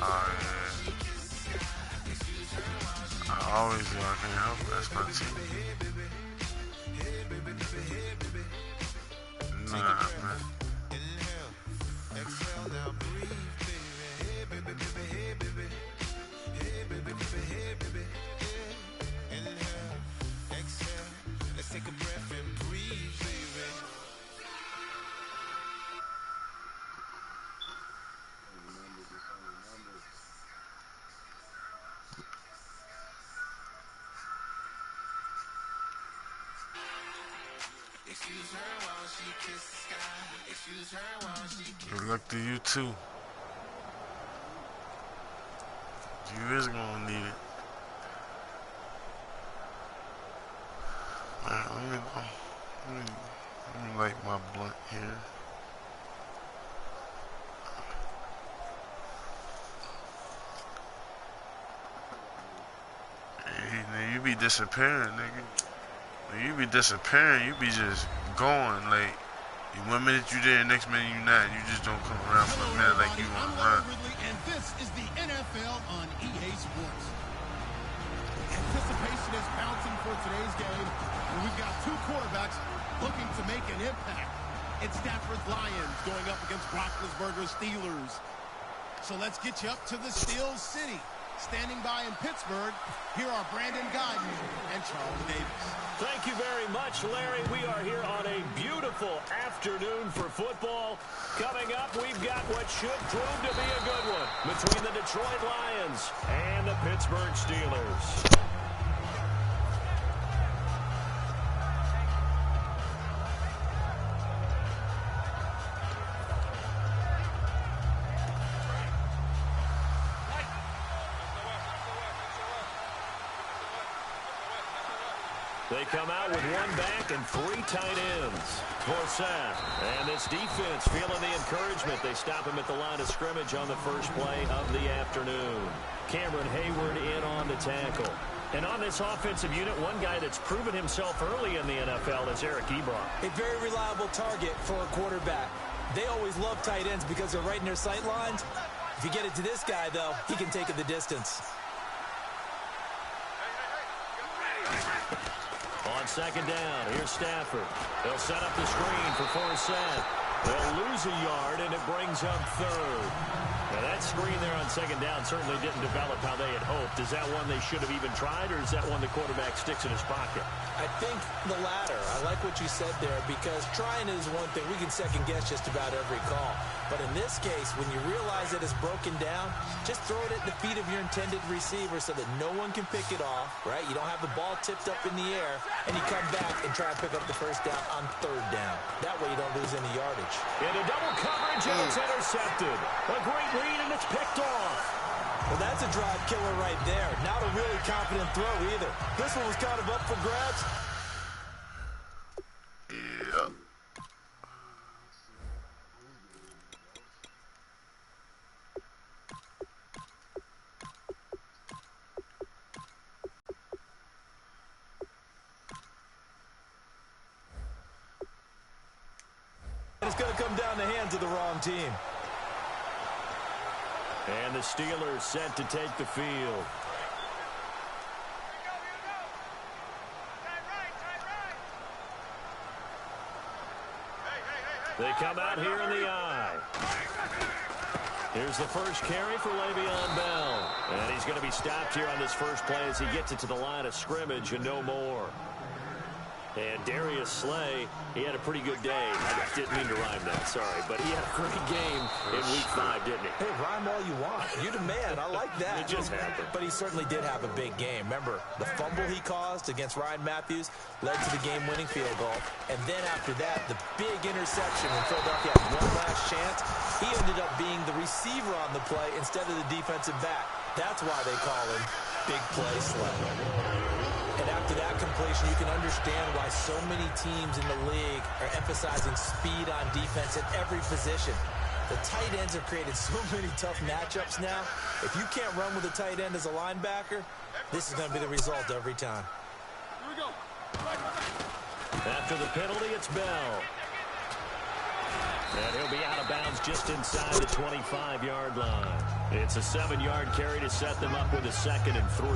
Oh, yeah. I always do. I can't help it. That's my team. Nah, man. Good luck to you too. You is gonna need it. Alright, let me light my blunt here. Hey, you be disappearing, nigga. You be disappearing. You be just going like. 1 minute you there, next minute you not. You just don't come around for a minute like you want to run. And this is the NFL on EA Sports. Anticipation is mounting for today's game. And we've got two quarterbacks looking to make an impact. It's Stafford's Lions going up against Roethlisberger's Steelers. So let's get you up to the Steel City. Standing by in Pittsburgh, here are Brandon Guyton and Charles Davis. Thank you very much, Larry. We are here on a beautiful afternoon for football. Coming up, we've got what should prove to be a good one between the Detroit Lions and the Pittsburgh Steelers. They come out with one back and three tight ends. Forsett. And this defense feeling the encouragement. They stop him at the line of scrimmage on the first play of the afternoon. Cameron Hayward in on the tackle. And on this offensive unit, one guy that's proven himself early in the NFL is Eric Ebron. A very reliable target for a quarterback. They always love tight ends because they're right in their sight lines. If you get it to this guy, though, he can take it the distance. On second down, here's Stafford. They'll set up the screen for Forsett. They'll lose a yard, and it brings up third. Now, that screen there on second down certainly didn't develop how they had hoped. Is that one they should have even tried, or is that one the quarterback sticks in his pocket? I think the latter. I like what you said there, because trying is one thing. We can second-guess just about every call. But in this case, when you realize that it's broken down, just throw it at the feet of your intended receiver so that no one can pick it off, right? You don't have the ball tipped up in the air, and you come back and try to pick up the first down on third down. That way you don't lose any yardage. Into double coverage, and it's intercepted. A great read, and it's picked off. Well, that's a drive killer right there. Not a really confident throw either. This one was kind of up for grabs. Yeah. It's going to come down the hands of the wrong team. And the Steelers set to take the field. They come out here in the eye. Here's the first carry for Le'Veon Bell. And he's going to be stopped here on this first play as he gets it to the line of scrimmage and no more. And Darius Slay, he had a pretty good day. I didn't mean to rhyme that, sorry. But he had a great game in Week 5, didn't he? Hey, rhyme all you want. You're the man. I like that. It just happened. But he certainly did have a big game. Remember, the fumble he caused against Ryan Matthews led to the game-winning field goal. And then after that, the big interception when Philadelphia had one last chance, he ended up being the receiver on the play instead of the defensive back. That's why they call him Big Play Slay. And after that completion, you can understand why so many teams in the league are emphasizing speed on defense at every position. The tight ends have created so many tough matchups now. If you can't run with a tight end as a linebacker, this is going to be the result every time. Here we go. After the penalty, it's Bell. And he'll be out of bounds just inside the 25-yard line. It's a 7-yard carry to set them up with a 2nd and 3.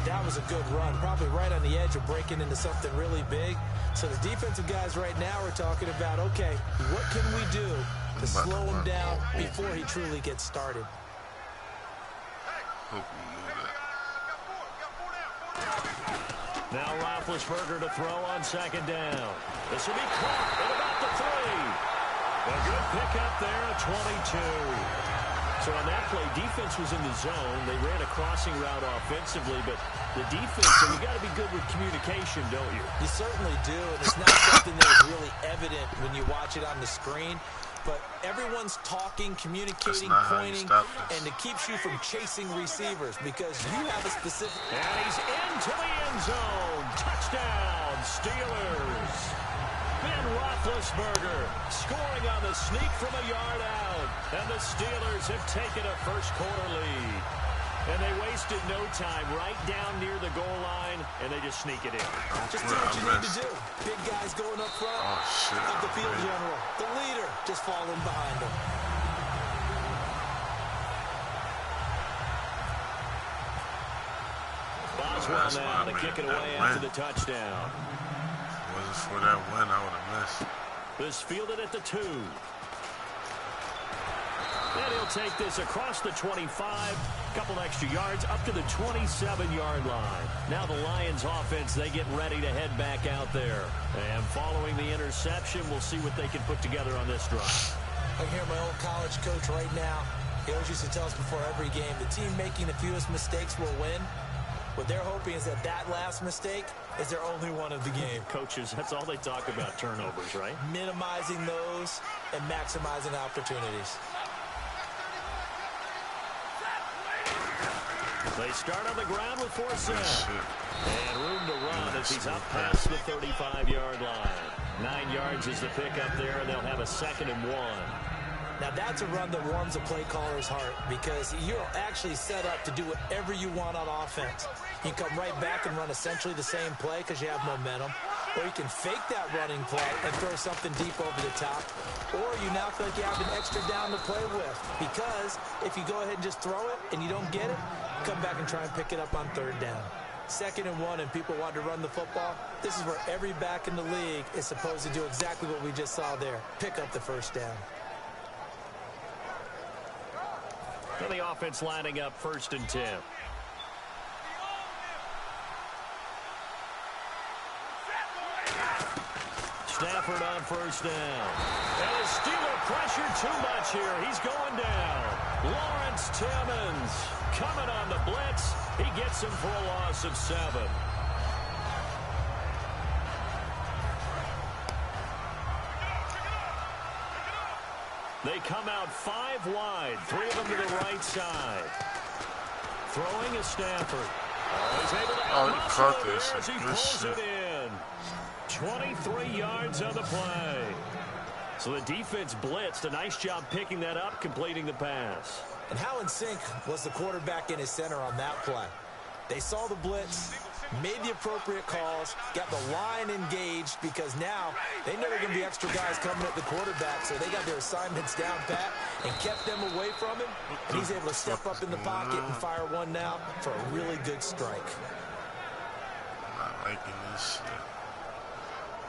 That was a good run, probably right on the edge of breaking into something really big. So the defensive guys right now are talking about, okay, what can we do to slow him down before he truly gets started? Now Roethlisberger to throw on 2nd down. This will be caught at about the 3. A good pickup there at 22. So on that play, defense was in the zone. They ran a crossing route offensively, but the defense, so you got to be good with communication, don't you? You certainly do, and it's not something that is really evident when you watch it on the screen. But everyone's talking, communicating, pointing, and it keeps you from chasing receivers because you have a specific... And he's into the end zone. Touchdown, Steelers. Ben Roethlisberger scoring on the sneak from a yard out. And the Steelers have taken a first-quarter lead. And they wasted no time right down near the goal line, and they just sneak it in. Just do what you need to do. Big guys going up front of the field general. The leader just falling behind him. Boswell now to kick it away after the touchdown. Wasn't for that win, I would have missed. This fielded at the 2. And he'll take this across the 25, couple extra yards, up to the 27-yard line. Now the Lions offense, they get ready to head back out there. And following the interception, we'll see what they can put together on this drive. I hear my old college coach right now. He always used to tell us before every game, the team making the fewest mistakes will win. What they're hoping is that that last mistake is their only one of the game. Coaches, that's all they talk about, turnovers, right? Minimizing those and maximizing opportunities. They start on the ground with Forsett. And room to run as he's up past the 35-yard line. 9 yards is the pickup there, and they'll have a 2nd and 1. Now that's a run that warms a play caller's heart because you're actually set up to do whatever you want on offense. You can come right back and run essentially the same play because you have momentum. Or you can fake that running play and throw something deep over the top. Or you now feel like you have an extra down to play with. Because if you go ahead and just throw it and you don't get it, come back and try and pick it up on 3rd down. 2nd and 1 and people want to run the football. This is where every back in the league is supposed to do exactly what we just saw there. Pick up the 1st down. And the offense lining up 1st and 10. Stafford on 1st down. And the Steeler pressure too much here. He's going down. Lawrence Timmons coming on the blitz. He gets him for a loss of 7. They come out 5 wide. 3 of them to the right side. Throwing is Stafford. He's able to caught this. As he pulls it in. 23 yards on the play. So the defense blitzed. A nice job picking that up, completing the pass. And how in sync was the quarterback in his center on that play? They saw the blitz, made the appropriate calls, got the line engaged because now they know there are going to be extra guys coming at the quarterback, so they got their assignments down pat and kept them away from him. And he's able to step up in the pocket and fire one now for a really good strike. I'm not liking this shit.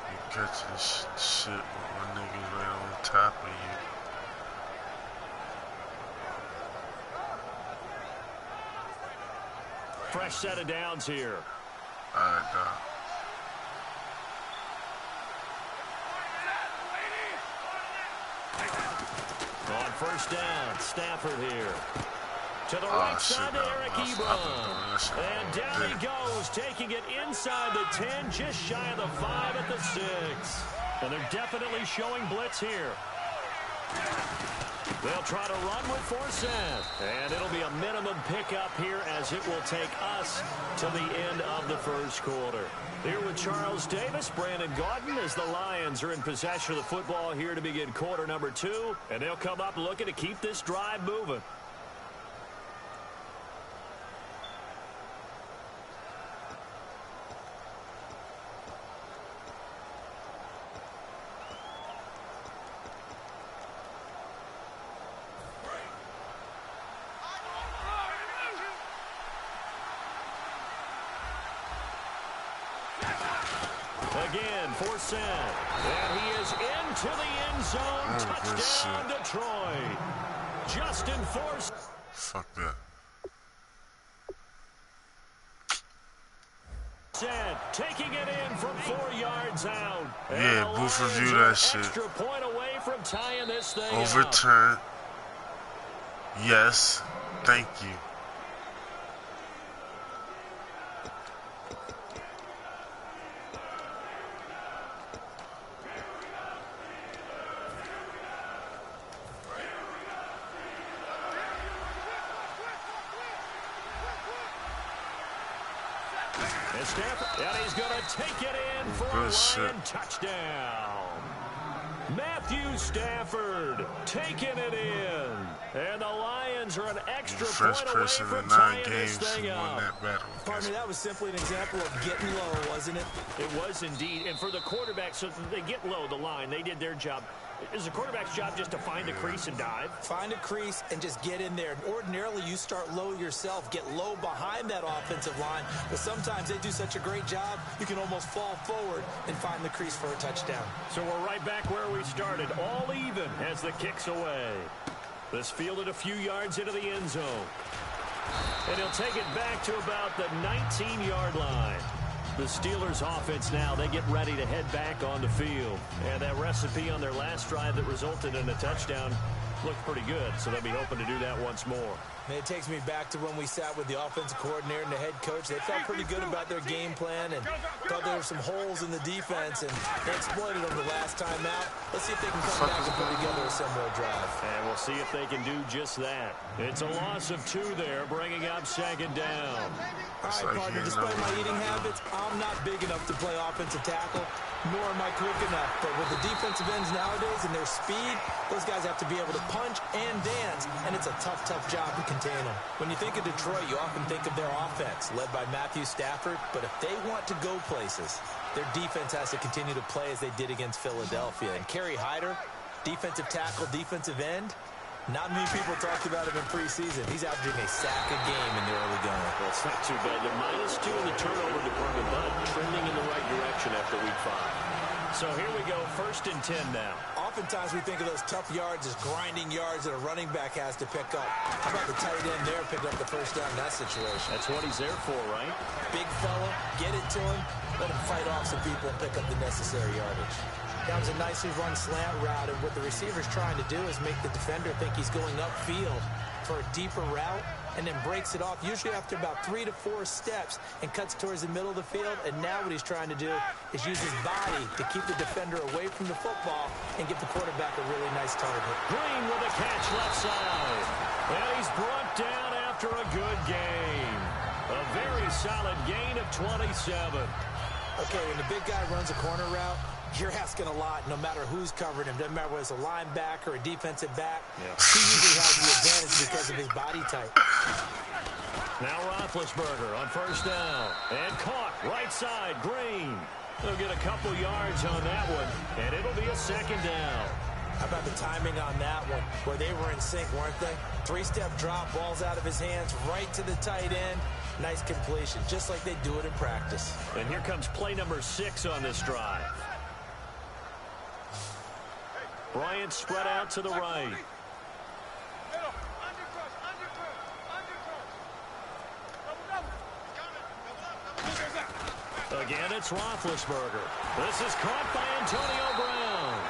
You catch this shit with my niggas right on top of you. Fresh set of downs here. All right, dog. On 1st down, Stafford here. To the right side to Eric Ebron. And down he goes, taking it inside the 10, just shy of the 5 at the 6. And they're definitely showing blitz here. They'll try to run with Forsett. And it'll be a minimum pickup here as it will take us to the end of the 1st quarter. Here with Charles Davis, Brandon Gaudin, as the Lions are in possession of the football here to begin quarter number 2. And they'll come up looking to keep this drive moving. again for Sam. And he is into the end zone. Touchdown, Detroit. Justin Forsythe. Fuck that. Taking it in from 4 yards out. Yeah, booth review that shit. Extra point away from tying this thing Overturn. Yes. Thank you. And he's going to take it in for a Lion touchdown. Matthew Stafford taking it in. And the Lions are an extra point away from tying this thing up. Partner, that was simply an example of getting low, wasn't it? It was indeed. And for the quarterback, so they get low, the line. They did their job. Is the quarterback's job just to find a crease and dive? Find a crease and just get in there. Ordinarily, you start low yourself, get low behind that offensive line. But sometimes they do such a great job, you can almost fall forward and find the crease for a touchdown. So we're right back where we started, all even as the kick's away. This fielded a few yards into the end zone. And he'll take it back to about the 19-yard line. The Steelers offense now, they get ready to head back on the field. And that recipe on their last drive that resulted in a touchdown looked pretty good, so they'll be hoping to do that once more. And it takes me back to when we sat with the offensive coordinator and the head coach. They felt pretty good about their game plan and thought there were some holes in the defense, and they exploited them the last time out. Let's see if they can come back and put together a similar drive. And we'll see if they can do just that. It's a loss of 2 there, bringing up second down. All right, partner, despite my eating habits, I'm not big enough to play offensive tackle, nor am I quick enough. But with the defensive ends nowadays and their speed, those guys have to be able to punch and dance, and it's a tough, tough job to contain them. When you think of Detroit, you often think of their offense, led by Matthew Stafford. But if they want to go places, their defense has to continue to play as they did against Philadelphia. And Kerry Hyder, defensive tackle, defensive end, not many people talked about him in preseason. He's averaging a sack a game in the early going. Well, it's not too bad. They're -2 in the turnover department, but trending in the right direction after week 5. So here we go, 1st and 10 now. Oftentimes we think of those tough yards as grinding yards that a running back has to pick up. How about the tight end there pick up the first down in that situation? That's what he's there for, right? Big fella, get it to him, let him fight off some people and pick up the necessary yardage. That was a nicely run slant route, and what the receiver's trying to do is make the defender think he's going upfield for a deeper route, and then breaks it off, usually after about 3 to 4 steps, and cuts towards the middle of the field. And now what he's trying to do is use his body to keep the defender away from the football and get the quarterback a really nice target. Green with a catch left side. And he's brought down after a good gain. A very solid gain of 27. Okay, when the big guy runs a corner route, you're asking a lot no matter who's covering him. Doesn't matter whether it's a linebacker or a defensive back. Yeah. He usually has the advantage because of his body type. Now Roethlisberger on 1st down. And caught right side, Green. They'll get a couple yards on that one, and it'll be a 2nd down. How about the timing on that one, where they were in sync, weren't they? 3-step drop, ball's out of his hands, right to the tight end. Nice completion, just like they do it in practice. And here comes play number 6 on this drive. Bryant spread out to the right. Again, it's Roethlisberger. This is caught by Antonio Brown.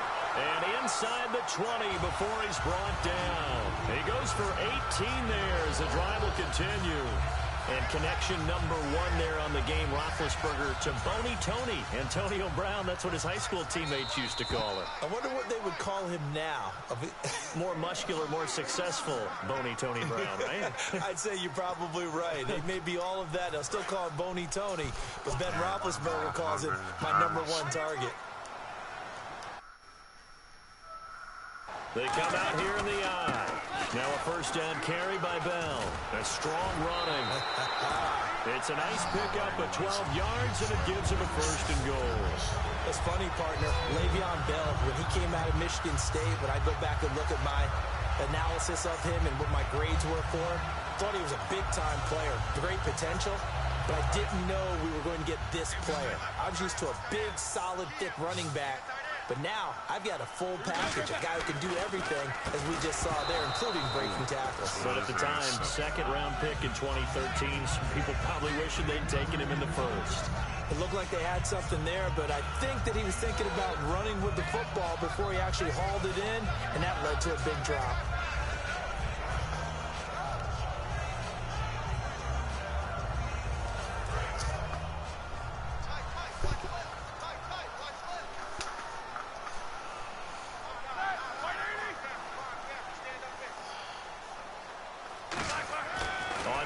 And inside the 20 before he's brought down. He goes for 18 there as the drive will continue. And connection number 1 there on the game, Roethlisberger to Boney Tony. Antonio Brown, that's what his high school teammates used to call it. I wonder what they would call him now. More muscular, more successful Boney Tony Brown, right? I'd say you're probably right. It may be all of that. They'll still call him Boney Tony, but Ben Roethlisberger calls him my number 1 target. They come out here in the eye. Now a 1st down carry by Bell. A strong running. It's a nice pickup of 12 yards, and it gives him a 1st and goal. It's funny, partner. Le'Veon Bell, when he came out of Michigan State, when I go back and look at my analysis of him and what my grades were for him, thought he was a big-time player. Great potential. but I didn't know we were going to get this player. I was used to a big, solid, thick running back, but now I've got a full package, a guy who can do everything, as we just saw there, including breaking tackles. But at the time, second-round pick in 2013, some people probably wishing they'd taken him in the first. It looked like they had something there, but I think that he was thinking about running with the football before he actually hauled it in, and that led to a big drop.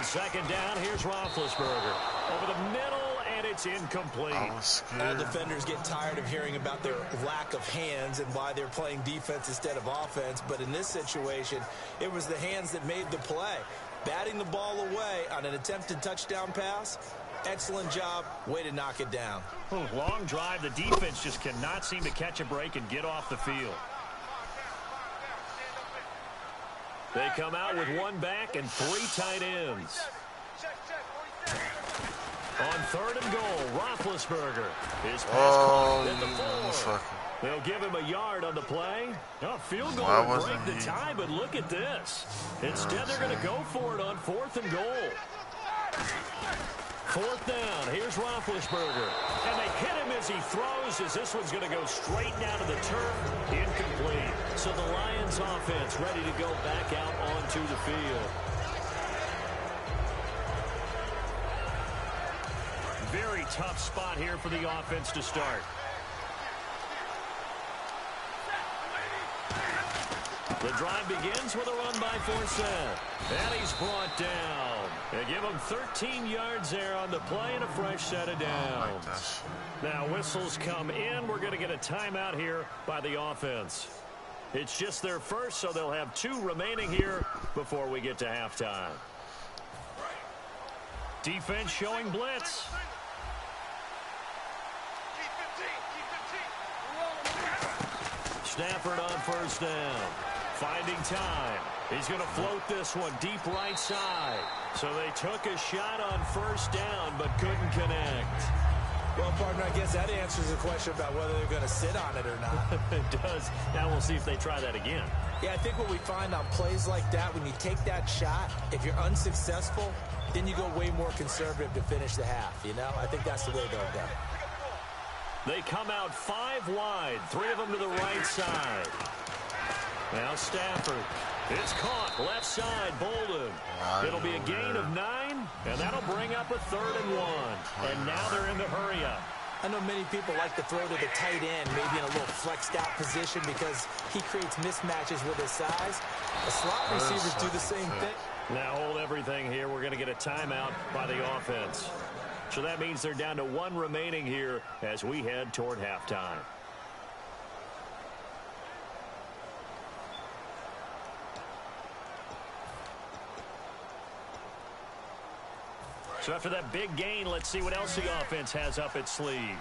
Second down, here's Roethlisberger. Over the middle, and it's incomplete. All defenders get tired of hearing about their lack of hands and why they're playing defense instead of offense. But in this situation, it was the hands that made the play. Batting the ball away on an attempted touchdown pass. Excellent job. Way to knock it down. Long drive. The defense just cannot seem to catch a break and get off the field. They come out with one back and three tight ends. On third and goal, Roethlisberger. His pass caught at the 4. They'll give him a yard on the play. A field goal will break the tie, but look at this. Instead, they're going to go for it on fourth and goal. Fourth down, here's Roethlisberger. And they hit him as he throws, as this one's going to go straight down to the turf. Incomplete. So the Lions offense ready to go back out onto the field. Very tough spot here for the offense to start. The drive begins with a run by Forsett. And he's brought down. They give him 13 yards there on the play and a fresh set of downs. Now whistles come in. We're going to get a timeout here by the offense. It's just their first, so they'll have 2 remaining here before we get to halftime. Defense showing blitz. Stafford on first down. Finding time. He's going to float this one deep right side. So they took a shot on first down but couldn't connect. Well, partner, I guess that answers the question about whether they're going to sit on it or not. It does. Now we'll see if they try that again. Yeah, I think what we find on plays like that, when you take that shot, if you're unsuccessful, then you go way more conservative to finish the half, you know? I think that's the way they'll go. They come out 5 wide, 3 of them to the right side. Now Stafford. It's caught. Left side, Bolden. It'll be a gain of 9, and that'll bring up a 3rd and 1. And now they're in the hurry-up. I know many people like to throw to the tight end, maybe in a little flexed out position because he creates mismatches with his size. The slot receivers do the same thing. Now hold everything here. We're going to get a timeout by the offense. So that means they're down to 1 remaining here as we head toward halftime. So after that big gain, let's see what else the offense has up its sleeve.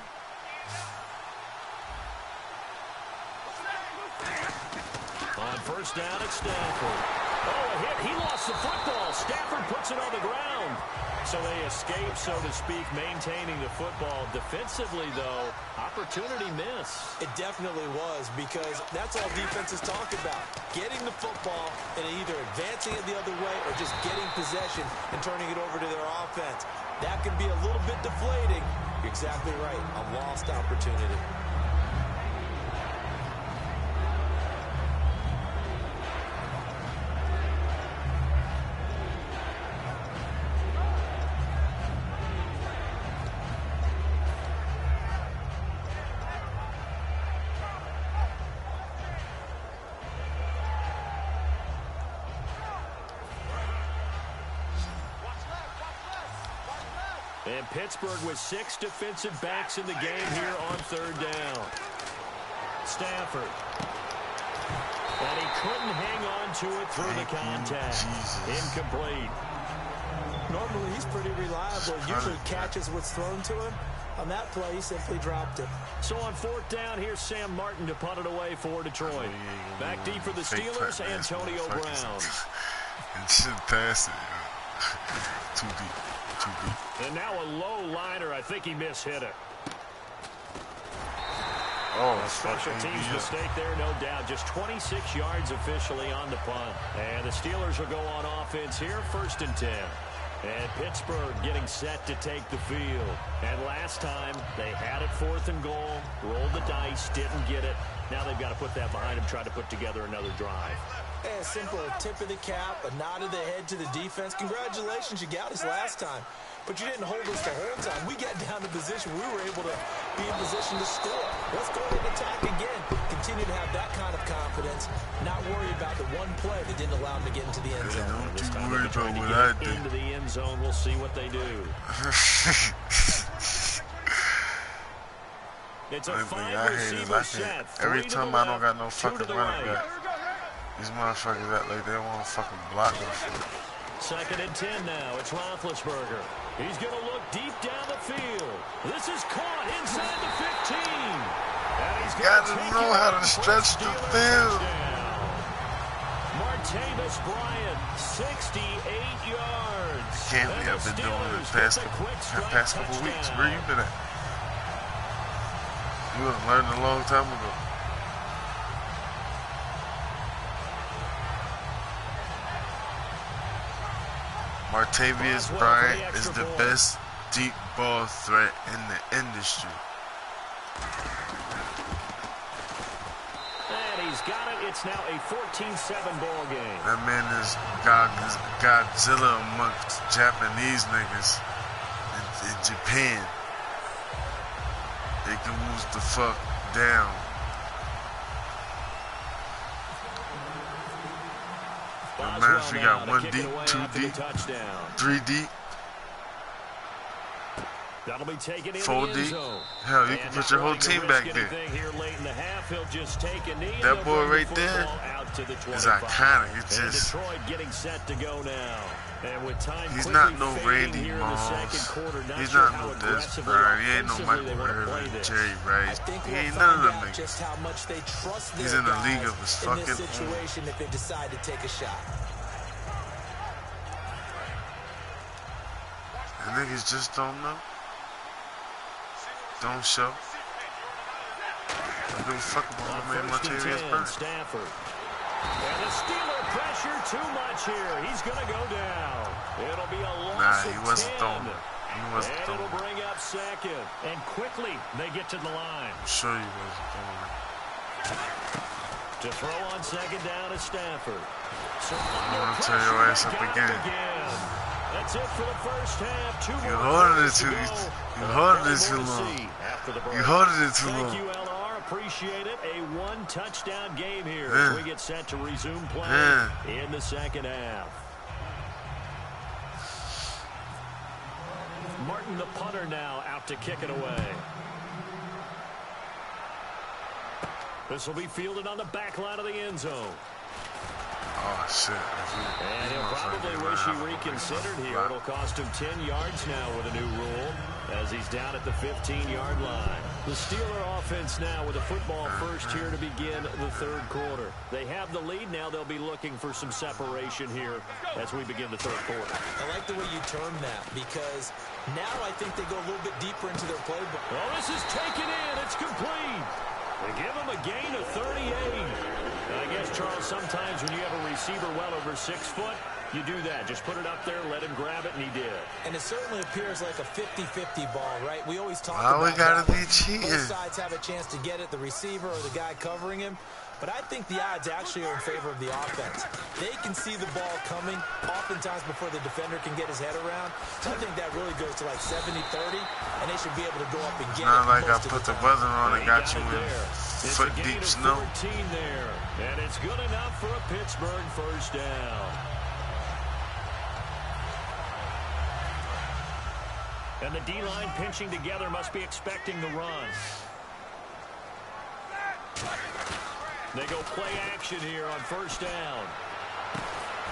On first down, it's Stafford. Oh, a hit. He lost the football. Stafford puts it on the ground. So they escape, so to speak, maintaining the football. Defensively, though, opportunity miss. It definitely was, because that's all defenses talk about. Getting the football and either advancing it the other way or just getting possession and turning it over to their offense. That can be a little bit deflating. You're exactly right. A lost opportunity. And Pittsburgh with 6 defensive backs in the game here on third down. Stafford. And he couldn't hang on to it through the contact. Incomplete. Normally he's pretty reliable. Usually catches what's thrown to him. On that play, he simply dropped it. So on fourth down, here's Sam Martin to punt it away for Detroit. Back deep for the Steelers, Antonio Brown. And shit past it. Too deep. too deep. And now a low liner. I think he mishit it. Oh, a special teams mistake there, no doubt. Just 26 yards officially on the punt. And the Steelers will go on offense here, 1st and 10. And Pittsburgh getting set to take the field. And last time, they had it 4th and goal, rolled the dice, didn't get it. Now they've got to put that behind them, try to put together another drive. Hey, a simple tip of the cap, a nod of the head to the defense. Congratulations, you got us last time. But you didn't hold us the whole time. We got down to position. We were able to be in position to score. Let's go ahead and attack again. Continue to have that kind of confidence. Not worry about the one play that didn't allow them to get into the end zone. Don't you worry about what I did. Into the end zone, we'll see what they do. It's a 5-receiver set. Every time I don't got no fucking running back, these motherfuckers act like they want to fucking block them. 2nd and 10 now. It's Roethlisberger. He's going to look deep down the field. This is caught inside the 15. And he's got to know how to stretch the field. Martavis Bryant, 68 yards. Can't we have been doing it the past couple weeks? Where you been at? You would have learned a long time ago. Martavis Bryant is the best deep ball threat in the industry. And he's got it. It's now a 14-7 ball game. That man is Godzilla amongst Japanese niggas in Japan. They can lose the fuck down. No matter if you got 1 deep, 2 deep, 3 deep, that'll be taken 4 deep. Hell, you can put your whole team back there. That boy right there is iconic. It's just, he's not no Randy Moss. He's not no Des Bryant. He ain't no Michael Irvin, Jerry Rice. He ain't none of them niggas. He's in the league of his fucking own. If they decide to take a shot. And niggas just don't know. Don't show. Don't give a fuck about my man Martavis Bryant. Stafford. And the Steeler pressure too much here. He's going to go down. It'll be a loss of 10. He wasn't throwing it. He wasn't and throwing it. It'll bring up 2nd. And quickly, they get to the line. I'm sure he wasn't throwing it. To throw on 2nd down is Stafford. So I'm going to tear your ass up again. That's it for the first half. 2 You more holding it to too. go. You holding it too long. You holding it too long. Thank you, LR. Appreciate it. A 1-touchdown game here as we get set to resume play in the 2nd half. Martin, the punter, now out to kick it away. This will be fielded on the back line of the end zone. Oh, shit. And he'll probably wish he reconsidered here. It'll cost him 10 yards now with a new rule as he's down at the 15-yard line. The Steeler offense now with a football first here to begin the 3rd quarter. They have the lead. Now they'll be looking for some separation here as we begin the 3rd quarter. I like the way you term that because now I think they go a little bit deeper into their playbook. Oh, this is taken in. It's complete. They give him a gain of 38. I guess, Charles, sometimes when you have a receiver well over 6 foot, you do that. Just put it up there, let him grab it, and he did. And it certainly appears like a 50-50 ball, right? We always talk about we gotta be cheating. Both sides have a chance to get it, the receiver or the guy covering him. But I think the odds actually are in favor of the offense. They can see the ball coming oftentimes before the defender can get his head around. I think that really goes to like 70-30, and they should be able to go up and get it. Not like I put the weather on and got you in foot-deep snow. There, and it's good enough for a Pittsburgh first down. And the D-line pinching together must be expecting the run. They go play action here on first down.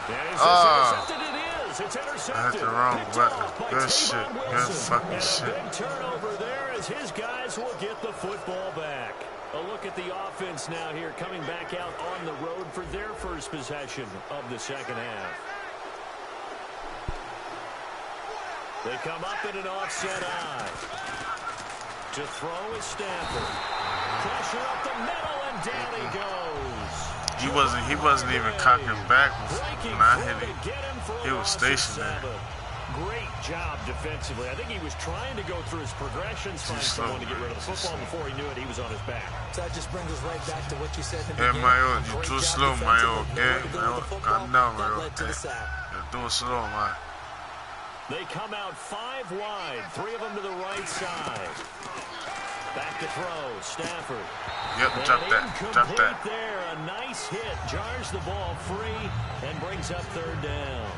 And is this intercepted? It is. It's intercepted. I had the wrong button. Good shit. Good fucking shit. Big turnover there as his guys will get the football back. A look at the offense now here coming back out on the road for their first possession of the 2nd half. They come up in an offset eye. To throw is Stafford. Pressure up the middle, and down he goes. He wasn't even cocking back when I hit him. He was stationary. Great job defensively. I think he was trying to go through his progressions, find someone to get rid of the football. Before he knew it, he was on his back. So that just brings us right back to what you said in the beginning. Mayo, you too slow, Mayo. Calm down, Mayo. Too slow, man. They come out 5 wide, 3 of them to the right side. Back to throw, Stafford. Yep, drop that. There, a nice hit, jars the ball free, and brings up 3rd down.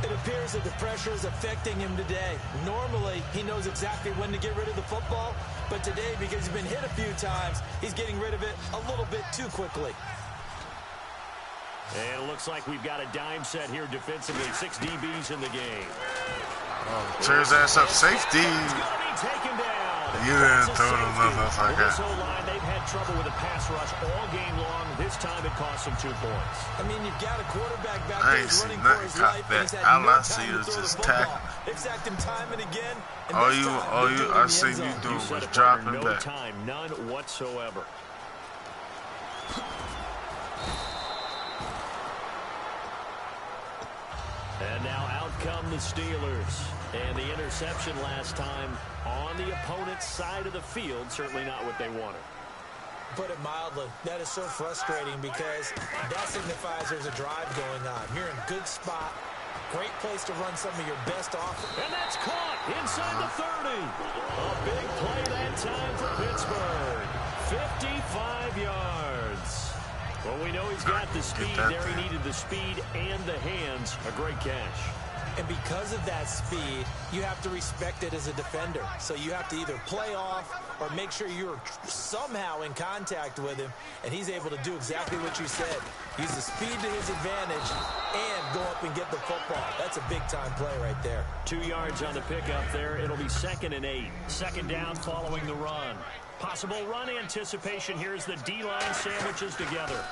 It appears that the pressure is affecting him today. Normally, he knows exactly when to get rid of the football, but today, because he's been hit a few times, he's getting rid of it a little bit too quickly. And it looks like we've got a dime set here defensively. 6 DBs in the game. Oh, tear his ass up, safety. It's going to be taken down. You didn't throw it enough like that. This whole line, they've had trouble with a pass rush all game long. This time it cost them 2 points. I mean, you've got a quarterback back I there ain't running seen for nothing his caught life, that. and he's had All no I see time to is throw just the football. tackle. They've sacked him time and again. And All I seen you do was dropping no back. Time, none whatsoever. And now out come the Steelers. And the interception last time on the opponent's side of the field, certainly not what they wanted. Put it mildly, that is so frustrating because that signifies there's a drive going on. You're in a good spot. Great place to run some of your best offense. And that's caught inside the 30. A big play that time for Pittsburgh. 55 yards. Well, we know he's got the speed there. He needed the speed and the hands. A great catch. And because of that speed, you have to respect it as a defender. So you have to either play off or make sure you're somehow in contact with him. And he's able to do exactly what you said. Use the speed to his advantage and go up and get the football. That's a big-time play right there. 2 yards on the pickup there. It'll be 2nd and 8. 2nd down following the run. Possible run anticipation here as the D-line sandwiches together.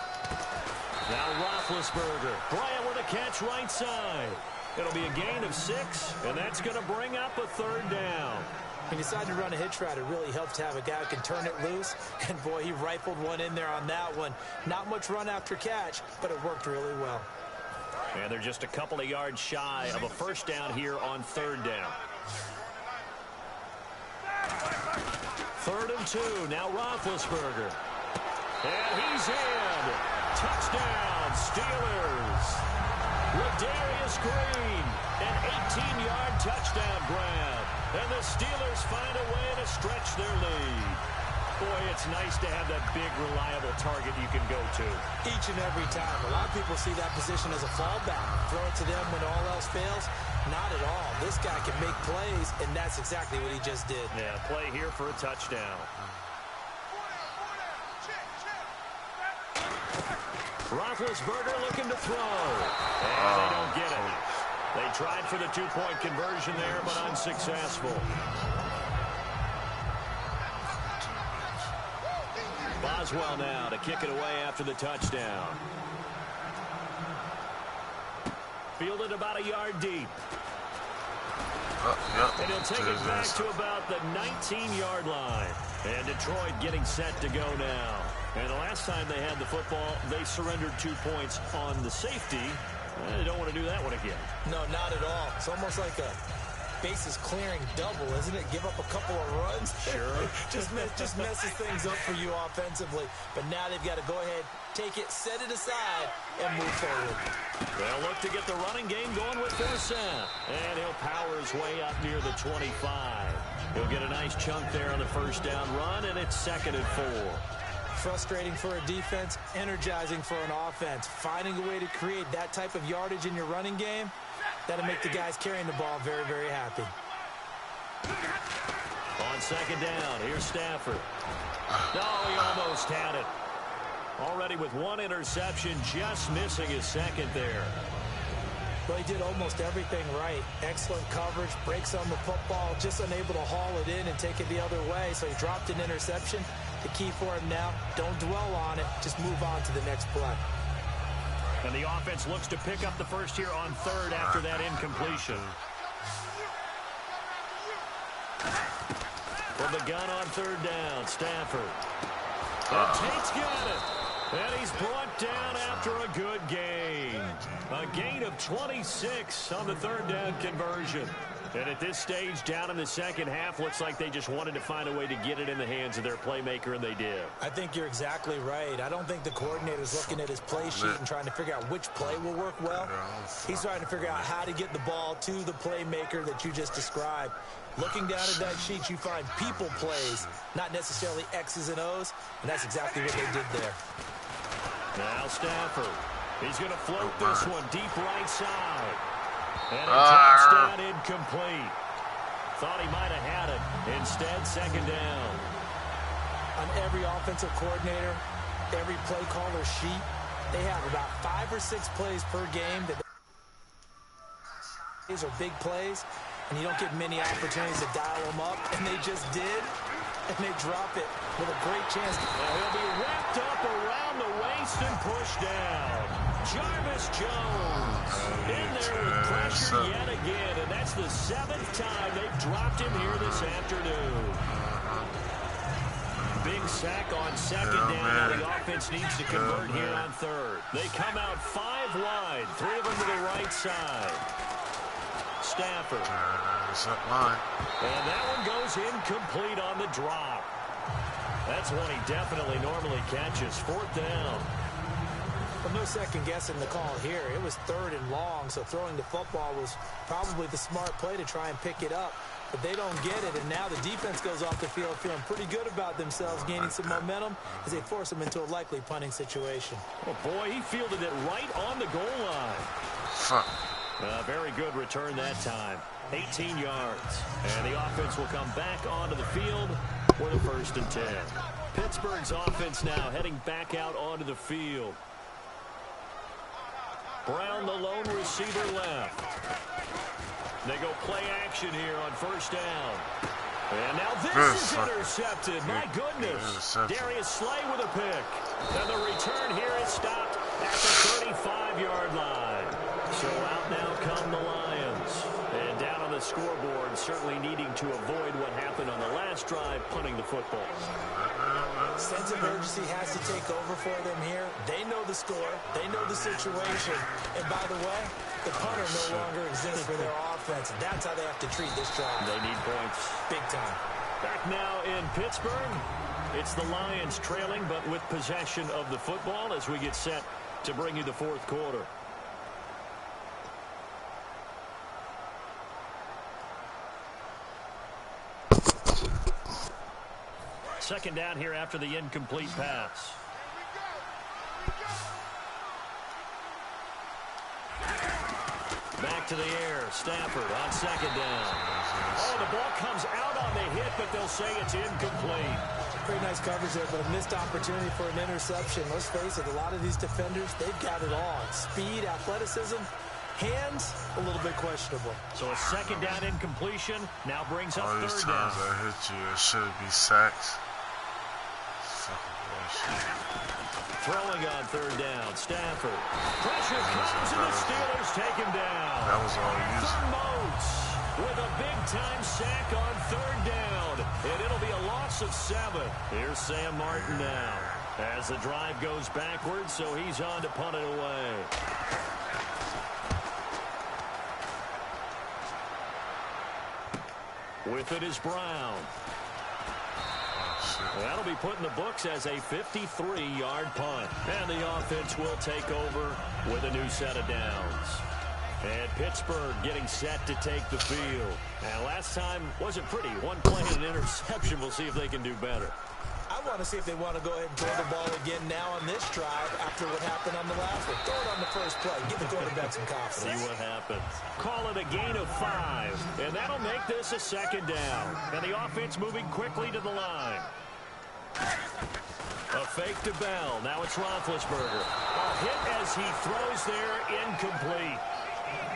Now Roethlisberger. Bryant with a catch right side. It'll be a gain of 6, and that's going to bring up a 3rd down. He decided to run a hitch route. It really helps to have a guy who can turn it loose. And, boy, he rifled one in there on that one. Not much run after catch, but it worked really well. And they're just a couple of yards shy of a 1st down here on 3rd down. 3rd and 2. Now Roethlisberger. And he's in. Touchdown, Steelers. Ladarius Green, an 18-yard touchdown grab. And the Steelers find a way to stretch their lead. Boy, it's nice to have that big, reliable target you can go to. Each and every time. A lot of people see that position as a fallback. Throw it to them when all else fails. Not at all. This guy can make plays, and that's exactly what he just did. Yeah, play here for a touchdown. Roethlisberger looking to throw. And they don't get it. They tried for the 2-point conversion there, but unsuccessful. Boswell now to kick it away after the touchdown. Fielded about a yard deep. And he'll take it back to about the 19-yard line. And Detroit getting set to go now. And the last time they had the football, they surrendered 2 points on the safety. They don't want to do that one again. No, not at all. It's almost like a bases clearing double, isn't it? Give up a couple of runs. Sure. just messes things up for you offensively. But now they've got to go ahead, take it, set it aside, and move forward. They'll look to get the running game going with Forsett. And he'll power his way up near the 25. He'll get a nice chunk there on the 1st down run, and it's 2nd and 4. Frustrating for a defense, energizing for an offense. Finding a way to create that type of yardage in your running game, that'll make the guys carrying the ball very, very happy. On 2nd down, here's Stafford. No, he almost had it. Already with 1 interception, just missing his 2nd there. Well, he did almost everything right. Excellent coverage, breaks on the football, just unable to haul it in and take it the other way. So he dropped an interception. The key for him now, don't dwell on it. Just move on to the next play. And the offense looks to pick up the 1st here on 3rd after that incompletion. From the gun on third down, Stafford. And Tate's got it. And he's brought down after a good gain. A gain of 26 on the third down conversion. And at this stage, down in the second half, looks like they just wanted to find a way to get it in the hands of their playmaker, and they did. I think you're exactly right. I don't think the coordinator's looking at his play sheet and trying to figure out which play will work well. He's trying to figure out how to get the ball to the playmaker that you just described. Looking down at that sheet, you find people plays, not necessarily X's and O's, and that's exactly what they did there. Now Stafford. He's going to float this one deep right side. And a touchdown incomplete. Thought he might have had it. Instead, second down. On every offensive coordinator, every play caller sheet, they have about 5 or 6 plays per game. These are big plays, and you don't get many opportunities to dial them up, and they just did, and they drop it with a great chance. Well, he'll be wrapped up around the waist and pushed down. Jarvis Jones in there with pressure yet again, and that's the 7th time they've dropped him here this afternoon. Big sack on second down. Now the offense needs to convert here on third. They come out 5 wide, 3 of them to the right side. Stafford. And that one goes incomplete on the drop. That's one he definitely normally catches. 4th down. Well, no second guessing the call here. It was 3rd and long, so throwing the football was probably the smart play to try and pick it up. But they don't get it, and now the defense goes off the field feeling pretty good about themselves, gaining some momentum as they force them into a likely punting situation. Oh, boy, he fielded it right on the goal line. Very good return that time. 18 yards. And the offense will come back onto the field for the 1st and 10. Pittsburgh's offense now heading back out onto the field. Brown, the lone receiver, left. They go play action here on 1st down. And now this is intercepted. My goodness. Darius Slay with a pick. And the return here is stopped at the 35-yard line. So out now come the Lions. And down on the scoreboard, certainly needing to avoid what happened on the last drive, punting the football. Sense of urgency has to take over for them here. They know the score. They know the situation. And by the way, the punter no longer exists for their offense. That's how they have to treat this drive. They need points. Big time. Back now in Pittsburgh. It's the Lions trailing, but with possession of the football as we get set to bring you the 4th quarter. Second down here after the incomplete pass. Back to the air. Stafford on second down. Oh, the ball comes out on the hit, but they'll say it's incomplete. Pretty nice coverage there, but a missed opportunity for an interception. Let's face it, a lot of these defenders, they've got it all. Speed, athleticism, hands, a little bit questionable. So a second down incompletion now brings up all these third down. times I hit you, it should be sacks. Throwing on third down, Stafford. Pressure comes and the Steelers take him down. That was all used. Moats with a big-time sack on third down. And it'll be a loss of 7. Here's Sam Martin now. As the drive goes backwards, so he's on to punt it away. With it is Brown. That'll be put in the books as a 53-yard punt. And the offense will take over with a new set of downs. And Pittsburgh getting set to take the field. And last time wasn't pretty. One play and an interception. We'll see if they can do better. I want to see if they want to go ahead and throw the ball again now on this drive after what happened on the last one. Throw it on the first play. Give the quarterback some confidence. See what happens. Call it a gain of 5. And that'll make this a second down. And the offense moving quickly to the line. A fake to Bell. Now it's Roethlisberger. A hit as he throws there, incomplete.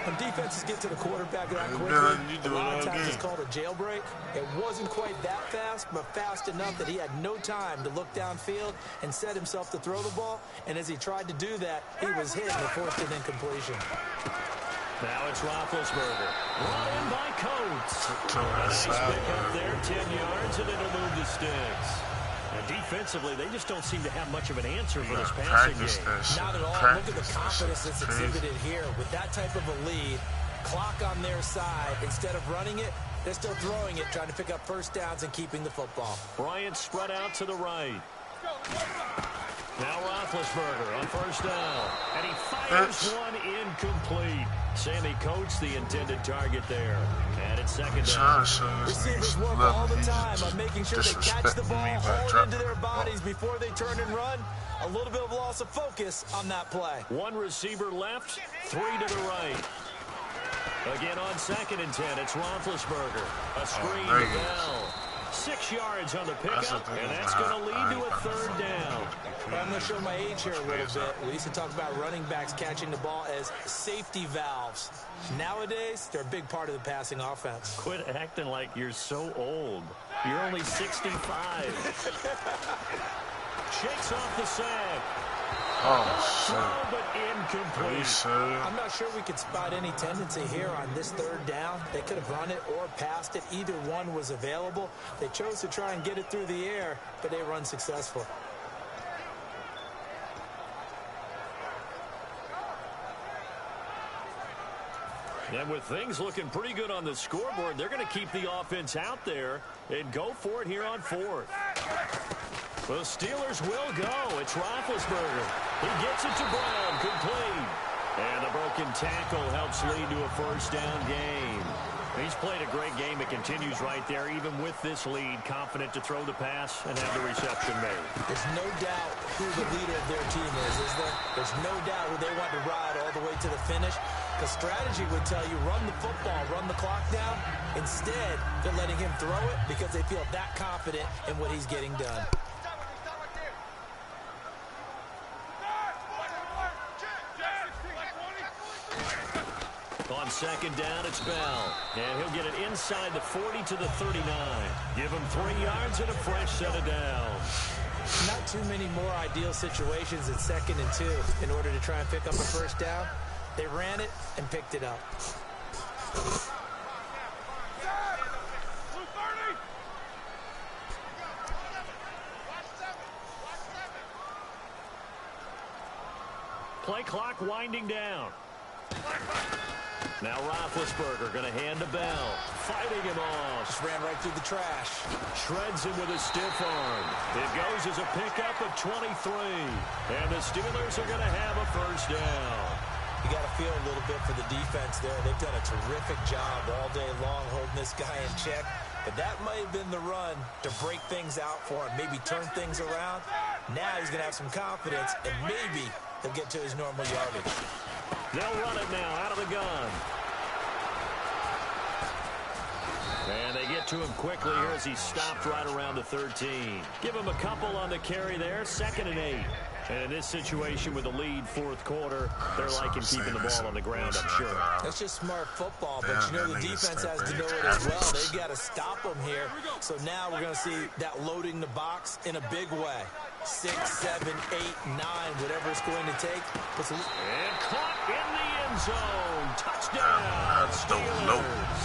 When defenses get to the quarterback that quickly, a lot of times it's called a jailbreak. It wasn't quite that fast, but fast enough that he had no time to look downfield and set himself to throw the ball. And as he tried to do that, he was hit and forced an incompletion. Now it's Roethlisberger. Brought in by Coates. Nice pick up there, 10 yards, and it'll move the sticks. And defensively, they just don't seem to have much of an answer for this passing game. Not at all. Look at the confidence that's exhibited here. With that type of a lead, clock on their side, instead of running it, they're still throwing it, trying to pick up first downs and keeping the football. Bryant spread out to the right. Now Roethlisberger on first down. And he fires one incomplete. Sammy Coates, the intended target there. And it's second down. Receivers work all the time on making sure they catch the ball, hold into their bodies before they turn and run. A little bit of loss of focus on that play. One receiver left, 3 to the right. Again on 2nd and 10, it's Roethlisberger. A screen to Bell. 6 yards on the pickup, and that's going to lead to a third down. I'm going to show my age here a little bit. We used to talk about running backs catching the ball as safety valves. Nowadays, they're a big part of the passing offense. Quit acting like you're so old. You're only 65. Shakes off the sack. Oh, shit. But incomplete. I'm not sure we could spot any tendency here on this third down. They could have run it or passed it. Either one was available. They chose to try and get it through the air, but they were unsuccessful. And with things looking pretty good on the scoreboard, they're going to keep the offense out there and go for it here on 4th. The Steelers will go. It's Roethlisberger. He gets it to Brown, complete. And the broken tackle helps lead to a first down game. He's played a great game. It continues right there, even with this lead, confident to throw the pass and have the reception made. There's no doubt who the leader of their team is there? There's no doubt who they want to ride all the way to the finish. Because strategy would tell you, run the football, run the clock down. Instead, they're letting him throw it because they feel that confident in what he's getting done. On 2nd down, it's Bell. And he'll get it inside the 40 to the 39. Give him 3 yards and a fresh set of downs. Not too many more ideal situations in 2nd and 2 in order to try and pick up a first down. They ran it and picked it up. Play clock winding down. Now Roethlisberger going to hand to Bell. Fighting him off. Just ran right through the trash. Shreds him with a stiff arm. It goes as a pickup of 23. And the Steelers are going to have a first down. You got to feel a little bit for the defense there. They've done a terrific job all day long holding this guy in check. But that might have been the run to break things out for him, maybe turn things around. Now he's going to have some confidence, and maybe he'll get to his normal yardage. They'll run it now out of the gun. And they get to him quickly here as he stopped right around the 13. Give him a couple on the carry there, 2nd and 8. And in this situation with the lead 4th quarter, they're liking keeping the ball on the ground, I'm sure. That's just smart football, but you know the defense has to know it as well. They've got to stop them here. So now we're going to see that loading the box in a big way. 6, 7, 8, 9, whatever it's going to take. And caught in the end zone. Touchdown, Steelers.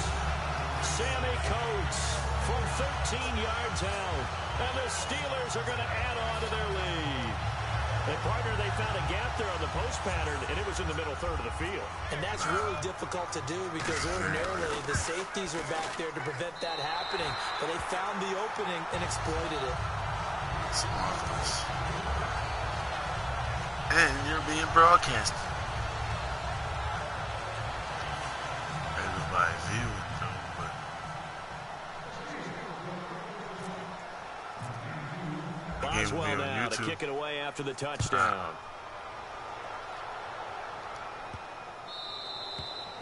Sammy Coates from 13 yards out. And the Steelers are going to add on to their lead. And partner, they found a gap there on the post pattern, and it was in the middle third of the field. And that's really difficult to do because ordinarily the safeties are back there to prevent that happening. But they found the opening and exploited it. And you're being broadcasted. Everybody's viewing. Boswell now to kick it away after the touchdown.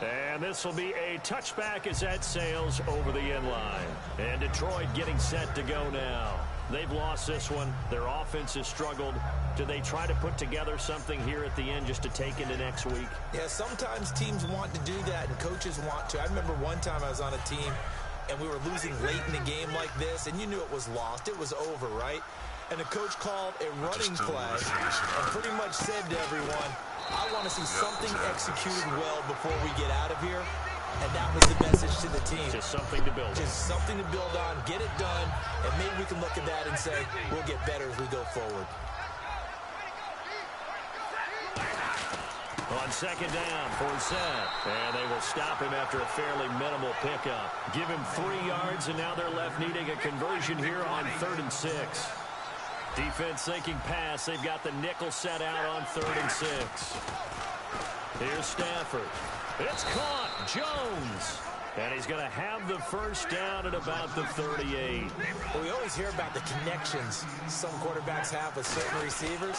And this will be a touchback as that sails over the end line. And Detroit getting set to go now. They've lost this one. Their offense has struggled. Do they try to put together something here at the end just to take into next week? Yeah, sometimes teams want to do that and coaches want to. I remember one time I was on a team and we were losing late in the game like this, and you knew it was lost. It was over, right? And the coach called a running play and pretty much said to everyone, I want to see something executed well before we get out of here. And that was the message to the team. Just something to build on. Just something to build on, get it done, and maybe we can look at that and say, we'll get better as we go forward. On second down, Forsett. And they will stop him after a fairly minimal pickup. Give him 3 yards, and now they're left needing a conversion here on 3rd and 6. Defense thinking pass. They've got the nickel set out on 3rd and 6. Here's Stafford. It's caught. Jones. And he's going to have the first down at about the 38. Well, we always hear about the connections some quarterbacks have with certain receivers.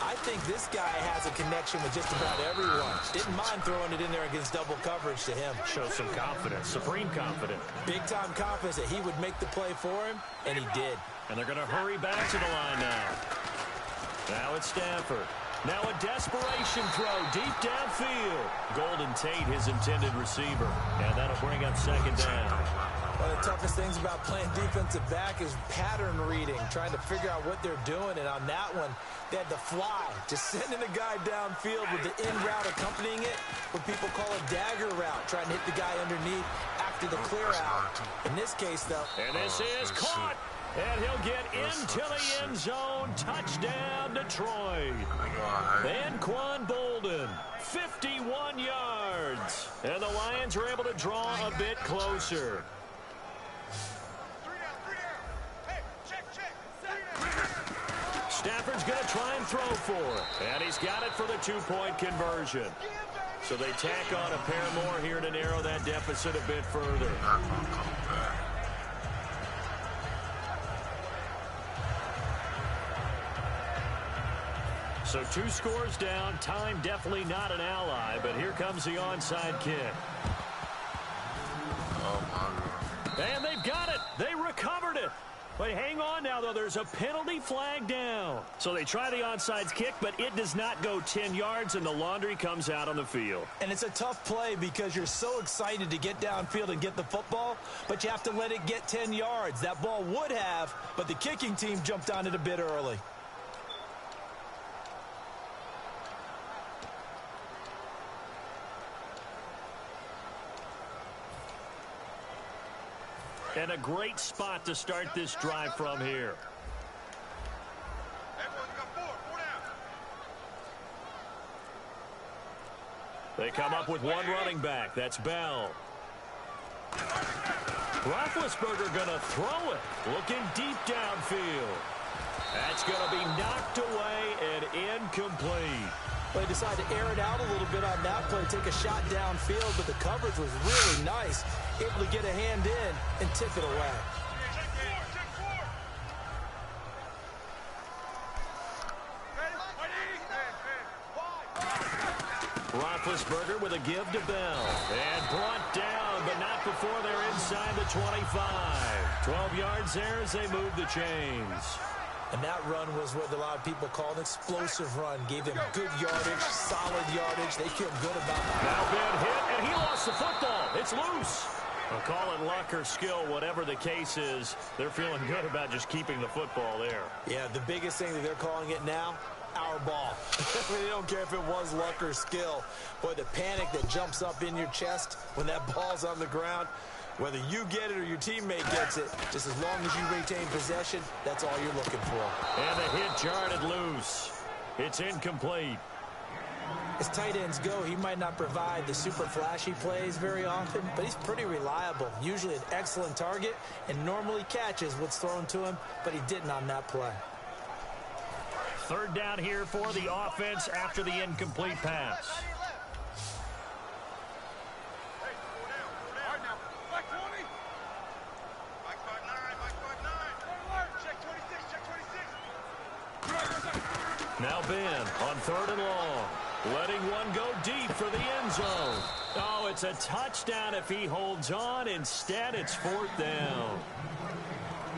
I think this guy has a connection with just about everyone. Didn't mind throwing it in there against double coverage to him. Shows some confidence, supreme confidence. Big-time confidence that he would make the play for him, and he did. And they're going to hurry back to the line now. Now it's Stafford. Now a desperation throw deep downfield. Golden Tate, his intended receiver. And that'll bring up second down. One of the toughest things about playing defensive back is pattern reading, trying to figure out what they're doing. And on that one, they had the fly, just sending the guy downfield with the in route accompanying it, what people call a dagger route, trying to hit the guy underneath after the clear out. In this case, though. And this is caught. And he'll get into the end zone. Touchdown, Detroit. And Quan Bolden, 51 yards. And the Lions are able to draw a bit closer. Stafford's going to try and throw for it. And he's got it for the 2-point conversion. So they tack on a pair more here to narrow that deficit a bit further. So 2 scores down. Time definitely not an ally, but here comes the onside kick. Oh, my God. And they've got it. They recovered it. But hang on now, though. There's a penalty flag down. So they try the onside kick, but it does not go 10 yards, and the laundry comes out on the field. And it's a tough play because you're so excited to get downfield and get the football, but you have to let it get 10 yards. That ball would have, but the kicking team jumped on it a bit early. And a great spot to start this drive from here. They come up with 1 running back. That's Bell. Roethlisberger going to throw it. Looking deep downfield. That's going to be knocked away and incomplete. They decided to air it out a little bit on that play, take a shot downfield, but the coverage was really nice. Able to get a hand in and tip it away. Roethlisberger with a give to Bell. And brought down, but not before they're inside the 25. 12 yards there as they move the chains. And that run was what a lot of people call an explosive run. Gave them good yardage, solid yardage. They feel good about that. Now Ben hit, and he lost the football. It's loose. Well, call it luck or skill, whatever the case is, they're feeling good about just keeping the football there. Yeah, the biggest thing that they're calling it now, our ball. They don't care if it was luck or skill. Boy, the panic that jumps up in your chest when that ball's on the ground, whether you get it or your teammate gets it, just as long as you retain possession, that's all you're looking for. And the hit jarred it loose. It's incomplete. As tight ends go, he might not provide the super flashy plays very often, but he's pretty reliable. Usually an excellent target and normally catches what's thrown to him, but he didn't on that play. Third down here for the offense after the incomplete pass. Now Ben on 3rd and long. Letting one go deep for the end zone. Oh, it's a touchdown if he holds on. Instead, it's 4th down.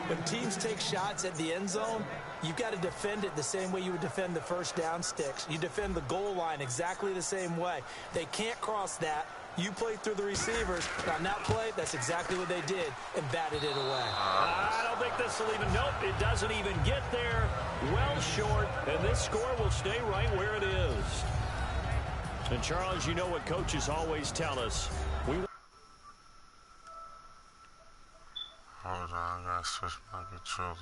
When teams take shots at the end zone, you've got to defend it the same way you would defend the first down sticks. You defend the goal line exactly the same way. They can't cross that. You play through the receivers. On that play, that's exactly what they did and batted it away. I don't think this will even, nope, it doesn't even get there. Well short, and this score will stay right where it is. And Charles, you know what coaches always tell us. Hold on, I gotta switch my controller.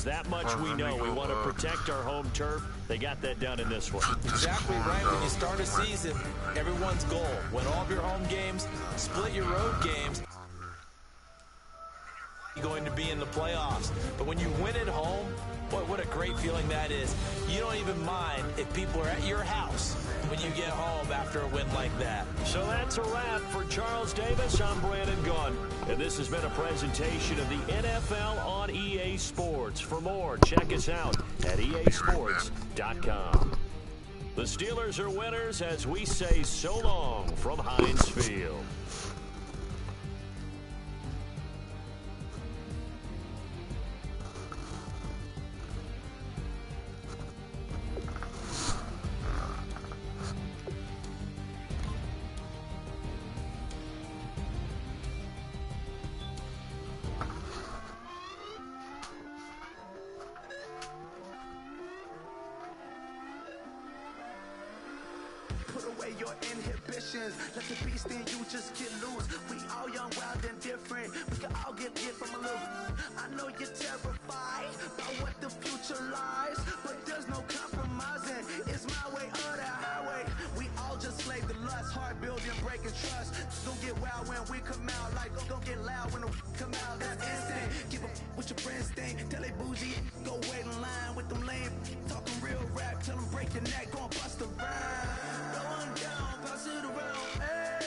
That much we know. We want to protect our home turf. They got that done in this one. Exactly right. When you start a season, everyone's goal: win all of your home games, split your road games. You're going to be in the playoffs. But when you win at home, boy, what a great feeling that is. You don't even mind if people are at your house when you get home after a win like that. So that's a wrap for Charles Davis. I'm Brandon Gunn. And this has been a presentation of the NFL on EA Sports. For more, check us out at easports.com. The Steelers are winners as we say so long from Heinz Field. Your inhibitions, let the beast in you just get loose. We all young, wild, and different. We can all get from a little. I know you're terrified by what the future lies, but there's no compromising. It's my way or the highway. We all just slave the lust, heart building, breaking trust. Don't get wild when we come out, like don't get loud when the come out. That's instant. Keep up with your friends thing. Tell they bougie, go wait in line with them lame. Talking real rap, tell them break your neck, go and bust a rhyme. Down, pass it around, hey.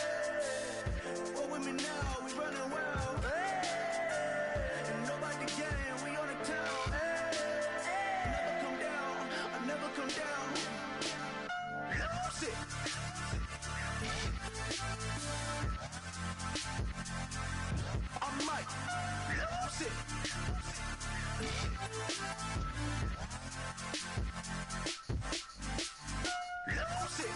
What with me now, we running wild, hey. And nobody game, we on the town, hey. Never come down, I never come down. Lose it. I might lose it. Lose it.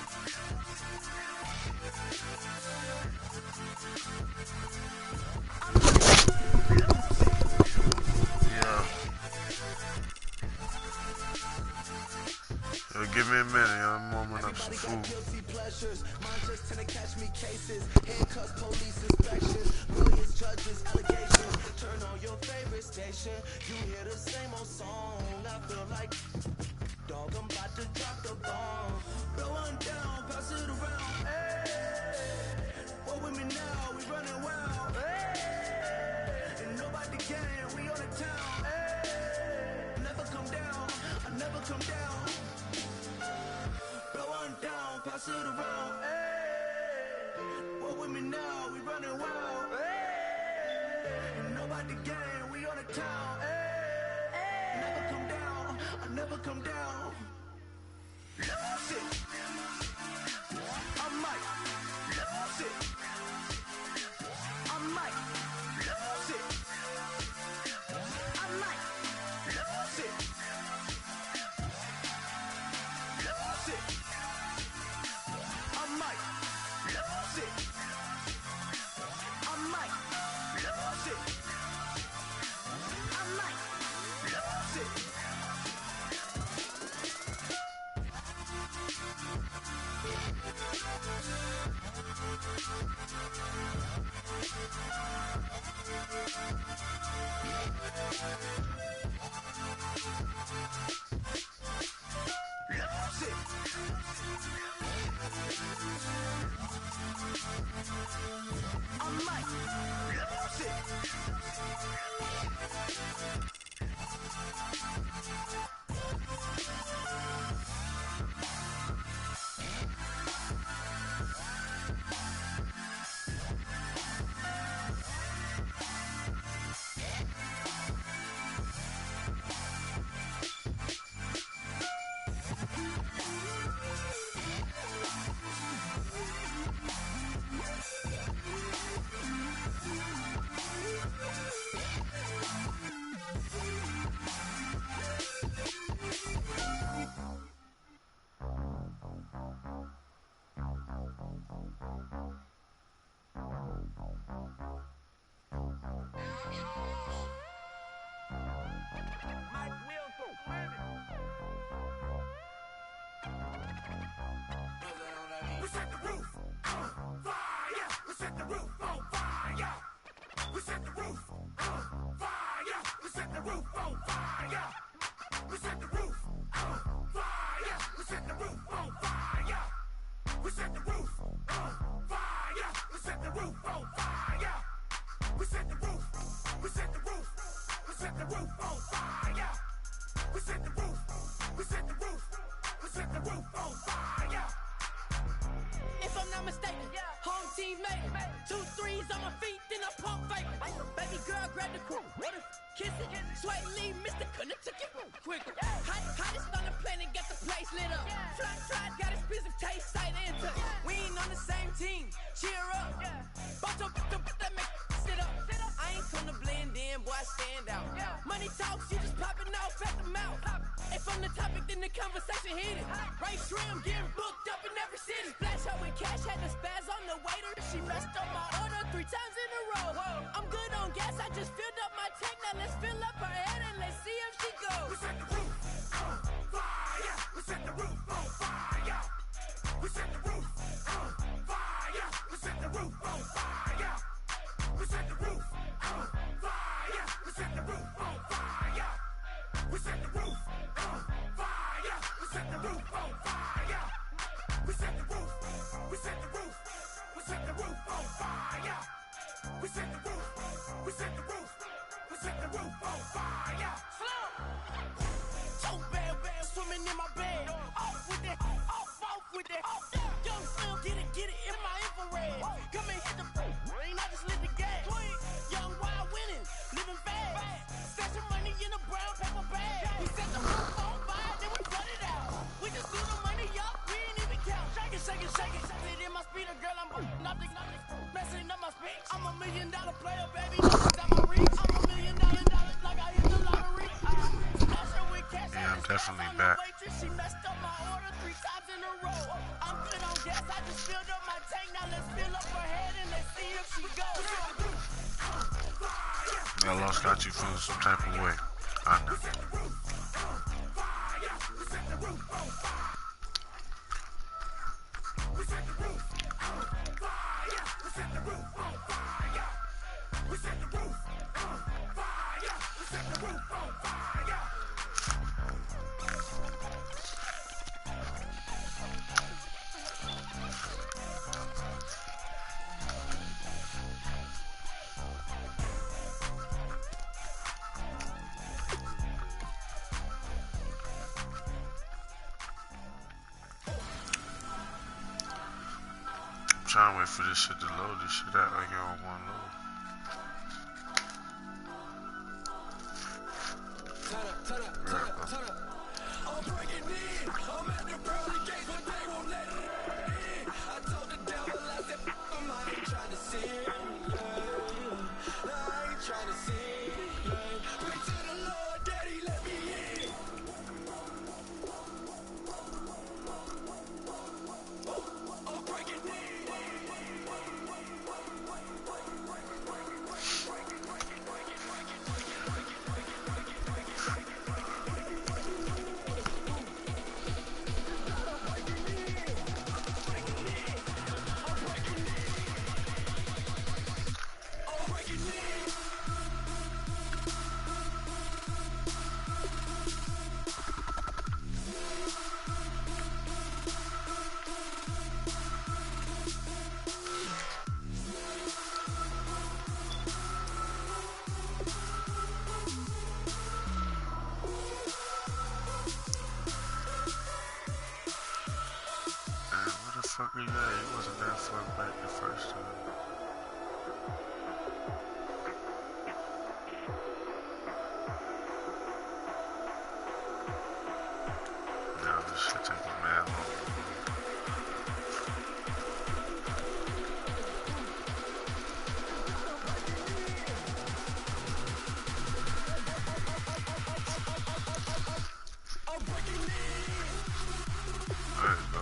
Yo, give me a minute, I'm warming up some food. Guilty pleasures, mine just tend to catch me cases. Handcuffs, police inspections, lawyers, judges, allegations. Turn on your favorite station, you hear the same old song. I feel like, dog, I'm about to drop the bomb. Blow one down, pass it around, hey. What with me now, we running wild, hey. And nobody can, we on the town, hey. Never come down, I never come down. Blow one down, pass it around, hey. What with me now, we running wild, hey. And nobody can, we on the town, hey. Never come down, I never come down. Lose it. I might lose it. I might lose it. I might lose it. Lose it. I might lose it. I might lose it. I might lose it. set the roof on fire. We set the roof on fire. We set the roof on fire. We set the roof on fire. We set the roof on fire. We set the roof on fire. We set the roof on fire. We set the roof on fire. We set the roof. We set the roof. We set the roof on fire. We set the roof. We set the roof. We set the roof on fire. If I'm not mistaken, home team made it. 2 3s on my feet, then I pump fake. Baby girl, grab the crew. Kiss it, sweat leave, Mr. Couldn't took it quicker. Hottest on the planet, got the place lit up. Fly, got expensive taste, sight into. We ain't on the same team, cheer up. Boto, that make sit up. I ain't come to blend in, boy, I stand out. Money talks, you just popping off at the mouth. If I'm the topic, then the conversation heated. Race trim, getting booked up in every city. Splash her with cash, had the spaz on the waiter. She messed up my order 3 times in a row. I'm good on gas, I just filled up my tank. Now let's fill up her head and let's see if she goes. We set the roof on fire. We set the roof on fire. We set the roof on fire. We set the roof on fire. We set the roof on fire. We set the roof on fire. We set the roof on fire. We set the roof on fire. We set the roof. We set the roof. We set the roof on fire. We set the roof. We set the roof. We set the roof on fire. So bad, swimming in my bed. Off with that, off with that. Young Slim, get it in my infrared. Come and hit the rain, I just lit the gas. Young wild winning, living fast. Stashing money in a brown paper bag. We set the roof on fire, then we flood it out. We just threw the money up, we ain't even count. Shake it, shake it, shake it. It in my speeder, girl, I'm nothing, messing up my speech. I'm $1 million player, baby, nothing's out my reach. I'm $1 million like I hit the lottery. Yeah, I'm definitely back. She messed up my order 3 times in a row. I'm good on gas, I just filled up my tank. Now let's fill up her head and let's see if she goes. That loss got you feeling some type of way. I know. Trying to wait for this shit to load. This shit out like it on one load. Turn up. I'm breaking in. I'm at the pearly gates, but they won't let it in. I told the devil, I said, I ain't trying to sin. I ain't trying to sin. Pray to the Lord, Daddy, let me in. I'm breaking in. Fuck are you at? It wasn't that far back the first time. Now this shit taking mad long. There you go.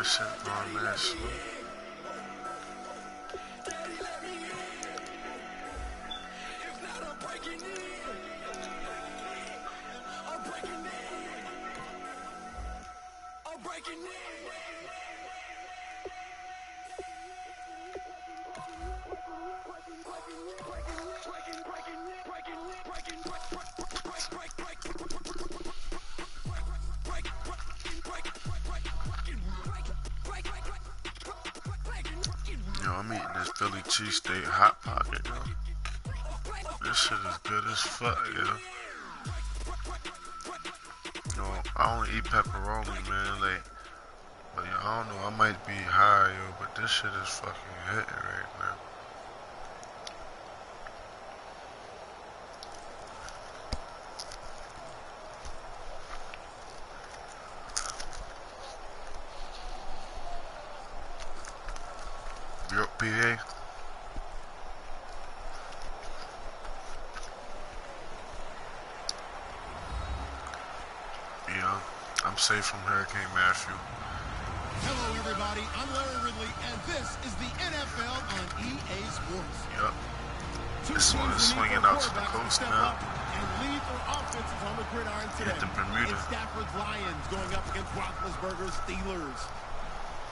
shit on that shit. Yo, I'm eating this Philly cheesesteak hot pocket, yo. This shit is good as fuck, yo. Yo, I only eat pepperoni, man. Like, but yo, I don't know, I might be high, yo, but this shit is fucking hitting right now. Yo, PA. Yeah, I'm safe from Hurricane Matthew. Hello, everybody. I'm Larry Ridley, and this is the NFL on EA Sports. Yep. This one is swinging out to the coast now. And lead their offenses on the gridiron today. Hit the Bermuda. It's Stafford's Lions going up against Roethlisberger's Steelers.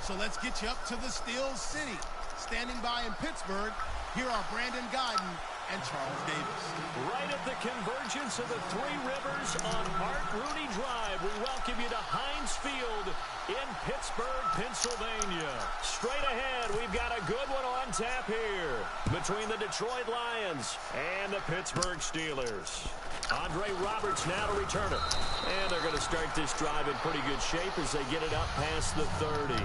So let's get you up to the Steel City. Standing by in Pittsburgh, here are Brandon Guyton and Charles Davis. Right at the convergence of the Three Rivers on Art Rooney Drive, we welcome you to Heinz Field in Pittsburgh, Pennsylvania. Straight ahead, we've got a good one on tap here between the Detroit Lions and the Pittsburgh Steelers. Andre Roberts now to return it. And they're going to start this drive in pretty good shape as they get it up past the 30.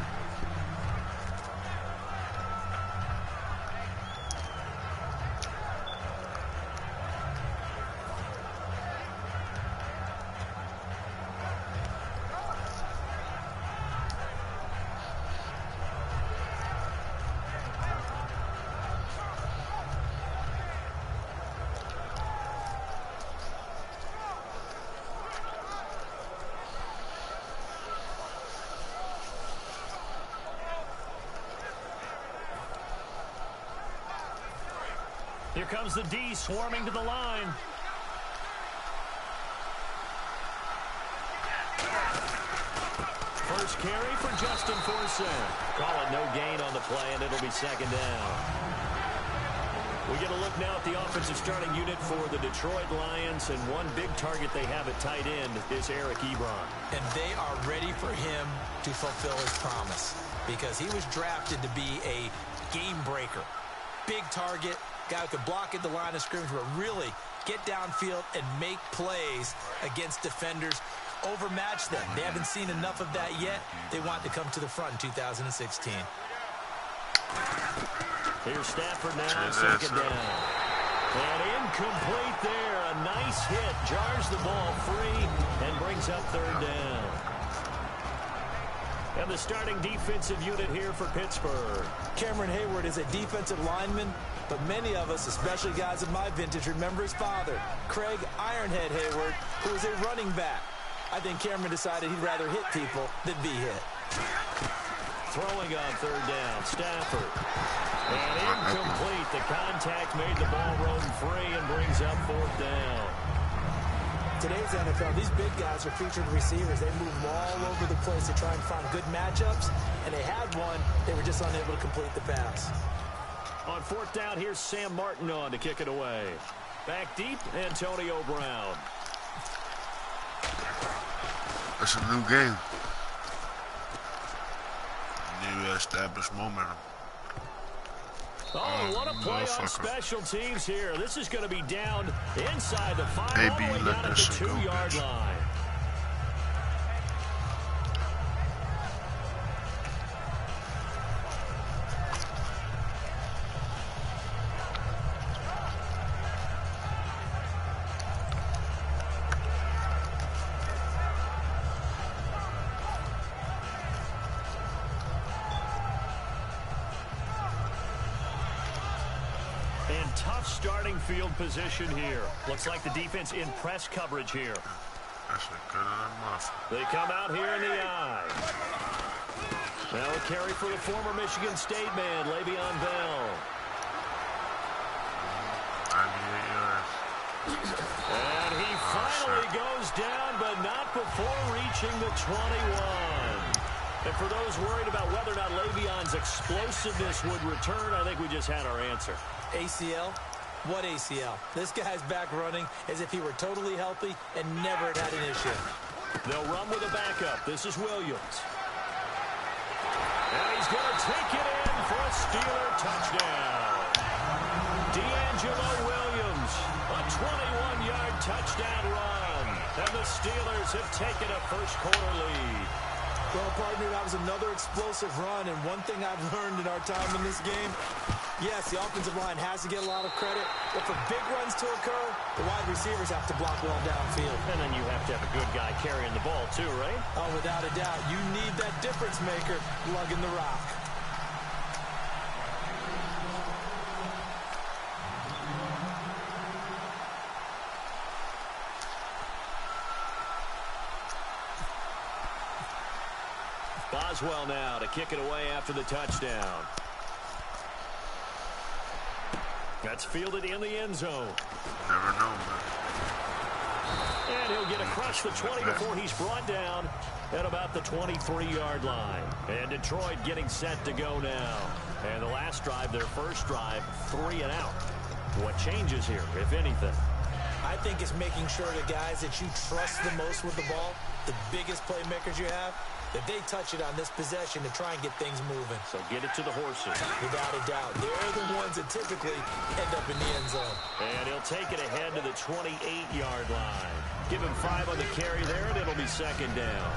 Here comes the D swarming to the line. First carry for Justin Forsett. Call it no gain on the play, and it'll be second down. We get a look now at the offensive starting unit for the Detroit Lions, and one big target they have at tight end is Eric Ebron. And they are ready for him to fulfill his promise because he was drafted to be a game breaker. Big target. Guy who could block at the line of scrimmage, but really get downfield and make plays against defenders, overmatch them. They haven't seen enough of that yet. They want to come to the front in 2016. Here's Stafford now, second down. And incomplete there. A nice hit. Jars the ball free and brings up third down. And the starting defensive unit here for Pittsburgh. Cameron Hayward is a defensive lineman, but many of us, especially guys of my vintage, remember his father, Craig Ironhead Hayward, who was a running back. I think Cameron decided he'd rather hit people than be hit. Throwing on third down, Stafford. And incomplete. The contact made the ball roam free and brings up fourth down. Today's NFL, these big guys are featured receivers. They move all over the place to try and find good matchups, and they had one. They were just unable to complete the pass. On fourth down, here's Sam Martin on to kick it away. Back deep, Antonio Brown. It's a new game. New established momentum. Oh, what a play on special teams here. This is going to be down inside the 5, all the way down at the 2-yard line. And tough starting field position here. Looks like the defense in press coverage here. That's a good enough. They come out here in the eye. Now a carry for the former Michigan State man, Le'Veon Bell. 98 yards. And he finally goes down, but not before reaching the 21. And for those worried about whether or not Le'Veon's explosiveness would return, I think we just had our answer. ACL? What ACL? This guy's back running as if he were totally healthy and never had an issue. They'll run with a backup. This is Williams. And he's going to take it in for a Steeler touchdown. D'Angelo Williams, a 21-yard touchdown run. And the Steelers have taken a first-quarter lead. Well, partner, that was another explosive run, and one thing I've learned in our time in this game, yes, the offensive line has to get a lot of credit, but for big runs to occur, the wide receivers have to block well downfield. And then you have to have a good guy carrying the ball too, right? Oh, without a doubt. You need that difference maker lugging the rock. Boswell now to kick it away after the touchdown. That's fielded in the end zone. Never know, man. And he'll get across the 20 before he's brought down at about the 23-yard line. And Detroit getting set to go now. And the last drive, their first drive, 3 and out. What changes here, if anything? I think it's making sure the guys that you trust the most with the ball, the biggest playmakers you have, that they touch it on this possession to try and get things moving. So get it to the horses. Without a doubt. They're the ones that typically end up in the end zone. And he'll take it ahead to the 28-yard line. Give him 5 on the carry there, and it'll be second down.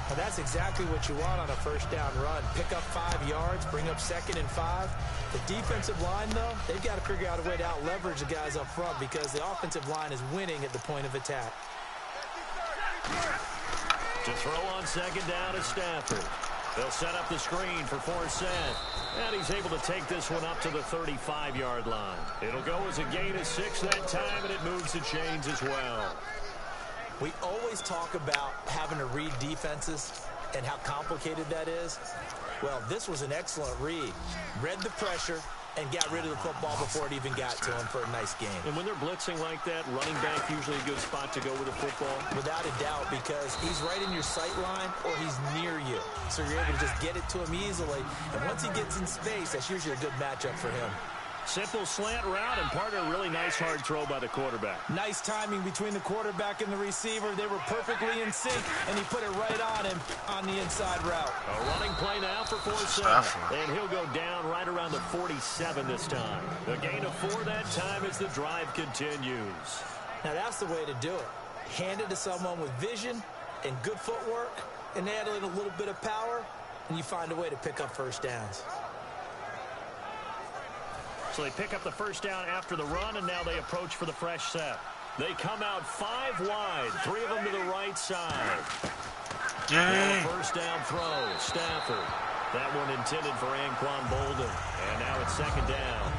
Well, that's exactly what you want on a first down run. Pick up 5 yards, bring up 2nd and 5. The defensive line, though, they've got to figure out a way to out-leverage the guys up front because the offensive line is winning at the point of attack. To throw on second down is Stafford. They'll set up the screen for Forsett. And he's able to take this one up to the 35-yard line. It'll go as a gain of 6 that time, and it moves the chains as well. We always talk about having to read defenses and how complicated that is. Well, this was an excellent read. Read the pressure and got rid of the football before it even got to him for a nice game. And when they're blitzing like that, running back usually a good spot to go with the football? Without a doubt, because he's right in your sight line or he's near you. So you're able to just get it to him easily. And once he gets in space, that's usually a good matchup for him. Simple slant route, and part of a really nice hard throw by the quarterback. Nice timing between the quarterback and the receiver. They were perfectly in sync, and he put it right on him on the inside route. A running play now for Forsett. And he'll go down right around the 47 this time. A gain of 4 that time as the drive continues. Now that's the way to do it. Hand it to someone with vision and good footwork, and add in a little bit of power, and you find a way to pick up first downs. So they pick up the first down after the run, and now they approach for the fresh set. They come out 5 wide, 3 of them to the right side. First down throw, Stafford. That one intended for Anquan Bolden. And now it's second down.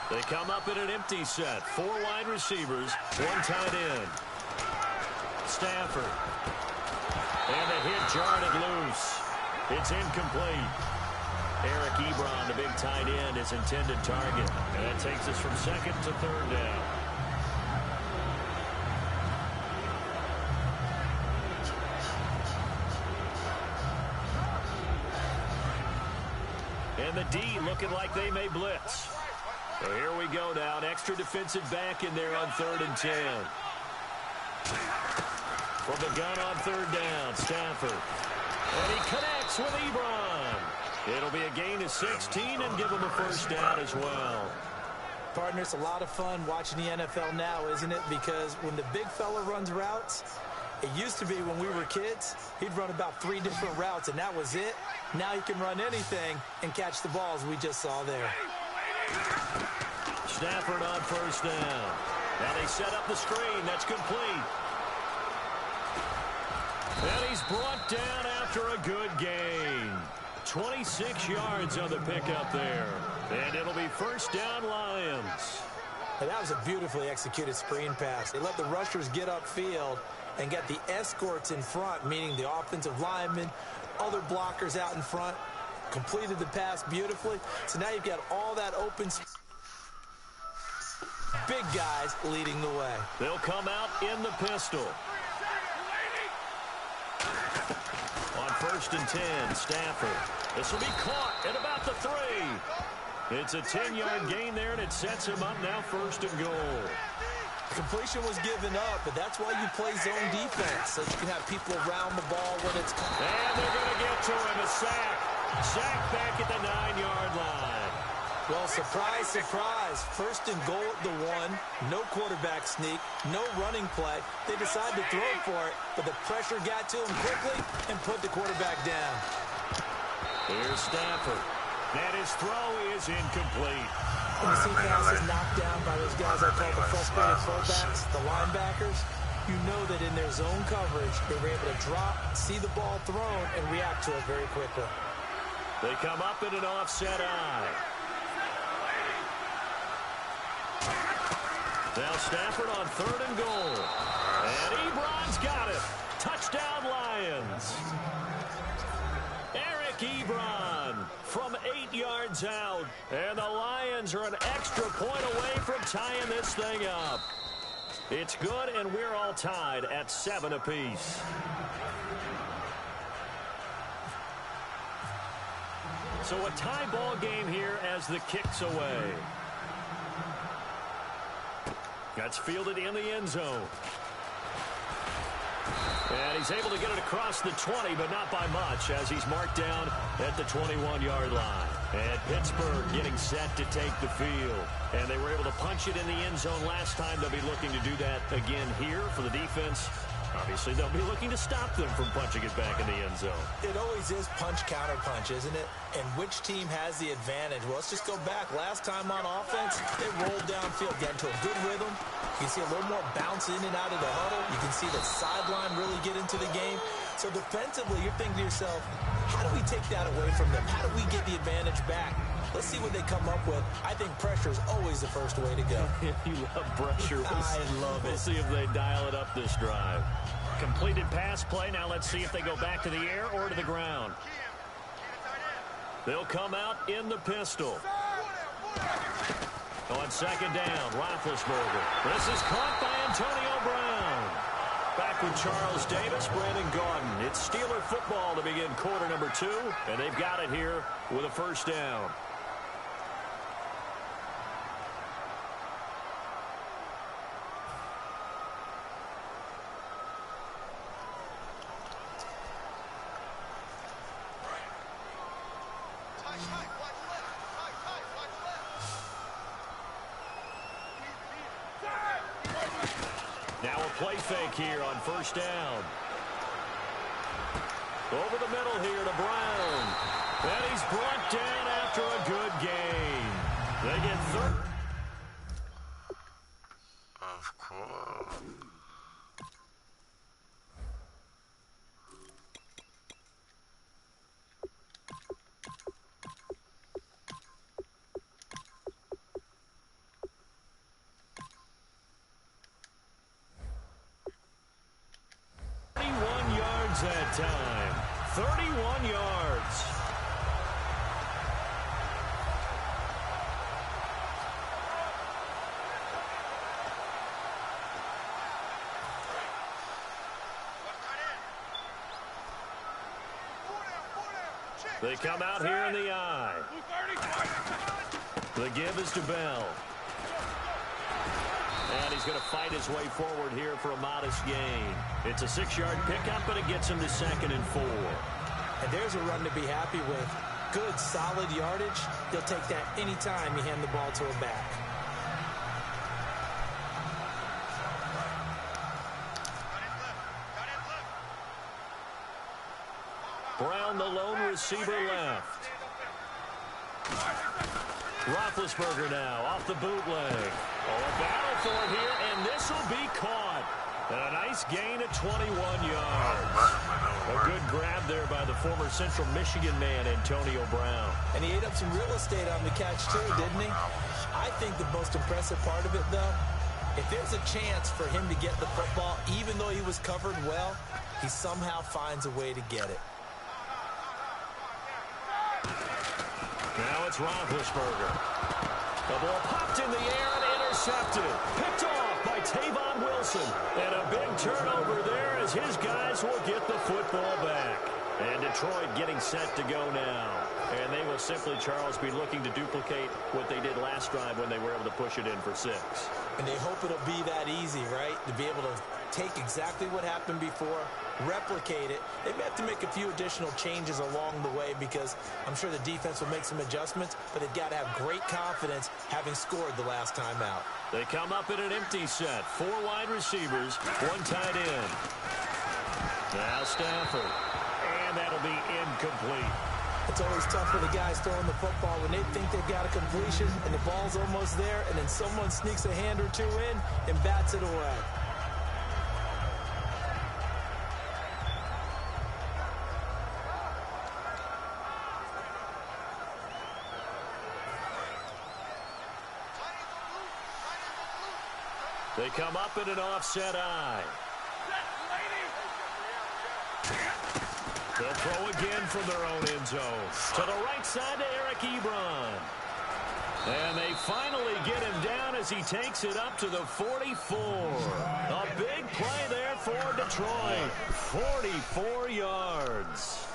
They come up in an empty set. 4 wide receivers, 1 tight end. Stafford. And the hit jarred it loose. It's incomplete. Eric Ebron, the big tight end, is intended target. And that takes us from second to third down. And the D looking like they may blitz. So here we go now. An extra defensive back in there on 3rd and 10. From the gun on 3rd down, Stafford. And he connects with Ebron. It'll be a gain of 16 and give him a first down as well. Partner, it's a lot of fun watching the NFL now, isn't it? Because when the big fella runs routes, it used to be when we were kids, he'd run about 3 different routes, and that was it. Now he can run anything and catch the balls we just saw there. Stafford on first down. Now they set up the screen. That's complete. And he's brought down after a good gain. 26 yards on the pickup there. And it'll be first down, Lions. And that was a beautifully executed screen pass. They let the rushers get upfield and get the escorts in front, meaning the offensive linemen, other blockers out in front, completed the pass beautifully. So now you've got all that open space. Big guys leading the way. They'll come out in the pistol. On 1st and 10, Stafford. This will be caught at about the 3. It's a 10-yard gain there, and it sets him up now 1st and goal. Completion was given up, but that's why you play zone defense, so you can have people around the ball when it's... And they're going to get to him, a sack. Sack back at the 9-yard line. Well, surprise, surprise. 1st and goal at the 1. No quarterback sneak. No running play. They decide to throw for it, but the pressure got to him quickly and put the quarterback down. Here's Stafford. And his throw is incomplete. When you see passes knocked down by those guys I call the frustrated fullbacks, the linebackers, you know that in their zone coverage, they were able to drop, see the ball thrown, and react to it very quickly. They come up in an offset eye. Now Stafford on 3rd and goal. And Ebron's got it. Touchdown, Lions. Eric Ebron from 8 yards out. And the Lions are an extra point away from tying this thing up. It's good, and we're all tied at 7 apiece. So a tie ball game here as the kick's away. That's fielded in the end zone. And he's able to get it across the 20, but not by much, as he's marked down at the 21-yard line. And Pittsburgh getting set to take the field. And they were able to punch it in the end zone last time. They'll be looking to do that again here for the defense. Obviously, they'll be looking to stop them from punching it back in the end zone. It always is punch-counter-punch, isn't it? And which team has the advantage? Well, let's just go back. Last time on offense, they rolled downfield, get into a good rhythm. You can see a little more bounce in and out of the huddle. You can see the sideline really get into the game. So defensively, you're thinking to yourself, how do we take that away from them? How do we get the advantage back? Let's see what they come up with. I think pressure is always the first way to go. You love pressure. I love it. We'll see if they dial it up this drive. Completed pass play. Now let's see if they go back to the air or to the ground. They'll come out in the pistol. On 2nd down, Roethlisberger. This is caught by Antonio Brown. Back with Charles Davis, Brandon Gaudin. It's Steeler football to begin quarter number 2, and they've got it here with a 1st down. Now a play fake here on 1st down. Over the middle here to Brown. And he's brought down after a good gain. They get 3rd. Of course. That time. 31 yards. They come out here in the eye. The give is to Bell. And he's going to fight his way forward here for a modest gain. It's a 6-yard pickup, but it gets him to 2nd and 4. And there's a run to be happy with. Good, solid yardage. They'll take that anytime you hand the ball to a back. Brown, the lone receiver, left. Roethlisberger now off the bootleg. Oh, a battle for it here, and this will be caught. And a nice gain of 21 yards. A good grab there by the former Central Michigan man, Antonio Brown. And he ate up some real estate on the catch, too, didn't he? I think the most impressive part of it, though, if there's a chance for him to get the football, even though he was covered well, he somehow finds a way to get it. Now it's Roethlisberger. The ball popped in the air and intercepted. Picked off by Tavon Wilson. And a big turnover there as his guys will get the football back. And Detroit getting set to go now. And they will simply, Charles, be looking to duplicate what they did last drive when they were able to push it in for 6. And they hope it'll be that easy, right? To be able to take exactly what happened before, replicate it. They may have to make a few additional changes along the way because I'm sure the defense will make some adjustments, but they've got to have great confidence having scored the last time out. They come up in an empty set. 4 wide receivers, 1 tight end. Now Stafford. And that'll be incomplete. It's always tough for the guys throwing the football when they think they've got a completion and the ball's almost there, and then someone sneaks a hand or two in and bats it away. They come up in an offset eye. They'll throw again from their own end zone. To the right side to Eric Ebron. And they finally get him down as he takes it up to the 44. A big play there for Detroit. 44 yards.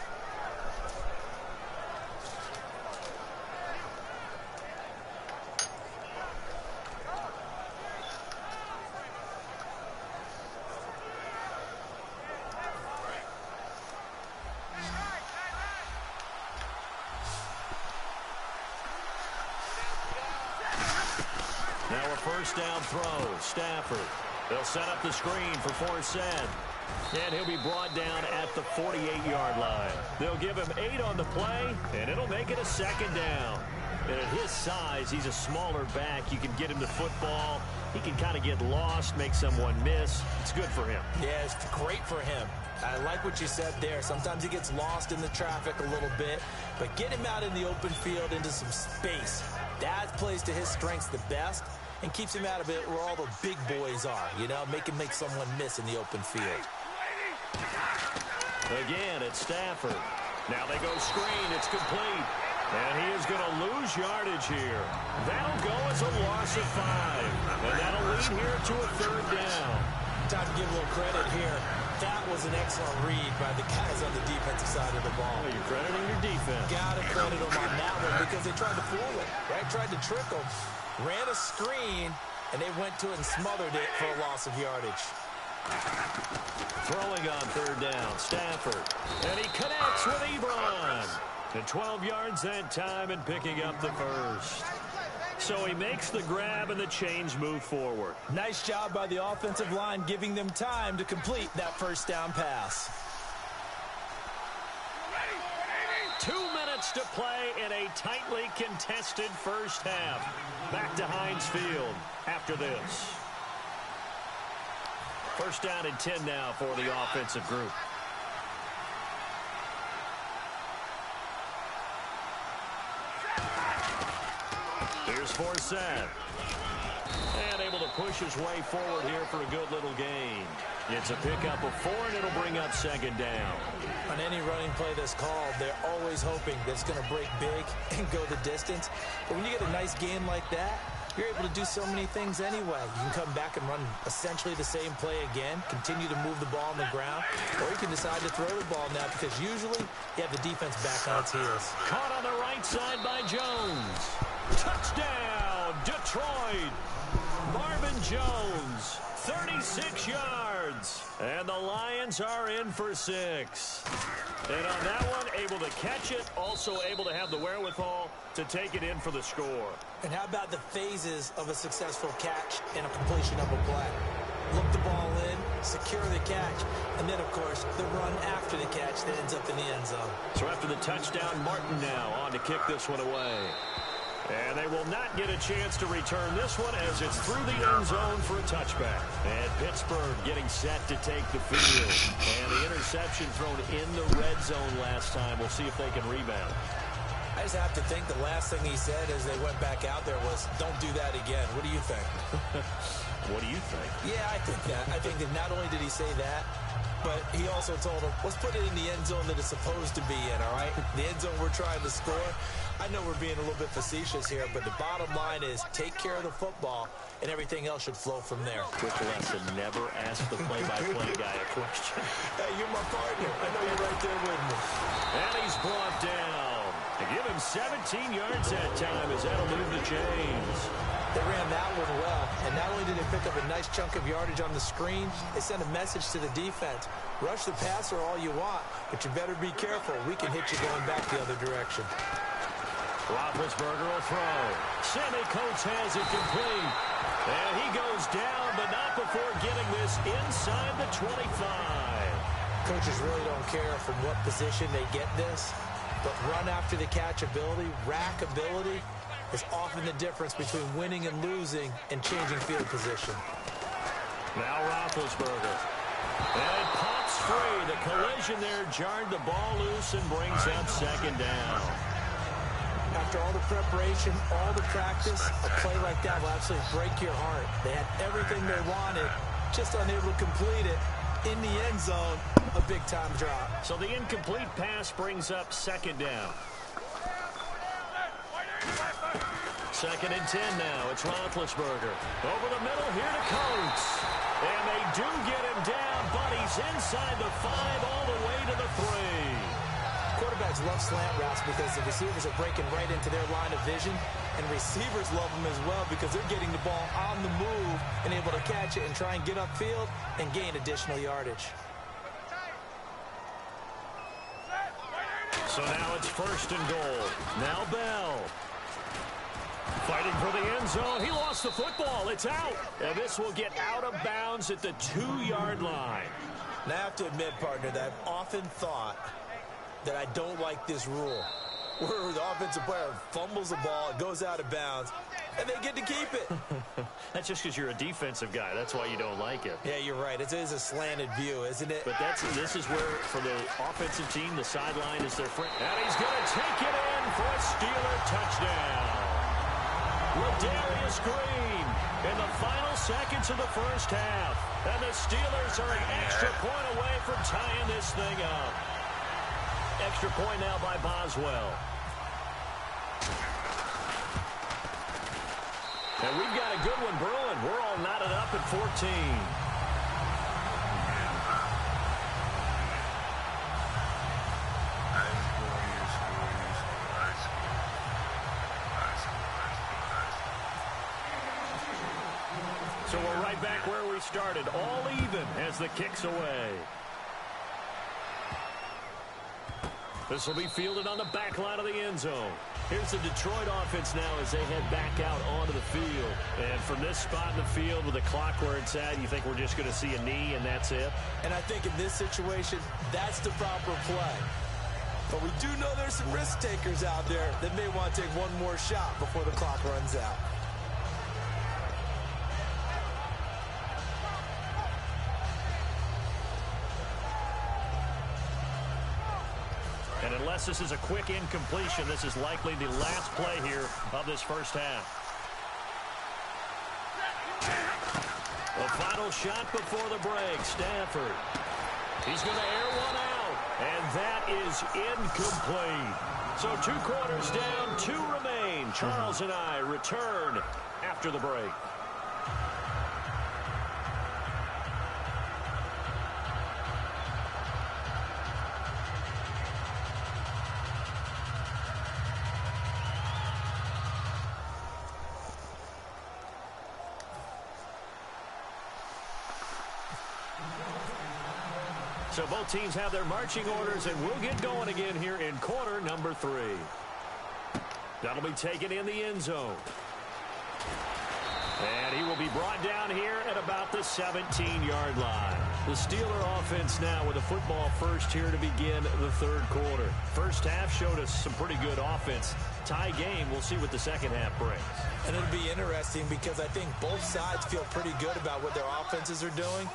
Now a first down throw. Stafford. They'll set up the screen for Forsett. And he'll be brought down at the 48-yard line. They'll give him 8 on the play, and it'll make it a 2nd down. And at his size, he's a smaller back. You can get him the football. He can kind of get lost, make someone miss. It's good for him. Yeah, it's great for him. I like what you said there. Sometimes he gets lost in the traffic a little bit, but get him out in the open field into some space. That plays to his strengths the best and keeps him out of it where all the big boys are, you know, make someone miss in the open field. Again, it's Stafford. Now they go screen. It's complete. And he is going to lose yardage here. That'll go as a loss of 5. And that'll lead here to a 3rd down. Time to give a little credit here. That was an excellent read by the guys on the defensive side of the ball. Oh, you're crediting your defense. Got to credit them on that one because they tried to fool it, right? Tried to trick them. Ran a screen, and they went to it and smothered it for a loss of yardage. Throwing on 3rd down, Stafford. And he connects with Ebron. And 12 yards that time and picking up the first. So he makes the grab and the chains move forward. Nice job by the offensive line giving them time to complete that first down pass. 2 minutes to play in a tightly contested first half. Back to Heinz Field after this. First down and 10 now for the offensive group. Here's Forsett. And able to push his way forward here for a good little gain. It's a pickup of 4, and it'll bring up 2nd down. On any running play that's called, they're always hoping that it's going to break big and go the distance. But when you get a nice gain like that, you're able to do so many things anyway. You can come back and run essentially the same play again, continue to move the ball on the ground, or you can decide to throw the ball now because usually you have the defense back on its heels. Caught on the right side by Jones. Touchdown, Detroit. Marvin Jones, 36 yards. And the Lions are in for 6. And on that one, able to catch it, also able to have the wherewithal to take it in for the score. And how about the phases of a successful catch and a completion of a play? Look the ball in, secure the catch, and then, of course, the run after the catch that ends up in the end zone. So after the touchdown, Martin now on to kick this one away. And they will not get a chance to return this one as it's through the end zone for a touchback. And Pittsburgh getting set to take the field. And the interception thrown in the red zone last time. We'll see if they can rebound. I just have to think the last thing he said as they went back out there was, don't do that again. What do you think? What do you think? Yeah, I think that. I think that not only did he say that, but he also told him, let's put it in the end zone that it's supposed to be in, all right? The end zone we're trying to score. I know we're being a little bit facetious here, but the bottom line is take care of the football, and everything else should flow from there. Quick lesson, never ask the play-by-play guy a question. Hey, you're my partner. I know you're right there with me. And he's brought down. To give him 17 yards that time as that'll move the chains. They ran that one well, and not only did they pick up a nice chunk of yardage on the screen, they sent a message to the defense. Rush the passer all you want, but you better be careful. We can hit you going back the other direction. Roethlisberger will throw. Sammy Coates has it complete. And he goes down, but not before getting this inside the 25. Coaches really don't care from what position they get this, but run after the catch ability, rack ability, is often the difference between winning and losing and changing field position. Now Roethlisberger. And it pops free. The collision there jarred the ball loose and brings up second down. After all the preparation, all the practice, a play like that will absolutely break your heart. They had everything they wanted, just unable to complete it. In the end zone, a big-time drop. So the incomplete pass brings up second down. Second and 10 now. It's Roethlisberger. Over the middle here to Coates. And they do get him down, but he's inside the 5 all the way to the 3. Quarterbacks love slant routes because the receivers are breaking right into their line of vision, and receivers love them as well because they're getting the ball on the move and able to catch it and try and get upfield and gain additional yardage. So now it's first and goal. Now Bell. Fighting for the end zone. He lost the football. It's out. And this will get out of bounds at the 2-yard line. Now I have to admit, partner, that I've often thought that I don't like this rule, where the offensive player fumbles the ball, it goes out of bounds, and they get to keep it. That's just because you're a defensive guy. That's why you don't like it. Yeah, you're right. It is a slanted view, isn't it? But this is where, for the offensive team, the sideline is their friend. And he's going to take it in for a Steeler touchdown. Ladarius Green in the final seconds of the first half. And the Steelers are an extra point away from tying this thing up. Extra point now by Boswell. And we've got a good one brewing. We're all knotted up at 14. So we're right back where we started, all even as the kick's away. This will be fielded on the back line of the end zone. Here's the Detroit offense now as they head back out onto the field. And from this spot in the field with the clock where it's at, you think we're just going to see a knee and that's it? And I think in this situation, that's the proper play. But we do know there's some risk takers out there that may want to take one more shot before the clock runs out. And unless this is a quick incompletion, this is likely the last play here of this first half. The final shot before the break, Stafford. He's going to air one out, and that is incomplete. So 2 quarters down, 2 remain. Charles and I return after the break. So both teams have their marching orders, and we'll get going again here in quarter number 3. That'll be taken in the end zone. And he will be brought down here at about the 17-yard line. The Steeler offense now with the football first here to begin the third quarter. First half showed us some pretty good offense. Tie game, we'll see what the second half brings. And it'll be interesting because I think both sides feel pretty good about what their offenses are doing.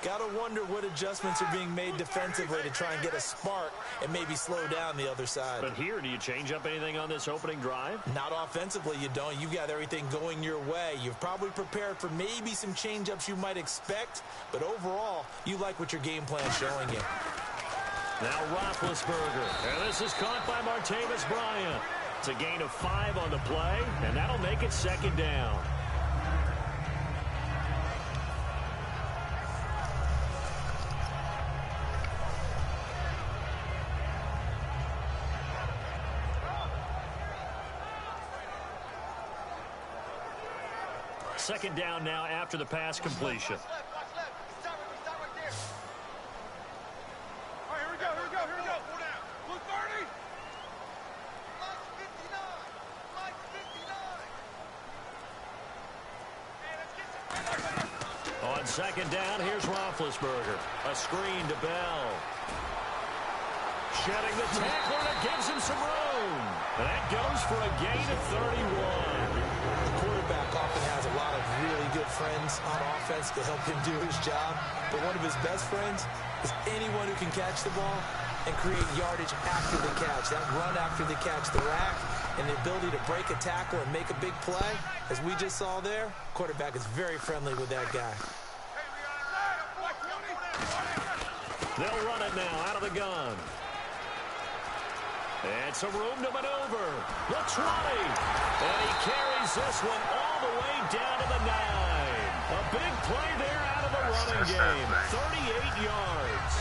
Gotta wonder what adjustments are being made defensively to try and get a spark and maybe slow down the other side. But here, do you change up anything on this opening drive? Not offensively, you don't. You've got everything going your way. You've probably prepared for maybe some change-ups you might expect, but overall, you like what your game plan's showing you. Now Roethlisberger, and this is caught by Martavis Bryant. It's a gain of 5 on the play, and that'll make it 2nd down. Second down now after the pass completion. On second down, here's Roethlisberger. A screen to Bell. Shedding the tackler that gives him some room. And that goes for a gain of 31. Quarterback often has a lot of really good friends on offense to help him do his job, but one of his best friends is anyone who can catch the ball and create yardage after the catch. That run after the catch, the rack, and the ability to break a tackle and make a big play, as we just saw there, quarterback is very friendly with that guy. They'll run it now out of the gun. And some room to maneuver. The 20. And he carries this one all the way down to the 9. A big play there out of the running game. 38 yards.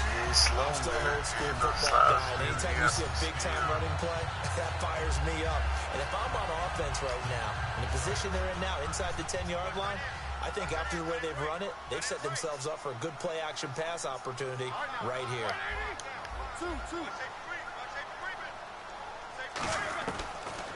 I'm still an old school football guy. And anytime you see a big-time running play, that fires me up. And if I'm on offense right now, in the position they're in now, inside the 10-yard line, I think after the way they've run it, they've set themselves up for a good play-action pass opportunity right here.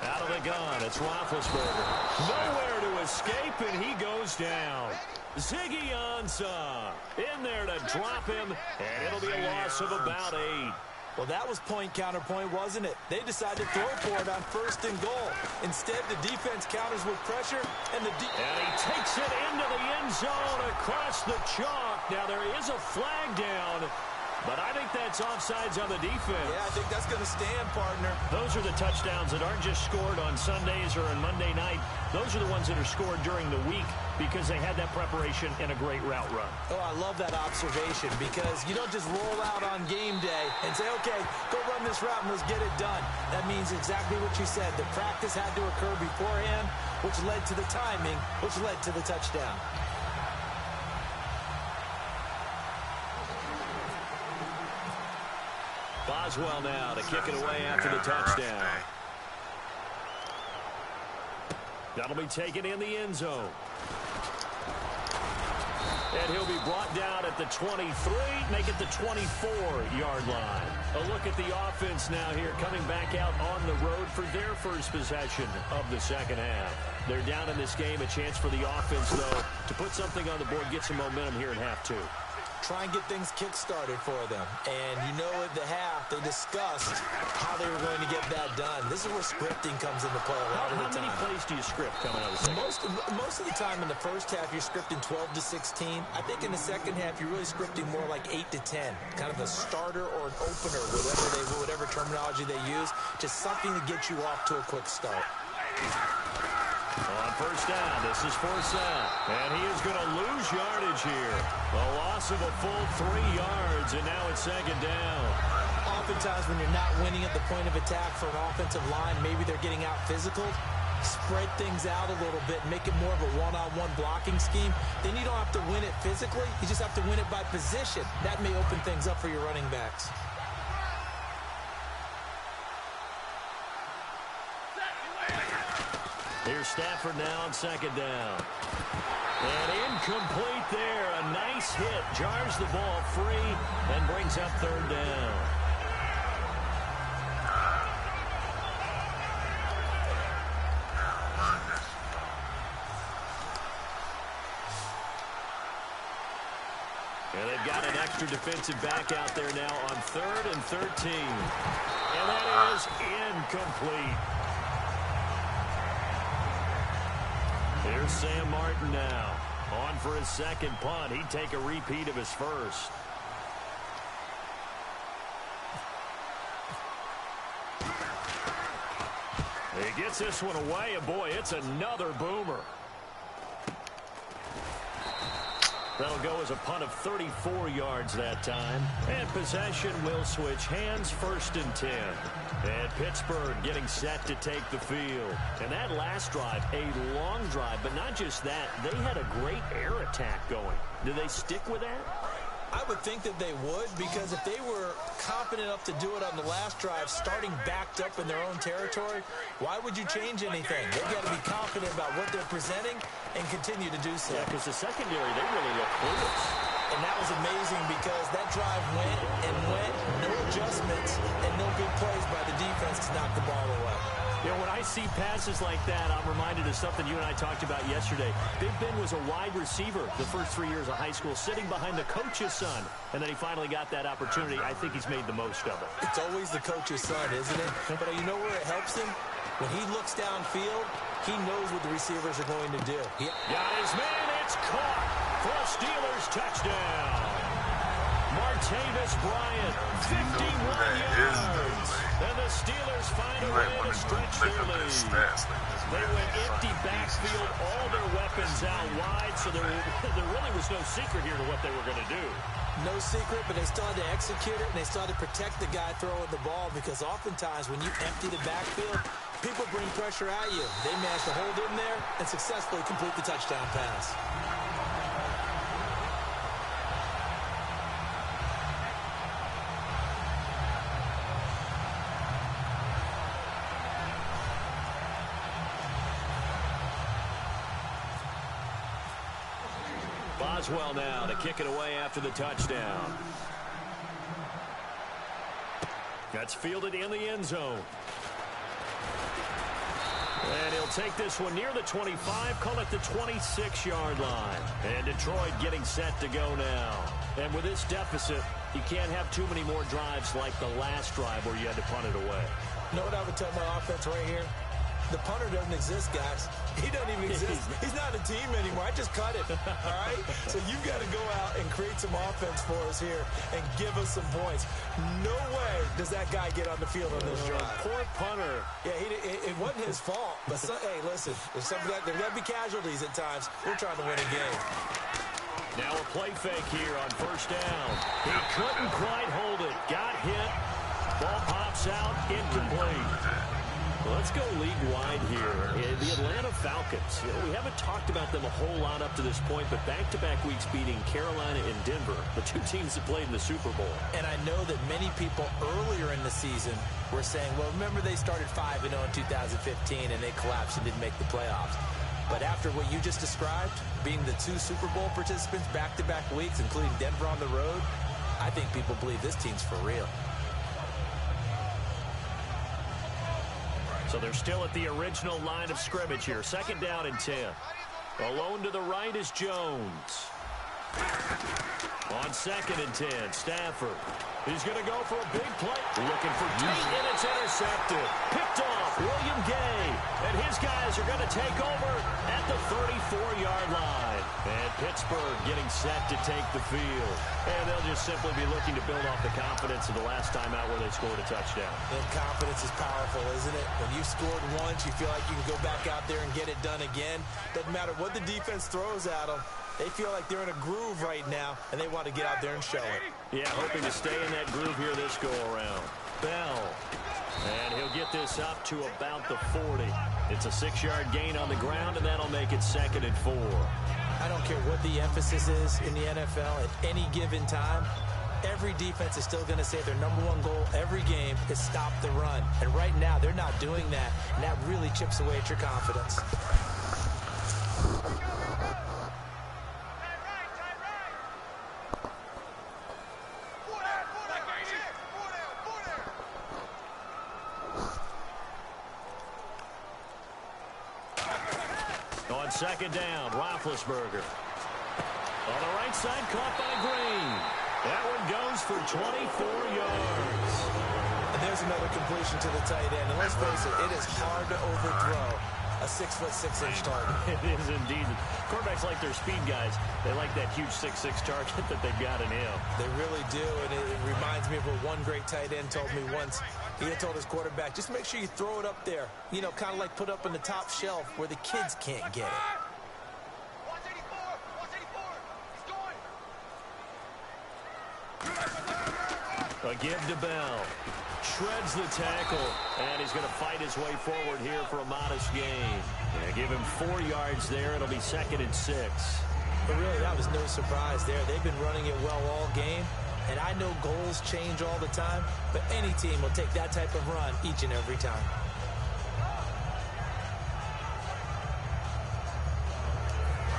Out of the gun, it's Roethlisberger. Nowhere to escape, and he goes down. Ziggy Ansah in there to drop him, and it'll be a loss of about 8. Well, that was point-counterpoint, wasn't it? They decided to throw for it on 1st and goal. Instead, the defense counters with pressure, and and he takes it into the end zone across the chalk. Now, there is a flag down, but I think that's offsides on the defense. Yeah, I think that's going to stand, partner. Those are the touchdowns that aren't just scored on Sundays or on Monday night. Those are the ones that are scored during the week because they had that preparation and a great route run. Oh, I love that observation because you don't just roll out on game day and say, okay, go run this route and let's get it done. That means exactly what you said. The practice had to occur beforehand, which led to the timing, which led to the touchdown. Boswell now to kick it away after the touchdown. That'll be taken in the end zone. And he'll be brought down at the 23, make it the 24-yard line. A look at the offense now here, coming back out on the road for their first possession of the second half. They're down in this game, a chance for the offense, though, to put something on the board, get some momentum here in half 2. Try and get things kick-started for them. And you know at the half, they discussed how they were going to get that done. This is where scripting comes into play a lot of the time. How many plays do you script coming out of the second? Most of the time in the first half, you're scripting 12 to 16. I think in the second half, you're really scripting more like 8 to 10. Kind of a starter or an opener, whatever terminology they use. Just something to get you off to a quick start. On first down, this is Forsett, and he is going to lose yardage here. A loss of a full 3 yards, and now it's second down. Oftentimes when you're not winning at the point of attack for an offensive line, maybe they're getting out physical, spread things out a little bit, make it more of a one-on-one blocking scheme. Then you don't have to win it physically. You just have to win it by position. That may open things up for your running backs. Here's Stafford now on second down. And incomplete there. A nice hit. Jars the ball free and brings up third down. And they've got an extra defensive back out there now on 3rd and 13. And that is incomplete. Here's Sam Martin now. On for his second punt. He'd take a repeat of his first. He gets this one away, and boy, it's another boomer. That'll go as a punt of 34 yards that time. And possession will switch hands, 1st and 10. And Pittsburgh getting set to take the field. And that last drive, a long drive, but not just that. They had a great air attack going. Do they stick with that? I would think that they would, because if they were confident enough to do it on the last drive, starting backed up in their own territory, why would you change anything? They've got to be confident about what they're presenting and continue to do so. Yeah, because the secondary, they really look clueless. And that was amazing because that drive went and went, no adjustments, and no good plays by the defense to knock the ball away. You know, when I see passes like that, I'm reminded of something you and I talked about yesterday. Big Ben was a wide receiver the first 3 years of high school, sitting behind the coach's son. And then he finally got that opportunity. I think he's made the most of it. It's always the coach's son, isn't it? But you know where it helps him? When he looks downfield, he knows what the receivers are going to do. Got his man. It's caught for a Steelers touchdown. Martavis Bryant, 51 yards. And the Steelers find a way to stretch their lead. They went empty backfield, all their weapons out wide, so there really was no secret here to what they were going to do. No secret, but they still had to execute it, and they still had to protect the guy throwing the ball, because oftentimes when you empty the backfield, people bring pressure at you. They managed to hold him there and successfully complete the touchdown pass. Boswell now to kick it away after the touchdown. That's fielded in the end zone. And he'll take this one near the 25, call it the 26-yard line. And Detroit getting set to go now. And with this deficit, you can't have too many more drives like the last drive where you had to punt it away. You know what I would tell my offense right here? The punter doesn't exist, guys. He doesn't even exist. He's not a team anymore. I just cut it, all right? So you've got to go out and create some offense for us here and give us some points. No way does that guy get on the field on this drive. Poor punter. Yeah, it wasn't his fault. But, hey, listen, there's got to be casualties at times. We're trying to win a game. Now a play fake here on 1st down. He couldn't quite hold it. Got hit. Ball pops out. Incomplete. Let's go league-wide here. The Atlanta Falcons. You know, we haven't talked about them a whole lot up to this point, but back-to-back weeks beating Carolina and Denver, the two teams that played in the Super Bowl. And I know that many people earlier in the season were saying, well, remember they started 5-0 in 2015 and they collapsed and didn't make the playoffs. But after what you just described, being the two Super Bowl participants back-to-back weeks, including Denver on the road, I think people believe this team's for real. So they're still at the original line of scrimmage here. 2nd down and 10. Alone to the right is Jones. On 2nd and 10, Stafford. He's going to go for a big play. Looking for Tate, and it's intercepted. Picked off William Gay. And his guys are going to take over at the 34-yard line. And Pittsburgh getting set to take the field. And they'll just simply be looking to build off the confidence of the last time out where they scored a touchdown. And confidence is powerful, isn't it? When you've scored once, you feel like you can go back out there and get it done again. Doesn't matter what the defense throws at them. They feel like they're in a groove right now, and they want to get out there and show it. Yeah, hoping to stay in that groove here this go-around. Bell. And he'll get this up to about the 40. It's a 6-yard gain on the ground, and that'll make it 2nd and 4. I don't care what the emphasis is in the NFL at any given time. Every defense is still going to say their #1 goal every game is stop the run. And right now, they're not doing that, and that really chips away at your confidence. On 2nd down, Roethlisberger. On the right side, caught by Green. That one goes for 24 yards. And there's another completion to the tight end. And let's face it, it is hard to overthrow a 6'6" target. It is indeed. Quarterbacks like their speed guys. They like that huge 6'6" target that they've got in him. They really do, and it reminds me of what one great tight end told me once. He had told his quarterback, just make sure you throw it up there. You know, kind of like put up on the top shelf where the kids can't get it. A give to Bell. Shreds the tackle, and he's going to fight his way forward here for a modest gain. Yeah, give him 4 yards there. It'll be 2nd and 6. But really, that was no surprise there. They've been running it well all game, and I know goals change all the time, but any team will take that type of run each and every time.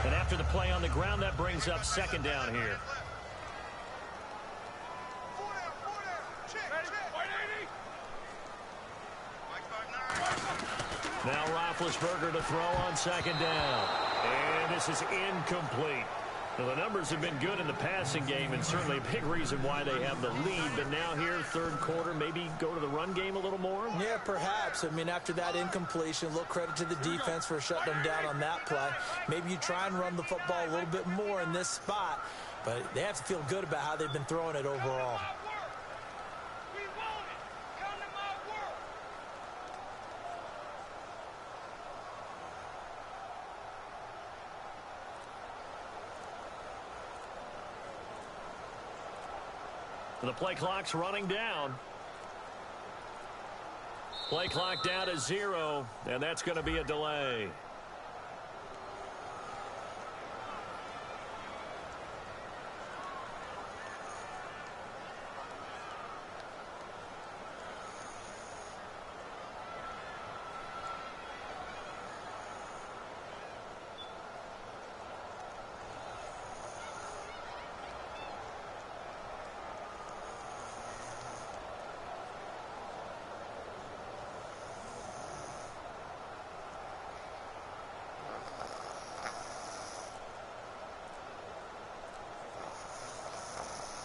And after the play on the ground, that brings up 2nd down here. Now Roethlisberger to throw on 2nd down. And this is incomplete. Now, the numbers have been good in the passing game, and certainly a big reason why they have the lead. But now here, 3rd quarter, maybe go to the run game a little more? Yeah, perhaps. I mean, after that incompletion, a little credit to the defense for shutting them down on that play. Maybe you try and run the football a little bit more in this spot. But they have to feel good about how they've been throwing it overall. The play clock's running down. Play clock down to 0, and that's going to be a delay.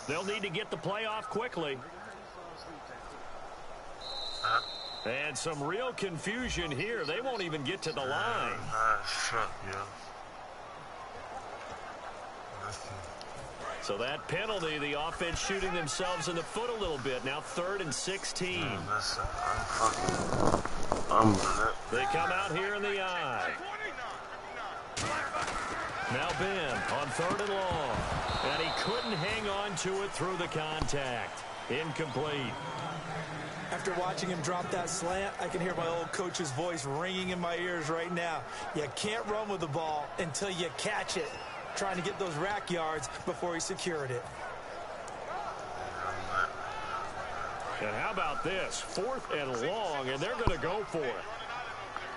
They'll need to get the play off quickly. And some real confusion here. They won't even get to the line. So that penalty, the offense shooting themselves in the foot a little bit. Now 3rd and 16. They come out here in the eye. Now Ben on 3rd and long. And he couldn't hang on to it through the contact. Incomplete. After watching him drop that slant, I can hear my old coach's voice ringing in my ears right now. You can't run with the ball until you catch it. Trying to get those rack yards before he secured it. And how about this? 4th and long, and they're going to go for it.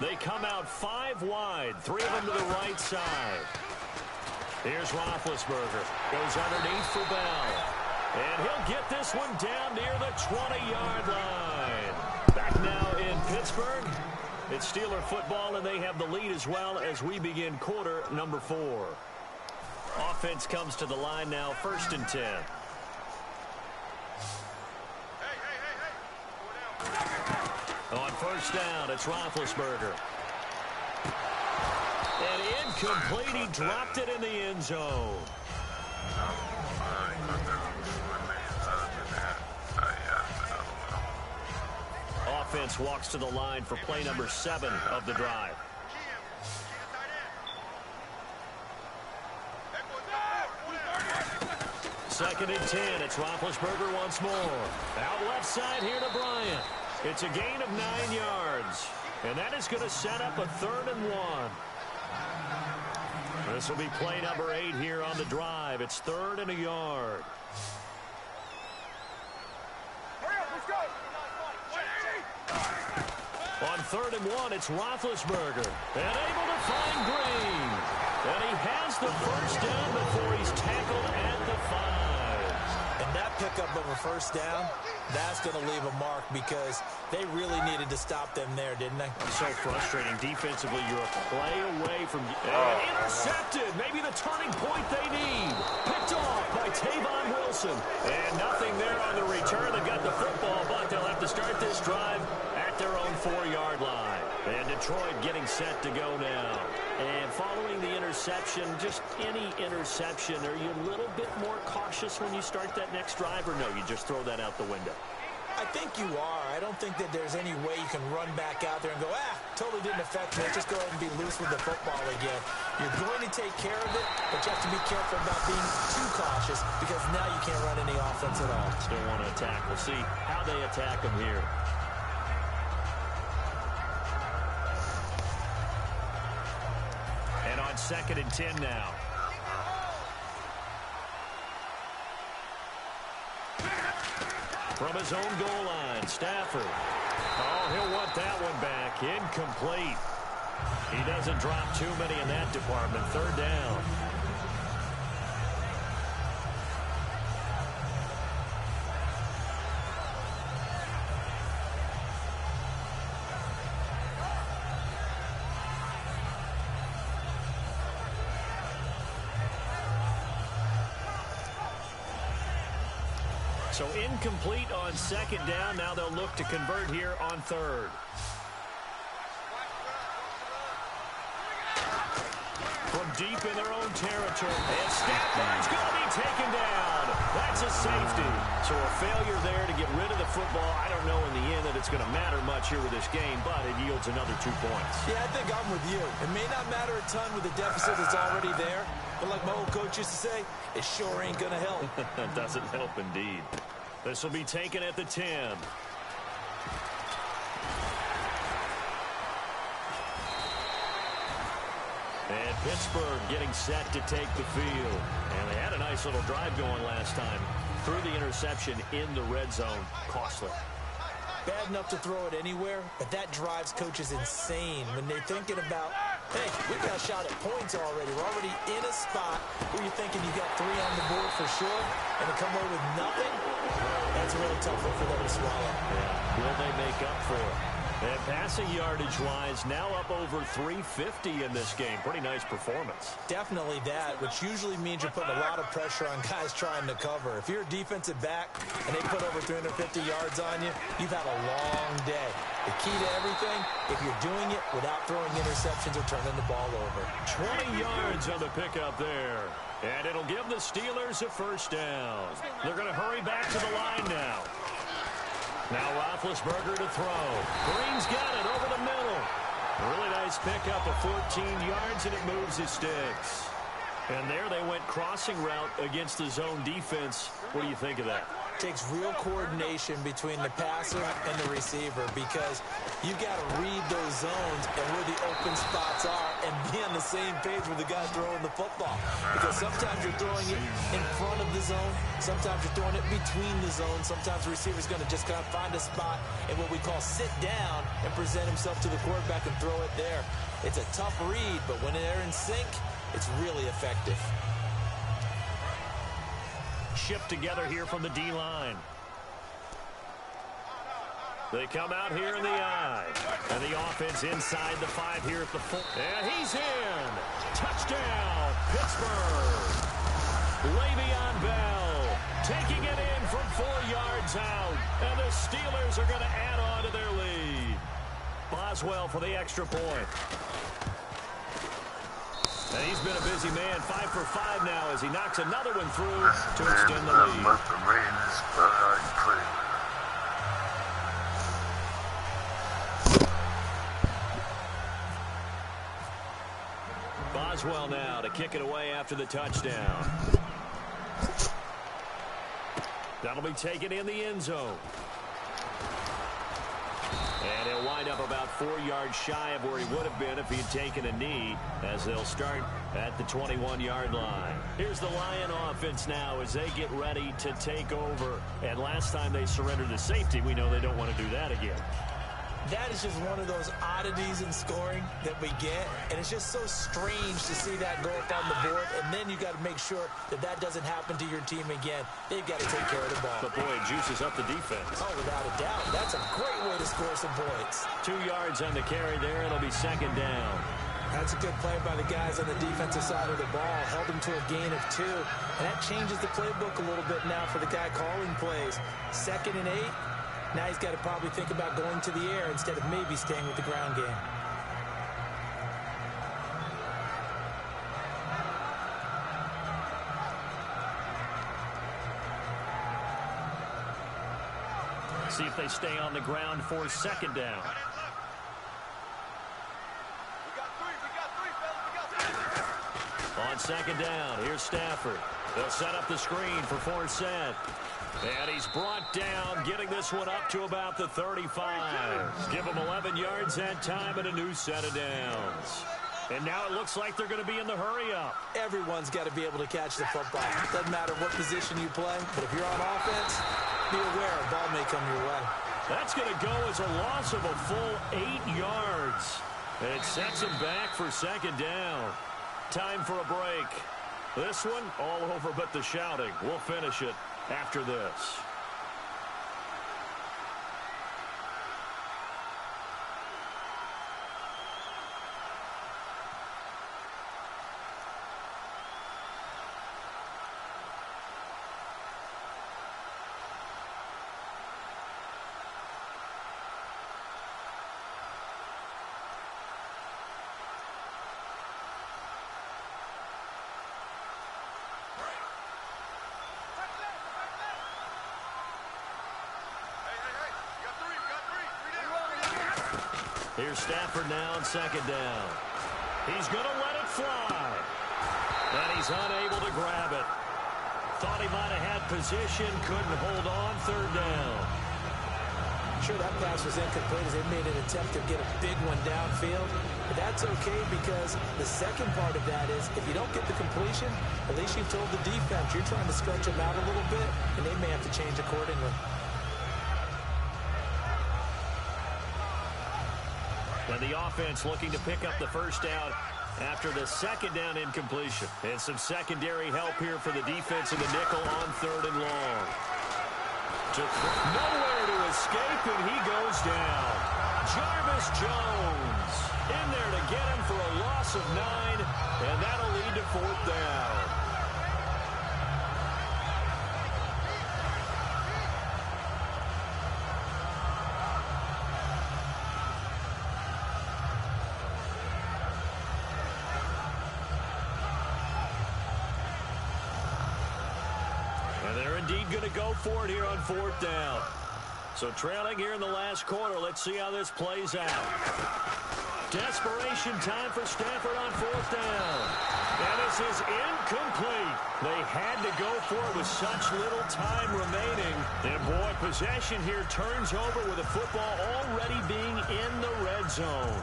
They come out 5 wide, 3 of them to the right side. Here's Roethlisberger. Goes underneath for Bell. And he'll get this one down near the 20-yard line. Back now in Pittsburgh. It's Steeler football, and they have the lead as well as we begin quarter number 4. Offense comes to the line now, 1st and 10. On 1st down, it's Roethlisberger. And incomplete, he dropped it in the end zone. Offense walks to the line for play number 7 of the drive. Second and 10, it's Roethlisberger once more. Out left side here to Bryant. It's a gain of 9 yards. And that is going to set up a 3rd and 1. This will be play number 8 here on the drive. It's 3rd and a yard. Hurry up, let's go. On 3rd and 1, it's Roethlisberger. And able to find Green. And he has the first down before he's tackled at the 5. And that pickup of a first down, that's going to leave a mark because they really needed to stop them there, didn't they? So frustrating. Defensively, you're a play away from... And intercepted. Maybe the turning point they need. Picked off by Tavon Wilson. And nothing there on the return. They've got the football, but they'll have to start this drive at their own 4-yard line. And Detroit getting set to go now. And following the interception, just any interception, are you a little bit more cautious when you start that next drive, or no, you just throw that out the window? I think you are. I don't think that there's any way you can run back out there and go, totally didn't affect me. Just go ahead and be loose with the football again. You're going to take care of it, but you have to be careful about being too cautious because now you can't run any offense at all. Still want to attack. We'll see how they attack them here. And on 2nd and 10 now. From his own goal line, Stafford. Oh, he'll want that one back. Incomplete. He doesn't drop too many in that department. 3rd down. So incomplete on 2nd down. Now they'll look to convert here on 3rd. From deep in their own territory. And Stafford's going to be taken down. That's a safety. So a failure there to get rid of the football. I don't know in the end that it's going to matter much here with this game, but it yields another 2 points. Yeah, I think I'm with you. It may not matter a ton with the deficit that's already there, but like my old coach used to say, it sure ain't going to help. It doesn't help indeed. This will be taken at the 10. And Pittsburgh getting set to take the field. And they had a nice little drive going last time. Threw the interception in the red zone. Costly. Bad enough to throw it anywhere, but that drives coaches insane when they're thinking about, hey, we got a shot at points already. We're already in a spot where you're thinking you got 3 on the board for sure, and to come away with nothing, that's a really tough one for them to swallow. Yeah. Will they make up for it? And passing yardage-wise, now up over 350 in this game. Pretty nice performance. Definitely that, which usually means you're putting a lot of pressure on guys trying to cover. If you're a defensive back and they put over 350 yards on you, you've had a long day. The key to everything, if you're doing it without throwing interceptions or turning the ball over. 20 yards on the pickup there. And it'll give the Steelers a 1st down. They're going to hurry back to the line now. Now Roethlisberger to throw. Green's got it over the middle. Really nice pickup of 14 yards, and it moves his sticks. And there they went crossing route against the zone defense. What do you think of that? Takes real coordination between the passer and the receiver because you've got to read those zones and where the open spots are and be on the same page with the guy throwing the football. Because sometimes you're throwing it in front of the zone. Sometimes you're throwing it between the zones. Sometimes the receiver's going to just kind of find a spot and what we call sit down and present himself to the quarterback and throw it there. It's a tough read, but when they're in sync, it's really effective. Shipped together here from the D-line. They come out here in the I. And the offense inside the 5 here at the 4. And he's in. Touchdown, Pittsburgh. Le'Veon Bell taking it in from 4 yards out. And the Steelers are going to add on to their lead. Boswell for the extra point. And he's been a busy man, 5 for 5 now as he knocks another one through to extend the lead. Boswell now to kick it away after the touchdown. That'll be taken in the end zone. And he'll wind up about 4 yards shy of where he would have been if he had taken a knee as they'll start at the 21-yard line. Here's the Lion offense now as they get ready to take over. And last time they surrendered to safety, we know they don't want to do that again. That is just one of those oddities in scoring that we get, and it's just so strange to see that go up on the board, and then you got to make sure that that doesn't happen to your team again. They've got to take care of the ball. But, boy, it juices up the defense. Oh, without a doubt. That's a great way to score some points. 2 yards on the carry there. It'll be 2nd down. That's a good play by the guys on the defensive side of the ball. Held them to a gain of 2, and that changes the playbook a little bit now for the guy calling plays. 2nd and 8. Now he's got to probably think about going to the air instead of maybe staying with the ground game. See if they stay on the ground for second down. On second down, here's Stafford. They'll set up the screen for Forsett. And he's brought down, getting this one up to about the 35. Give him 11 yards that time and a new set of downs. And now it looks like they're going to be in the hurry-up. Everyone's got to be able to catch the football. Doesn't matter what position you play, but if you're on offense, be aware a ball may come your way. That's going to go as a loss of a full 8 yards. And it sets him back for second down. Time for a break. This one, all over but the shouting. We'll finish it after this. Here's Stafford now on second down. He's going to let it fly. And he's unable to grab it. Thought he might have had position, couldn't hold on, third down. Sure, that pass was incomplete as they made an attempt to get a big one downfield. But that's okay because the second part of that is if you don't get the completion, at least you've told the defense you're trying to stretch them out a little bit, and they may have to change accordingly. And the offense looking to pick up the first down after the second down incompletion. And some secondary help here for the defense in the nickel on third and long. Nowhere to escape, and he goes down. Jarvis Jones in there to get him for a loss of 9, and that'll lead to fourth down. Indeed going to go for it here on fourth down. So trailing here in the last quarter. Let's see how this plays out. Desperation time for Stafford on fourth down. And this is incomplete. They had to go for it with such little time remaining. And boy, possession here turns over with the football already being in the red zone.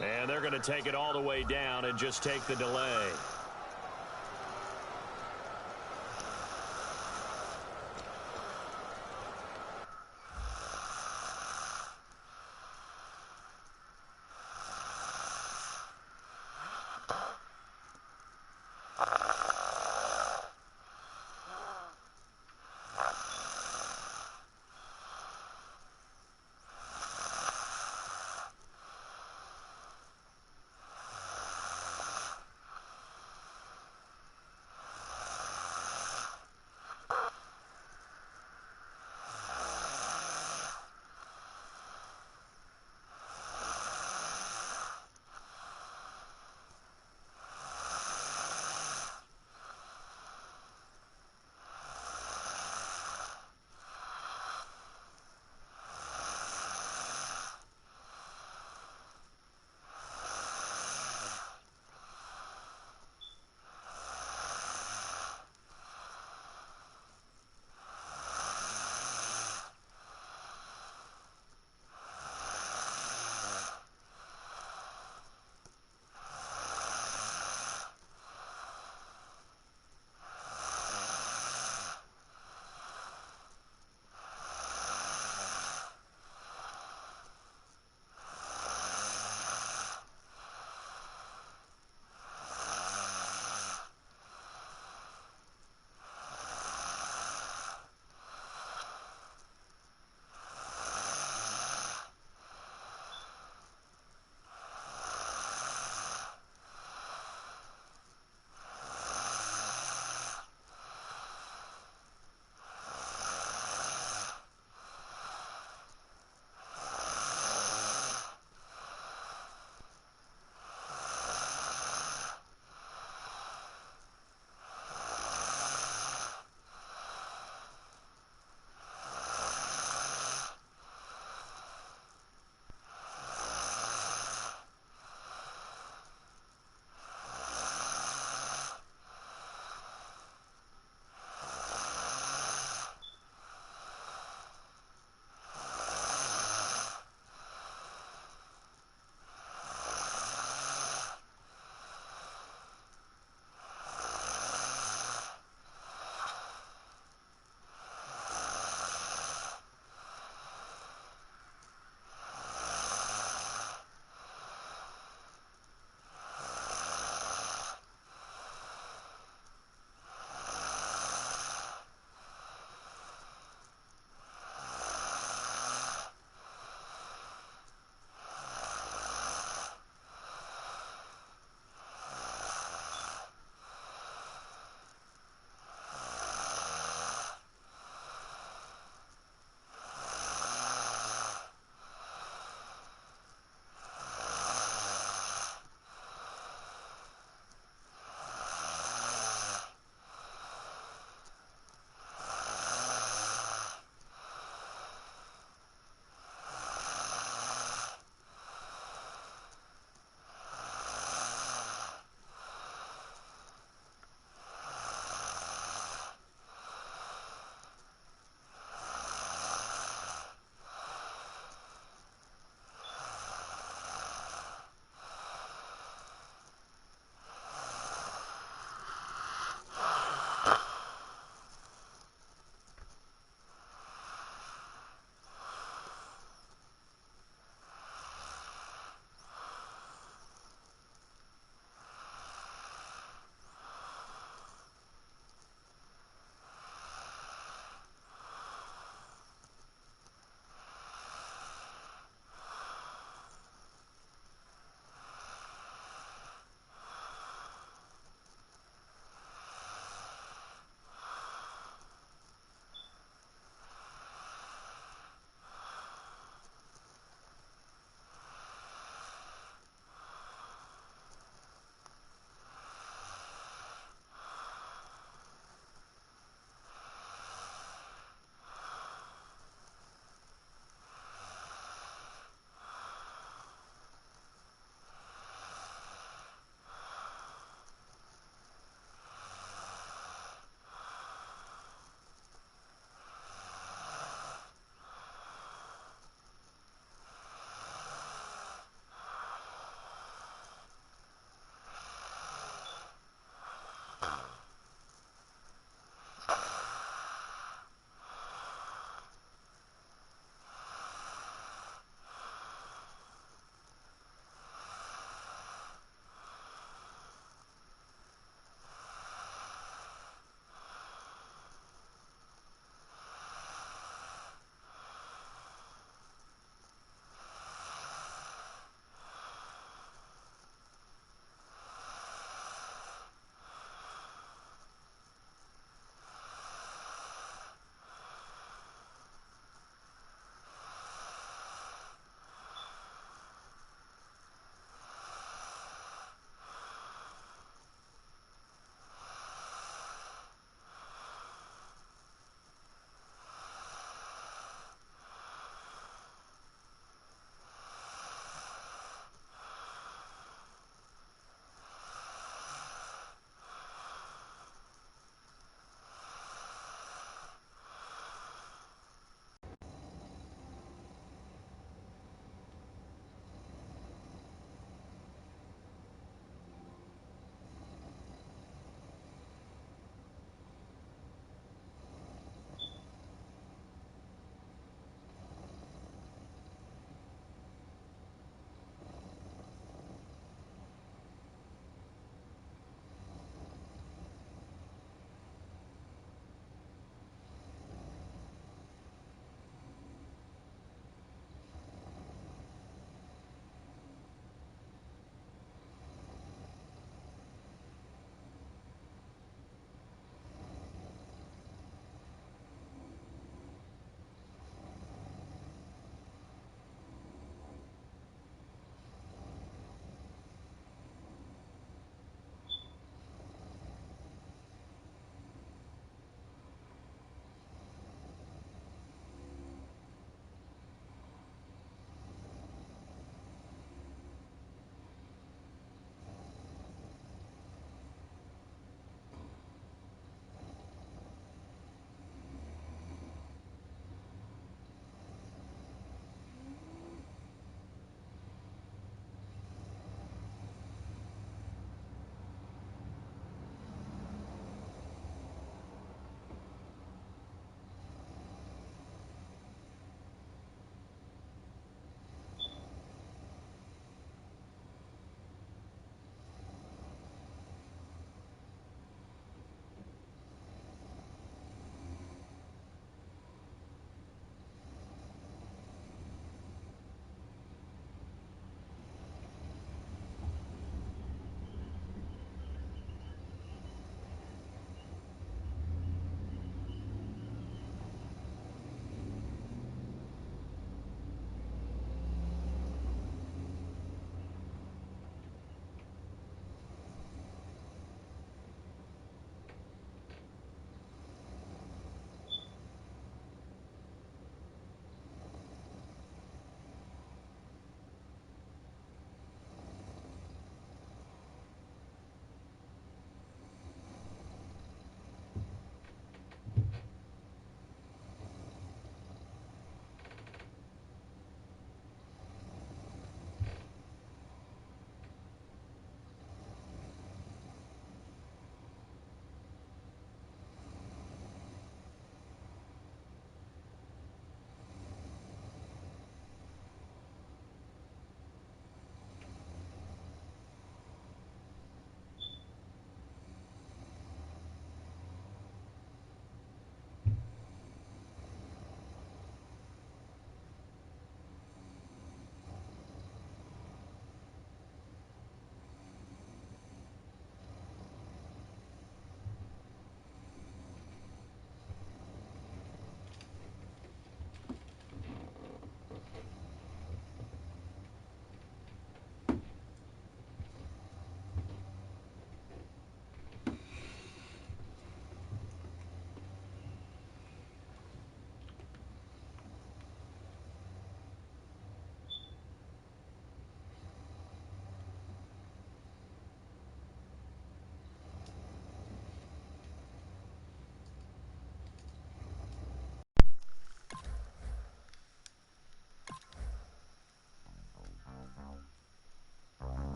And they're going to take it all the way down and just take the delay.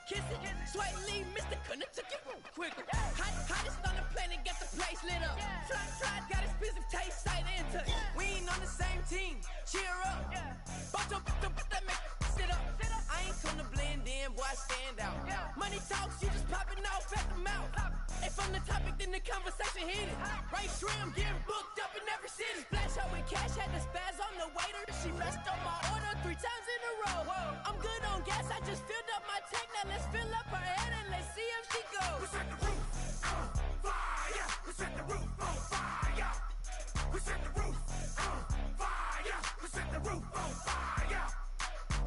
kiss it. Sway Lee, Mr. Couldn't took it quicker. Hottest on the planet, got the place lit up. Fly, got expensive taste, sight into. We ain't on the same team. Cheer up. Bunch of that make sit up. I ain't come to blend in, boy, I stand out. Money talks, you just popping off at the mouth. If I'm the topic, then the conversation heated. Right shrimp, getting booked up in every city. Splash out with cash, had the spaz on the waiter. She messed up my order 3 times in a row. I'm good on gas, I just filled up my tank. Now let's fill up her head and let's see if she goes. We set the roof on fire. We set the roof on fire. We set the roof on fire. We set the roof on fire.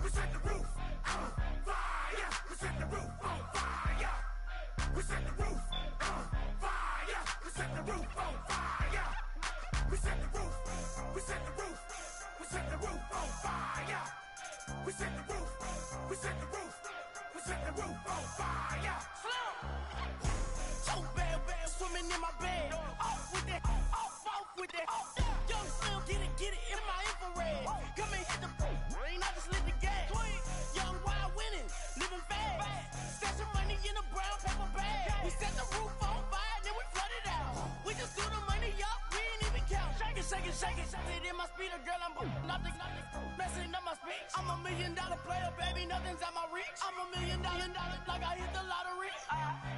We set the roof on fire. We set the roof on fire. We set the roof on fire. We set the roof on fire. We set the roof. We set the roof. We set the roof on fire. We set the roof. We set the roof. We set the roof on fire. So bad, swimming in my bed. Off with that, off with that. Young Slim, get it in my infrared. Come and hit the rain, I just lit the gas. Young wild winning, living fast. Stash some money in a brown paper bag. We set the roof on fire, then we flood it out. We just threw the money up, we ain't even count. Shake it, shake it, shake it. It in my speeder, girl, I'm nothing, messing up my speech. I'm $1 million player, baby, nothing's out my reach. I'm $1 million, like I hit the lottery.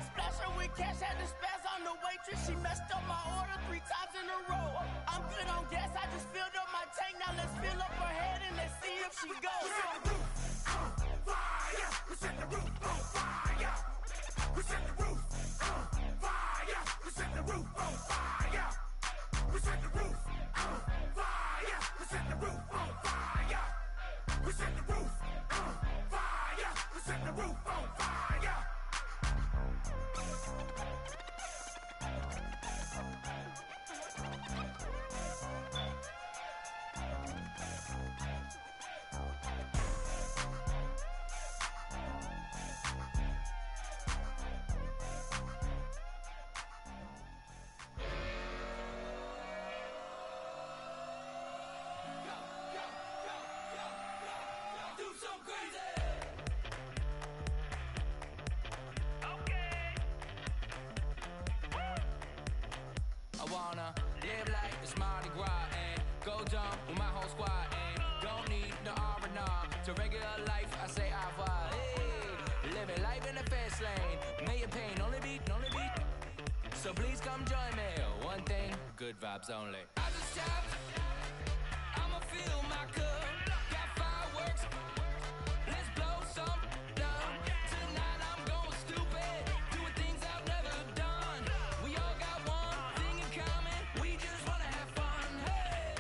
Splash her with cash, had the spaz on the waitress. She messed up my order 3 times in a row. I'm good on gas, I just filled up my tank. Now let's fill up her head and let's see if she goes. We set the roof on fire. We set the roof on fire. We set the roof on fire. We set the roof on fire. We set the roof on fire. We set the roof on fire. We set the roof on fire. We set the roof on fire. Live like it's Mardi Gras and go dumb with my whole squad and don't need no R&R. To regular life, I say au revoir. Hey, living life in the fast lane. May your pain only beat. So please come join me. One thing, good vibes only. I just tapped. I'ma fill my cup. Got fireworks. Let's blow some down. Tonight I'm going stupid. Doing things I've never done. We all got one thing in common. We just wanna have fun. Hey.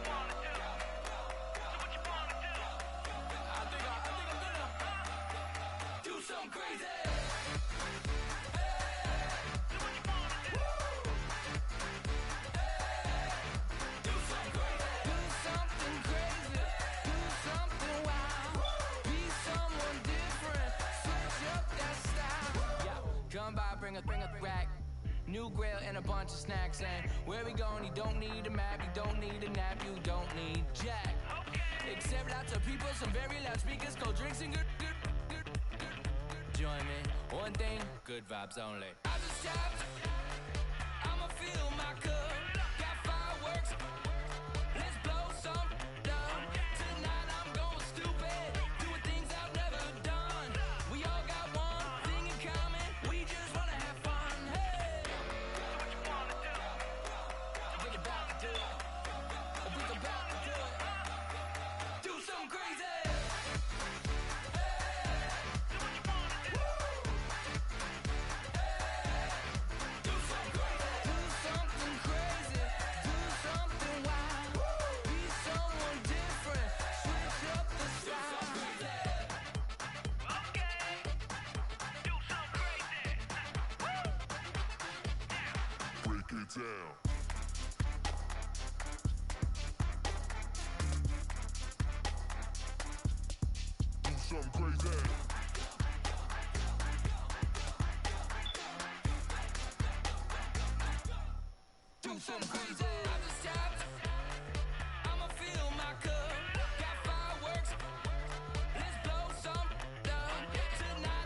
So what you wanna do? I think I'm gonna do something crazy. Come by, bring a rack, new grill and a bunch of snacks. And where we going, you don't need a map, you don't need a nap, you don't need jack. Except lots of people, some very loud speakers, cold drinks and good. Join me, one thing, good vibes only. I just tapped, I'ma fill my cup. Got fireworks, let's blow some down. Tonight I'm going stupid, doing things I've never done. We all got one thing in common, we just wanna have fun. Hey, so what you wanna do? I think about to do it. I think about to do it. Do something crazy. Down. Do something crazy. Do something crazy. I just tapped. I'ma fill my cup. Got fireworks. Let's blow some down. Tonight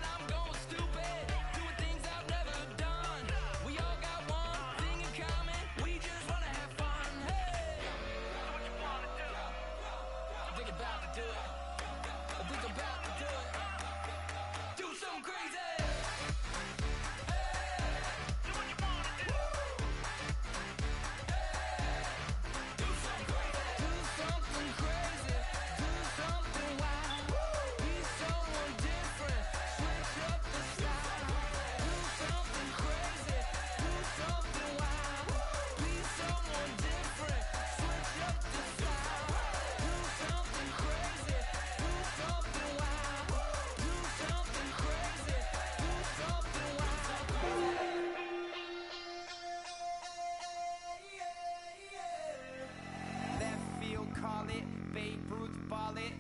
it.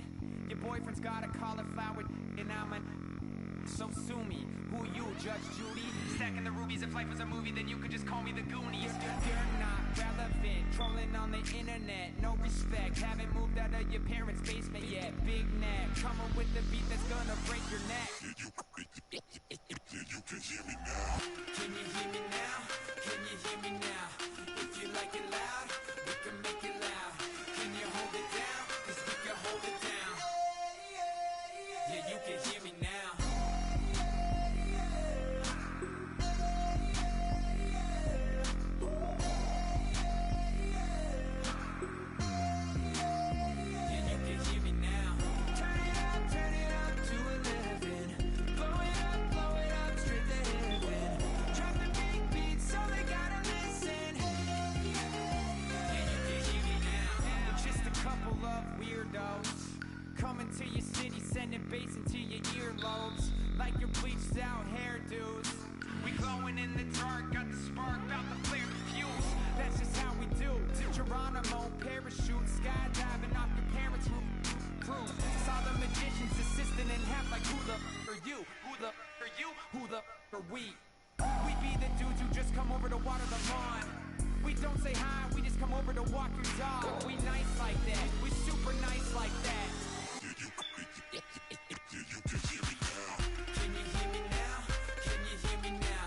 Your boyfriend's got a cauliflower, and I'm a... So sue me. Who you, Judge Judy? Stacking the rubies. If life was a movie, then you could just call me the Goonies. You're not relevant. Trolling on the internet. No respect. Haven't moved out of your parents' basement yet. Big neck. Coming with the beat that's gonna break your neck. You can hear me now. Can you hear me now? Can you hear me now? If you like it loud, we can make it loud. Can you hold it down? 'Cause we can hold it down. Yeah, you can hear me now. Coming to your city, sending bass into your earlobes, like your bleached out hairdos. We glowing in the dark, got the spark, about to flare the fuse. That's just how we do. Geronimo, parachute, skydiving off your parents' roof. Saw the magician's assistant in half, like who the are you? Who the are you? Who the are we? We be the dudes who just come over to water the lawn. We don't say hi, we just come over to walk your dog. We nice like that, we super nice like that. You can hear me now. Can you hear me now? Can you hear me now?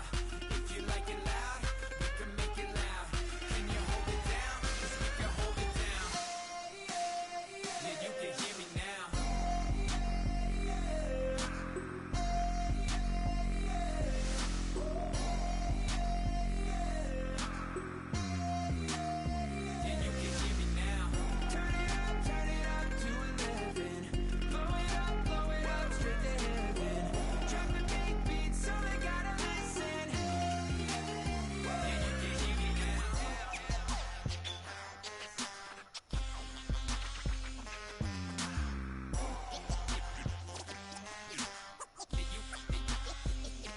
If you like it loud, we can make it loud. Can you hold it down? 'Cause we can hold it down. Yeah, you can hear me now. Yeah, you can hear me now. Turn it up to 11. Blow it up straight to heaven. Drop the big beat so they gotta listen. Yeah, you can hear me now. Yeah,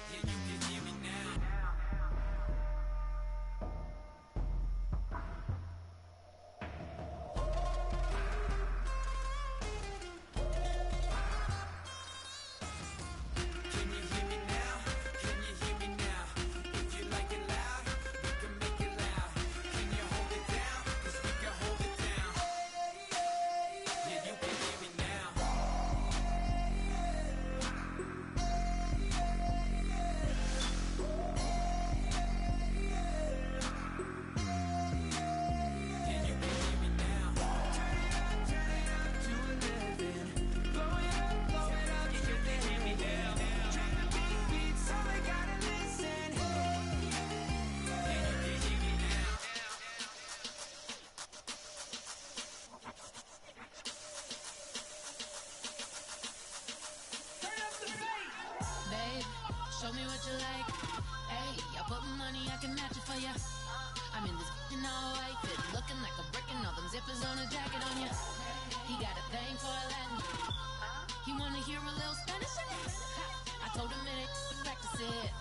you can hear me now. Can you hear me now? Can you hear me now? If you like it loud, we can make it loud. Can you hold it down? 'Cause we can hold it down. Yeah, you can hear me now. Yeah, you can hear me now. Turn it up to 11. Blow it up straight to heaven. Drop the big beat so they gotta listen. Yeah, you can hear me now. Babe, show me what you like. Hey, I put money, I can match it for ya. I'm in this in all white fit, looking like a brick and all them zippers on a jacket on ya. He got a thing for a Latin. He wanna hear a little Spanish in it. I told him it ain't practice it.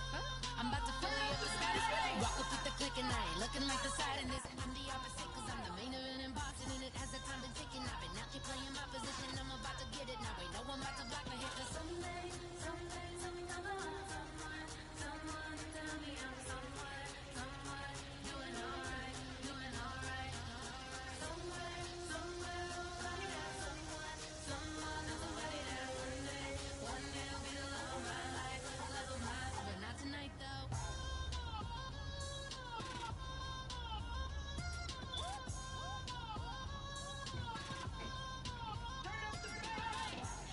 I'm about to fully up the Spanish. Rock up with the click and I ain't looking like the side in this. I'm the opposite 'cause I'm the main event in Boston and it has the time been ticking. I've been out here playing my position. I'm about to get it now. Ain't no one about to block the hit. 'Cause someday, something come along. Someone to tell me I'm someone doing alright. Somewhere, somebody that someone is somebody that one day will be the love of my life, but not tonight though.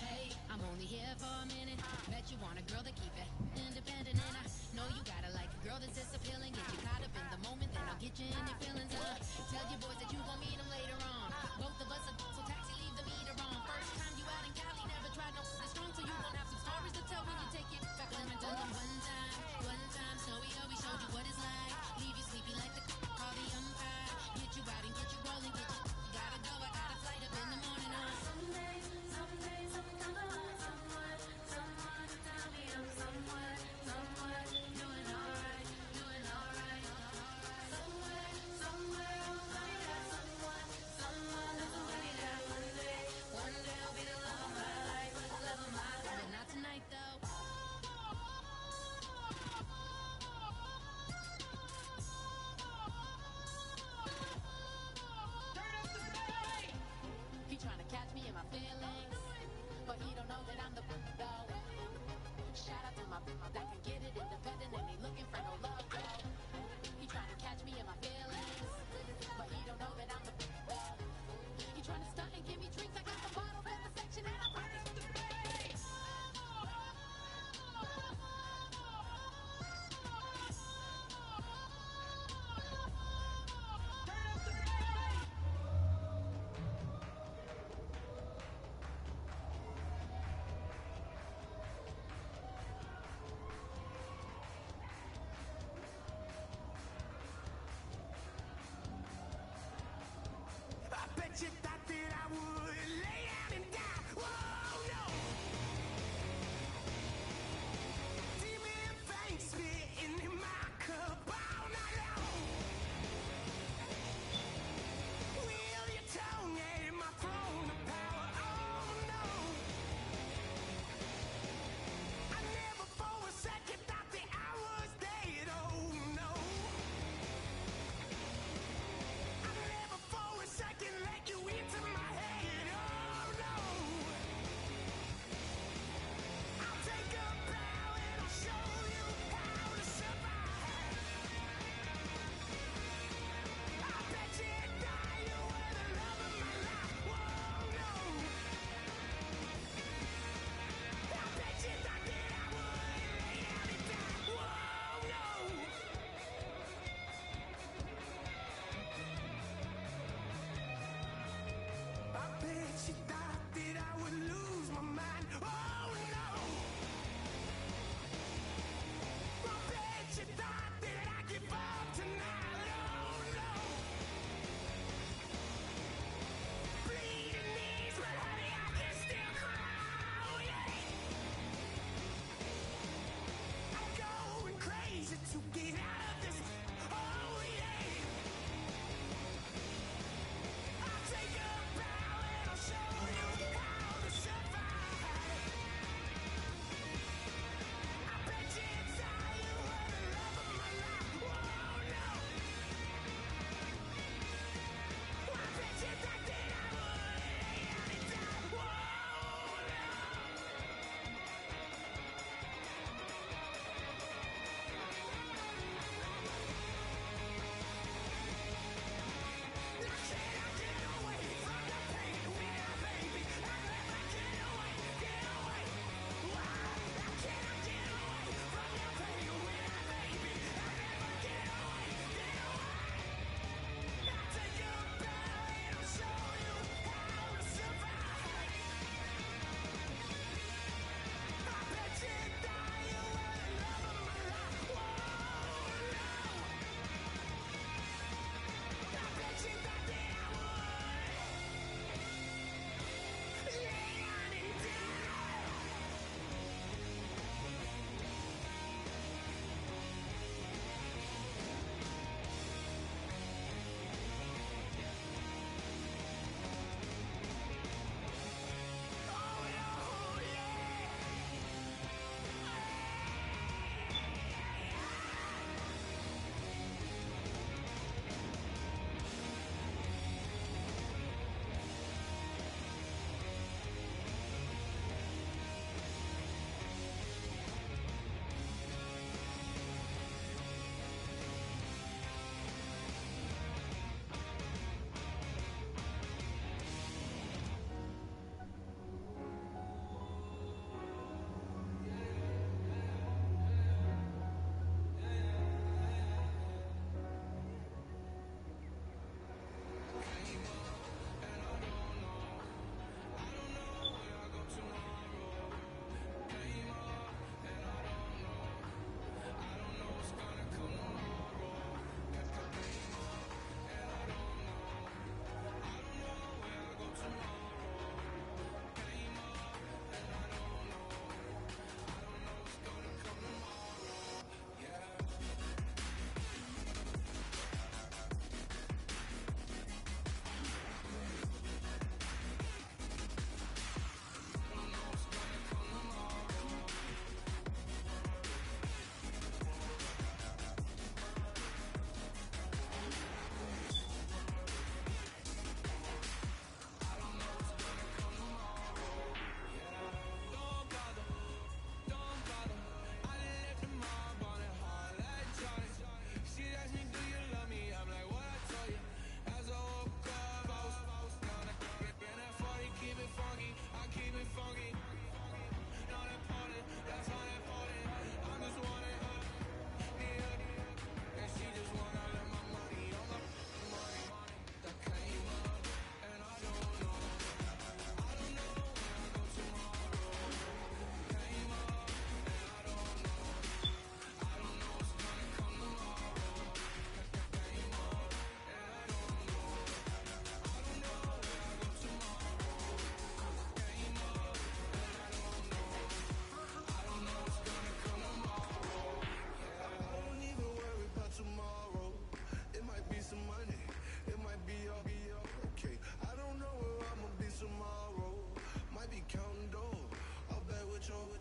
Hey, I'm only here for a minute. Bet you want a girl to keep it independent, and I know you gotta like a girl that's this appealing. Get you caught up in the moment, then I'll get you in your feelings. Tell your boys that you gon' meet them later on. Both of us are so taxi, leave the meter on. First time you out in Cali, never tried no this strong, so you gon' have some stories to tell when you take it back. Let me tell them one time, Snowy, we showed you what it's like. Leave you sleepy like the call the umpire. Get you out and get you rolling, get you gotta go. I got a flight up in the morning on. Someday, something come along. Someone to tell me I'm someone doing alright. Somewhere, somebody that someone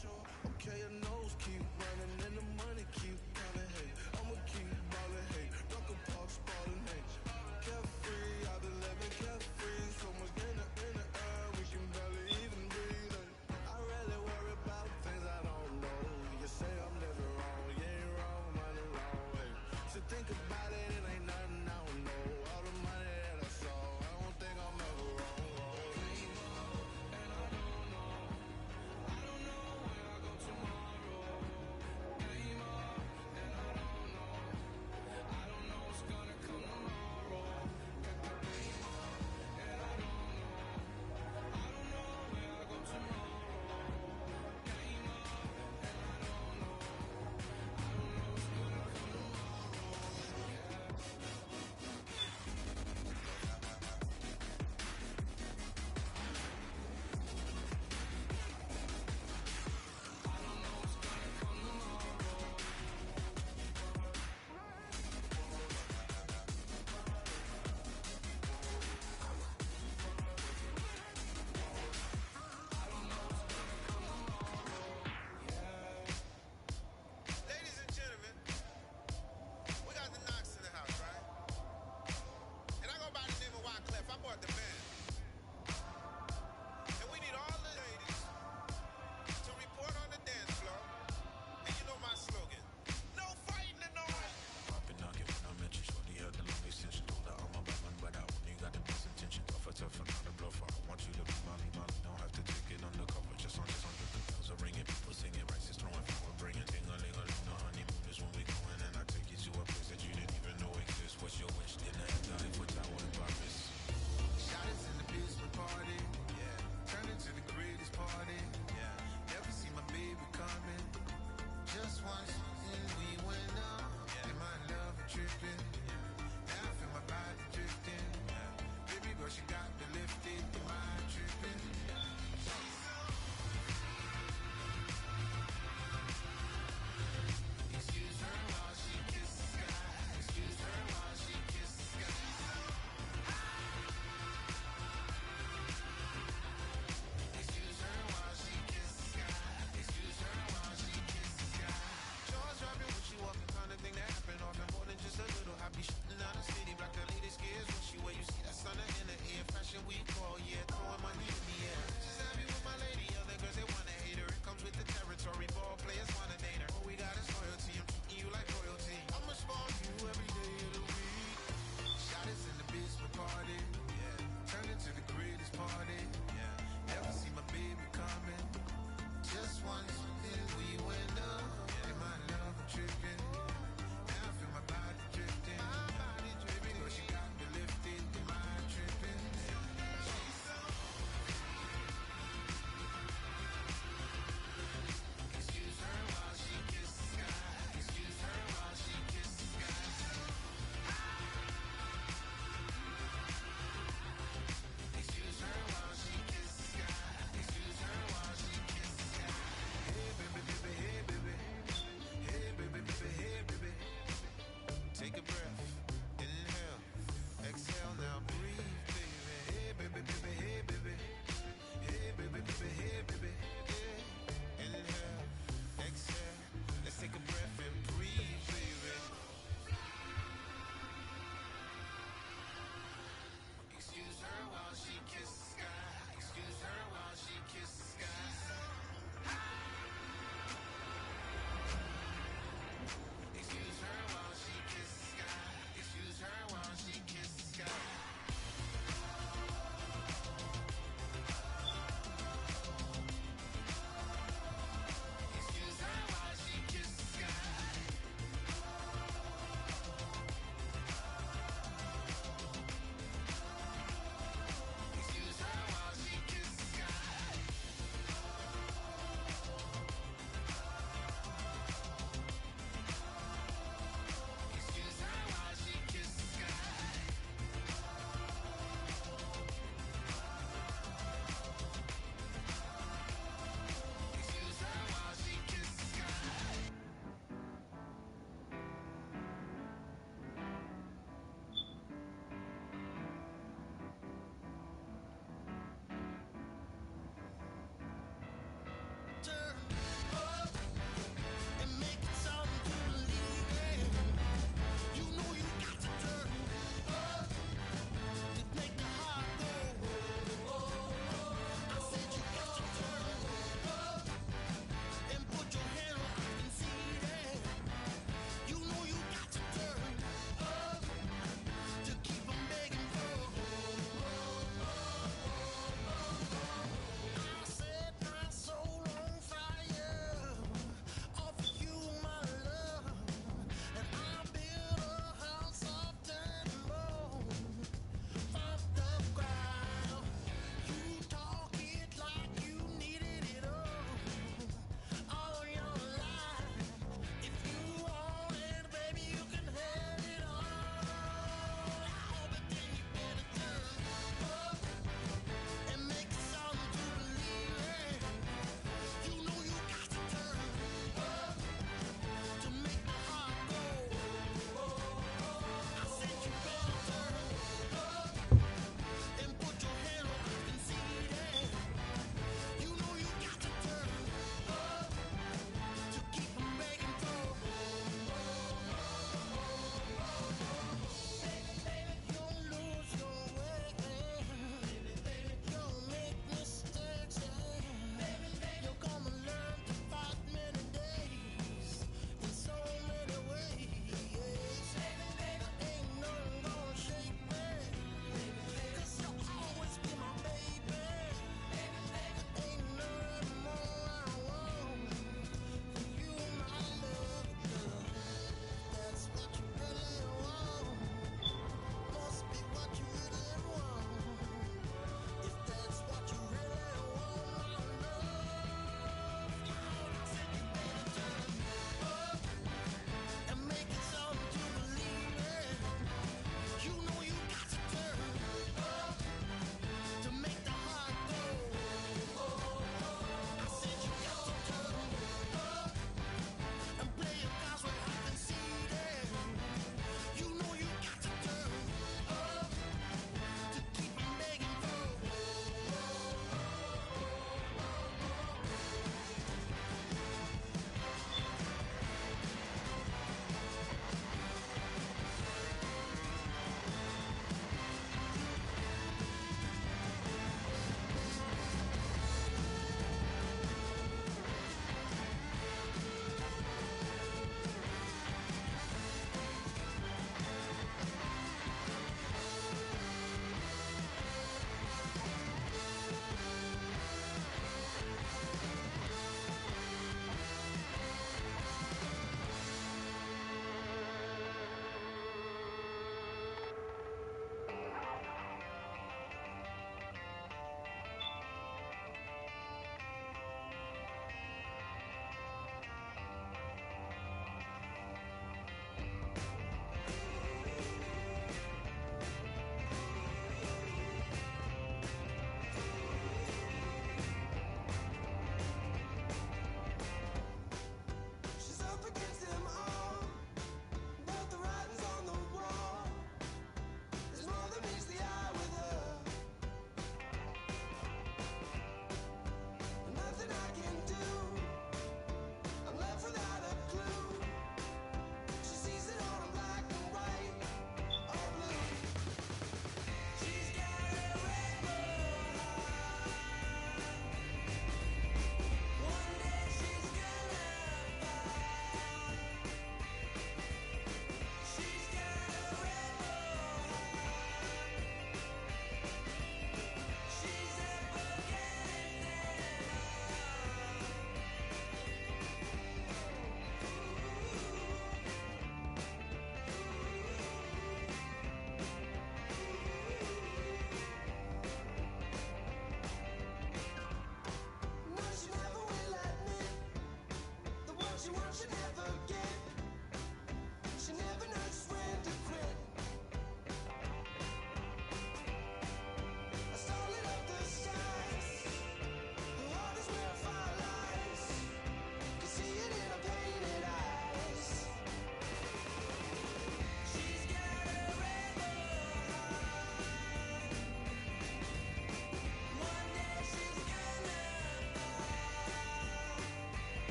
Okay, your nose keep running and the money keep coming. Hey, I'ma keep ballin'. Hey, rock a park, spallin'. Hey, carefree, I've been living carefree. So much in the air, we can barely even breathe. Hey, I really worry about things I don't know. You say I'm living wrong, you ain't wrong, money wrong. Hey, so think about it, it ain't nothing I don't know. All the money that I saw, I don't think I'm ever wrong. And I don't know when I go tomorrow.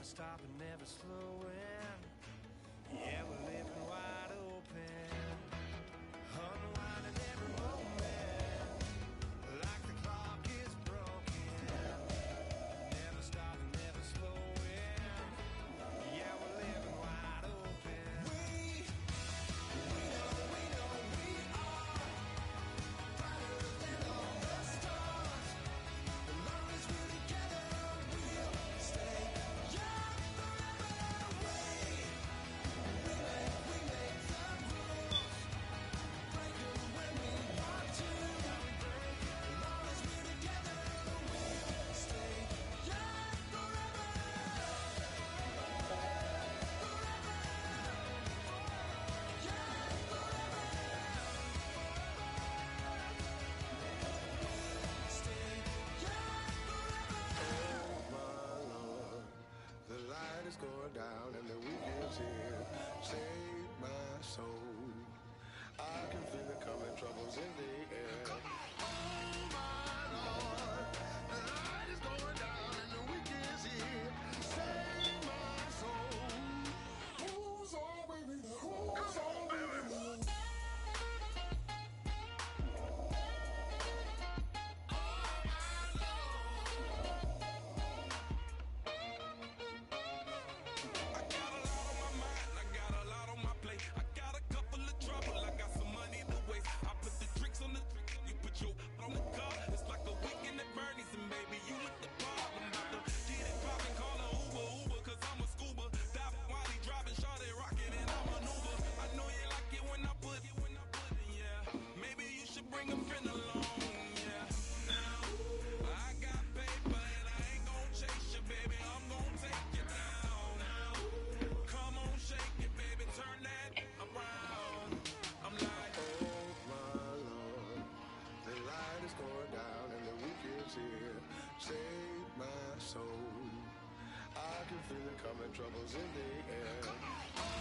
Never stopping, never slowing. Yeah, we're living wide open. Unwinding every moment. Like the clock is broken. Never stopping, never slowing. Yeah, we're living wide open. We know we are brighter than all the stars. As long as we're together, we'll stay young forever. We make the rules, break them when we want to. As long as we're together, we'll stay young forever. The light is going down and the weekend's here. Save my soul. I can feel it coming, troubles in the air. Oh my Lord, the light is going down and the weekend's here. Save my soul. Who's all baby? Who's all baby? I got a lot on my mind, I got a lot on my plate. I got a couple of trouble, I got some money to waste. I put the tricks on the you put your on the car. It's like a weekend at Bernie's and baby, you with the problem. About to get it poppin', call a Uber, cause I'm a scuba. Dive while he driving, shawty rockin' and I'm an Uber. I know you like it when I put it, yeah. Maybe you should bring a friend along, yeah. Now, I got paper and I ain't gon' chase you, baby. I'm gon' take you down. Come on, shake it, baby, turn that around. I'm like, oh my Lord, the light is going down and the weekend's here. Save my soul. I can feel it coming, troubles in the air. Oh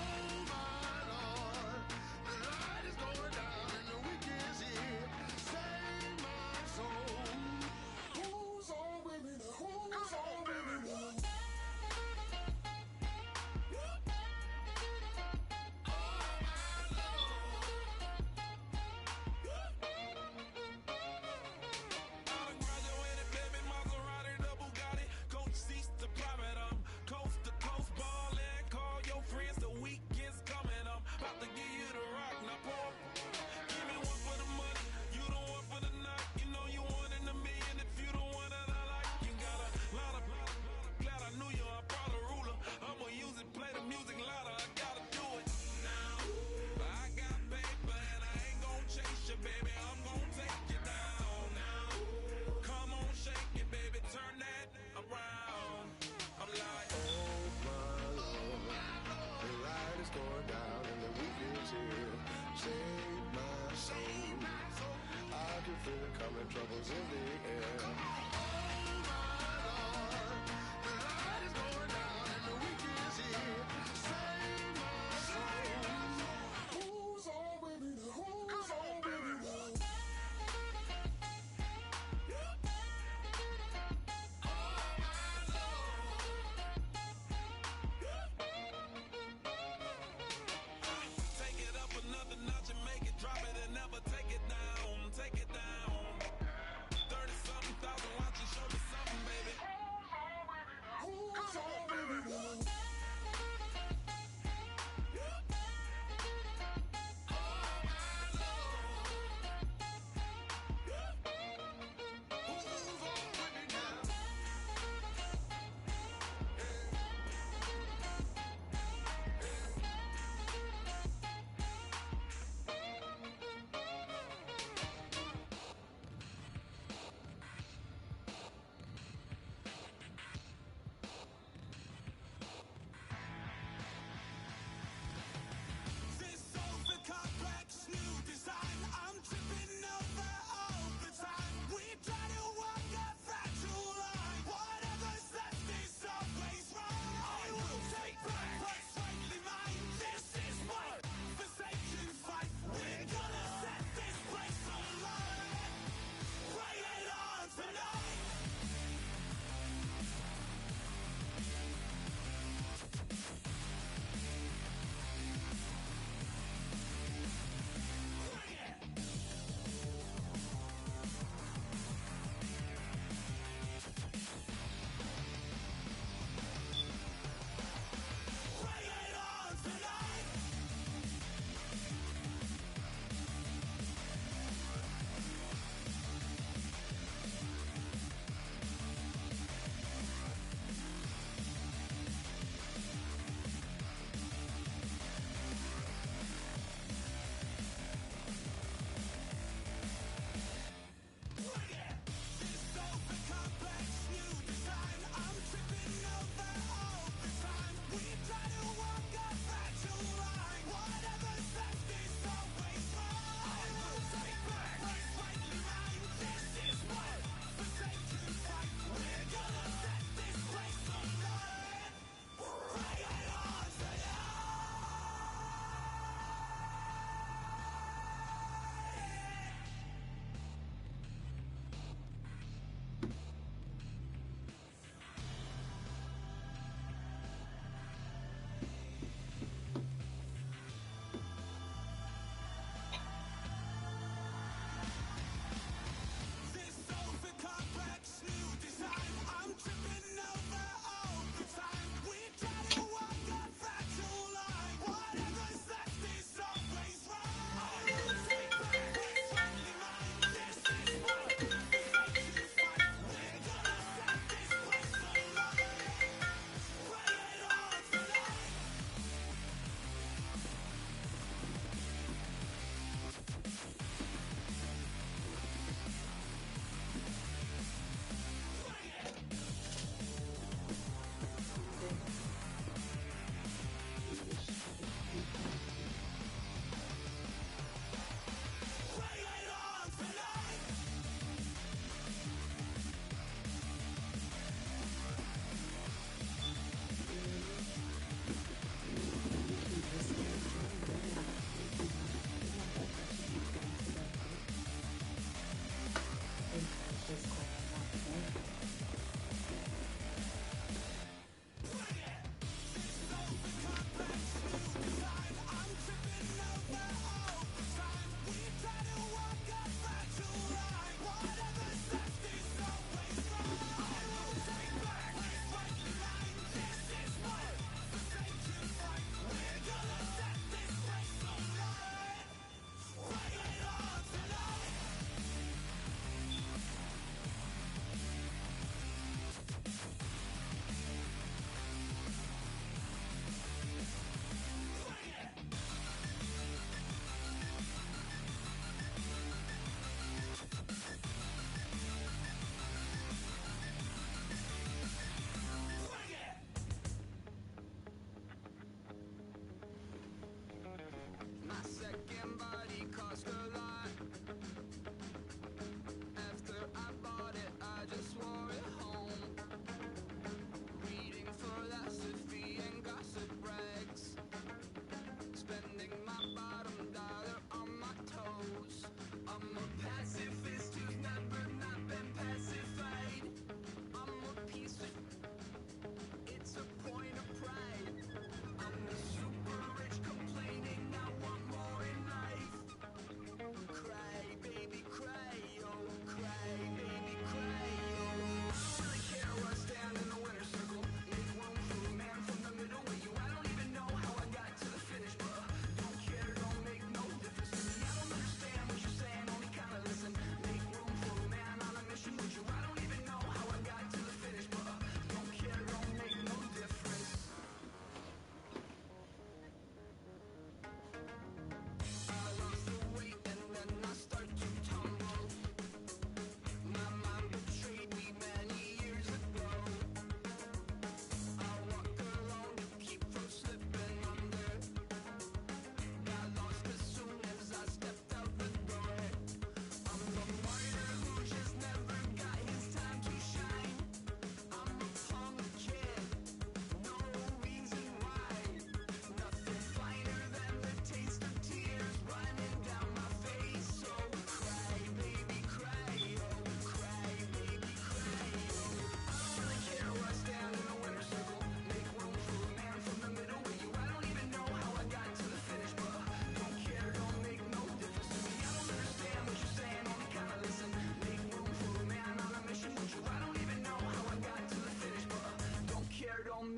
my Lord, the light is going down and the weekend's here. Save my soul. Who's on with me now? Who's on with me now? I done graduated, baby, Maserati, the Bugatti, coach seats to private, coast to coast ballin'. Call your friends, the weekend's coming, about to give you the rock, now pour.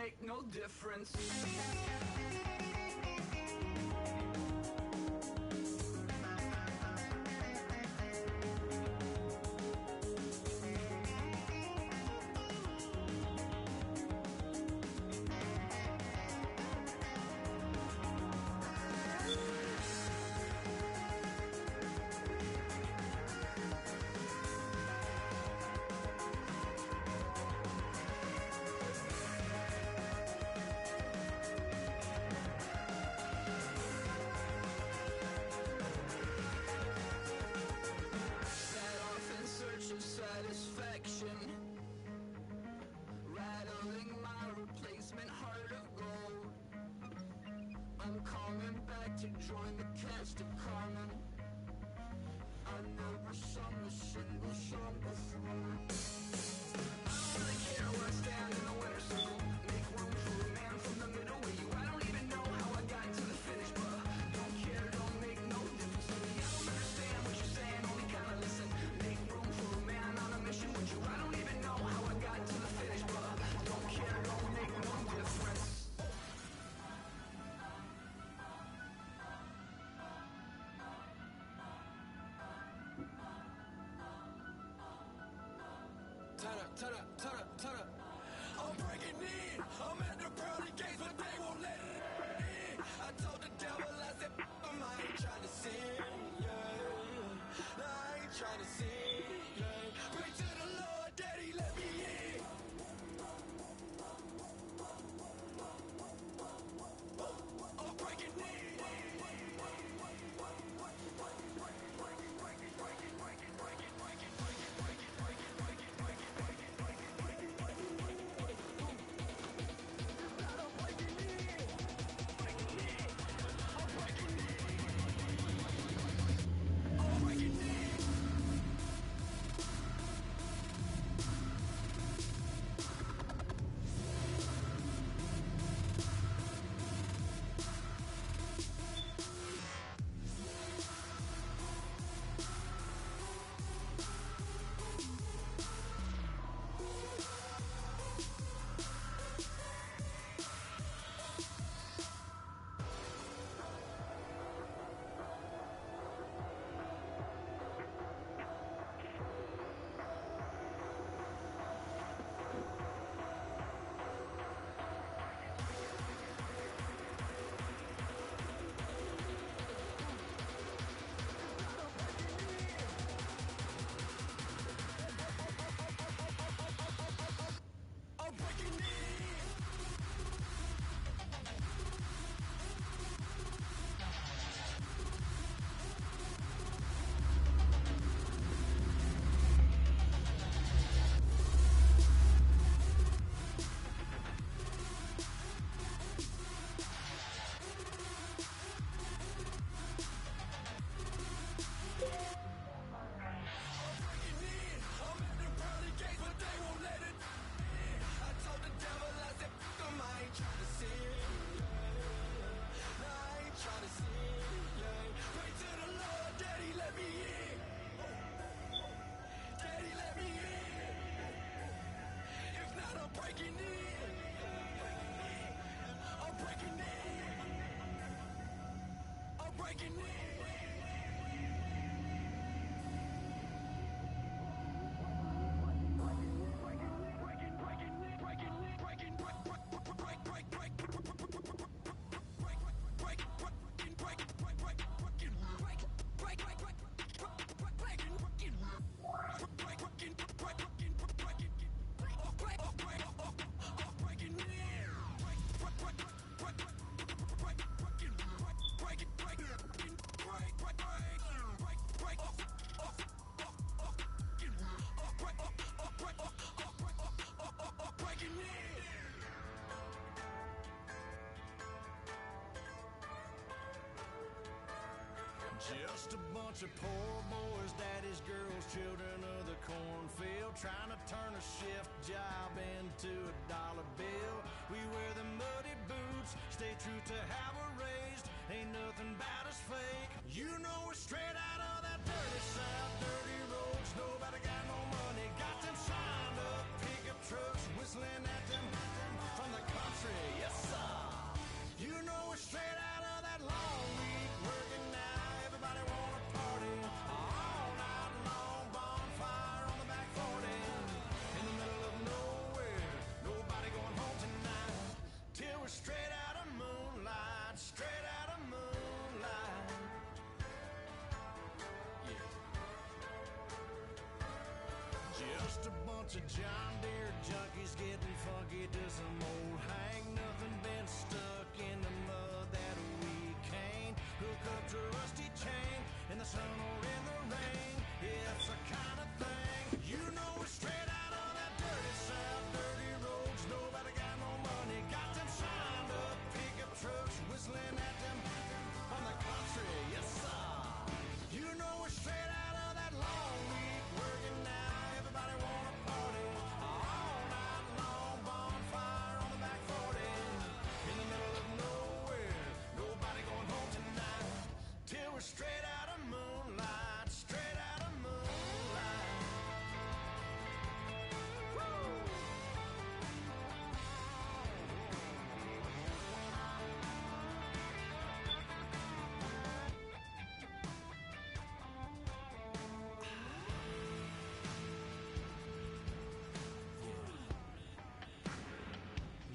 make no difference. Rattling my replacement heart of gold. I'm coming back to join the cast of Carmen. I never sung a single song before. I don't really care where I stand in the winter circle. Make room for a man from the middle with you. I don't even know how I got to the finish, but don't care, don't make no difference to me. I don't understand what you're saying, only kinda listen. Make room for a man on a mission with you. I don't even know how I got to the finish, but don't care, don't make no difference. Turn up. I'm breaking in. I'm at the pearly gates, but they won't let it in. I told the devil, I said, I ain't trying to sin, yeah. I ain't trying to sin, yeah. Pray to the Lord, Daddy, let me in. I'm breaking in. Just a bunch of poor boys, daddy's girls, children of the cornfield, trying to turn a shift job into a dollar bill. We wear the muddy boots, stay true to how we're raised. Ain't nothing about us fake. You know we're straight out of that dirty south, dirty roads. Nobody got no money, got them signed up pickup trucks, whistling at them from the country. just a bunch of John Deere junkies getting funky to some old hang. Nothing been stuck in the mud that we can't hook up to a rusty chain in the sun or in the rain. It's the kind of thing, you know, we're straight out of that dirty south, dirty roads. Nobody got no money, got them signed up pickup trucks whistling at them on the country. Yes sir, you know we're straight out of that long week working now. Everybody wanna party all night long, bonfire on the back 40 in the middle of nowhere. Nobody going home tonight till we're straight out of moonlight, straight out of moonlight. Woo!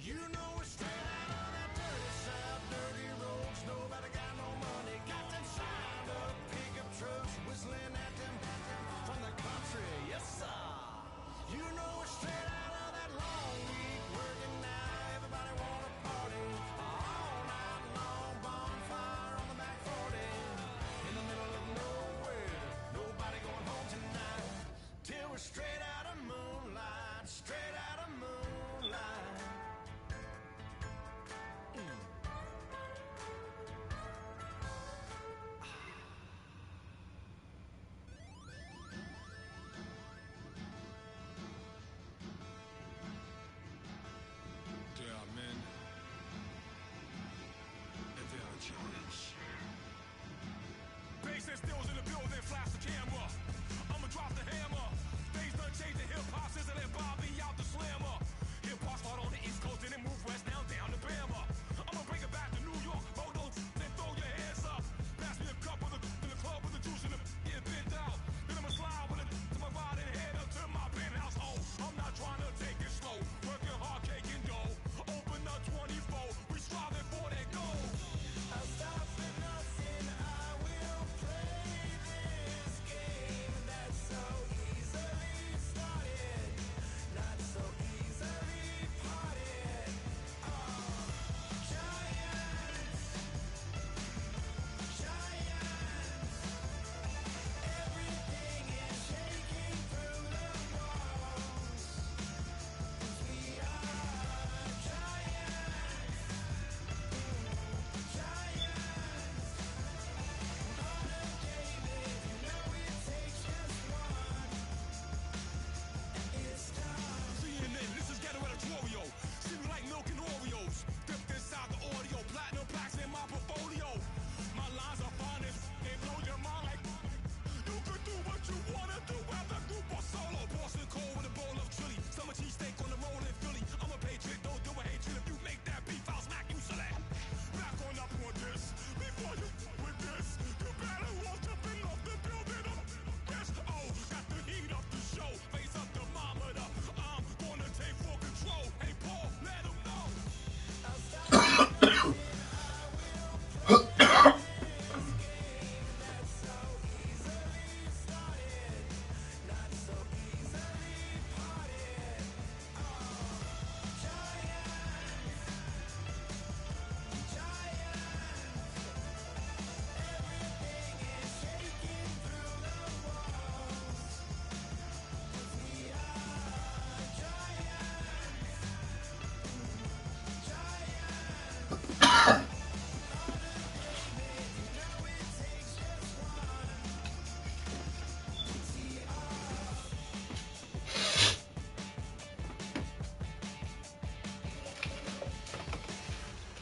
You know we're straight out of that dirty south, dirty roads. Nobody got no money, got them signed up pickup trucks whistling at them from the country. Yes sir, you know we're straight out of that long week working now. Everybody wanna party all night long, bonfire on the back 40 in the middle of nowhere. Nobody going home tonight till we're straight out of moonlight, straight out of moonlight. There are men, and there are giants. Bass and stills in the building, flash the camera. I'ma drop the hammer. Things done changed, the hip-hop sizzle and Bobby out the slammer. Hip-hop start on the East Coast, then it move west, now down to Bama. I'ma bring it back to New York, photos, then throw your hands up. Pass me a cup of in the club with the juice in the get bent out. Then I'ma slide with it to my ride and head up to my penthouse. Oh, I'm not trying to take it slow, working hard, caking dough. Open up 24, we striving for that goal. I'll stop for nothing, I will play this game that's so easily started, not so easily parted. Giants, everything is shaking through the walls. We are giants, CNN, this is ghetto editorial. See me like milk and Oreos. Dipped inside the audio, platinum plaques in my portfolio. My lines are finest, they blow your mind like you could do what you wanna do, whether group or solo. Boston cold with a bowl of chili, summer cheesesteak on the roll in Philly. I'm a patriot, don't do a hatred. If you make that beef, I'll smack you silly. Back on up on this, before you with this, you better walk up and off the building up. Yes, oh, got the heat up the show, face up the thermometer. I'm gonna take full control. Hey Paul, let him know.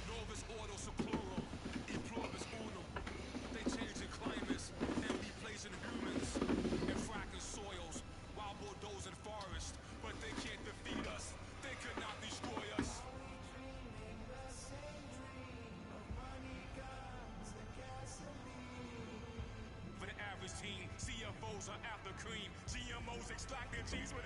Novus ordo seclorum, e pluribus unum. They changing climates and replacing humans and fracking soils while bulldozing forests. But they can't defeat us. They could not destroy us. For the average team, CFOs are after cream. GMOs extracting cheese with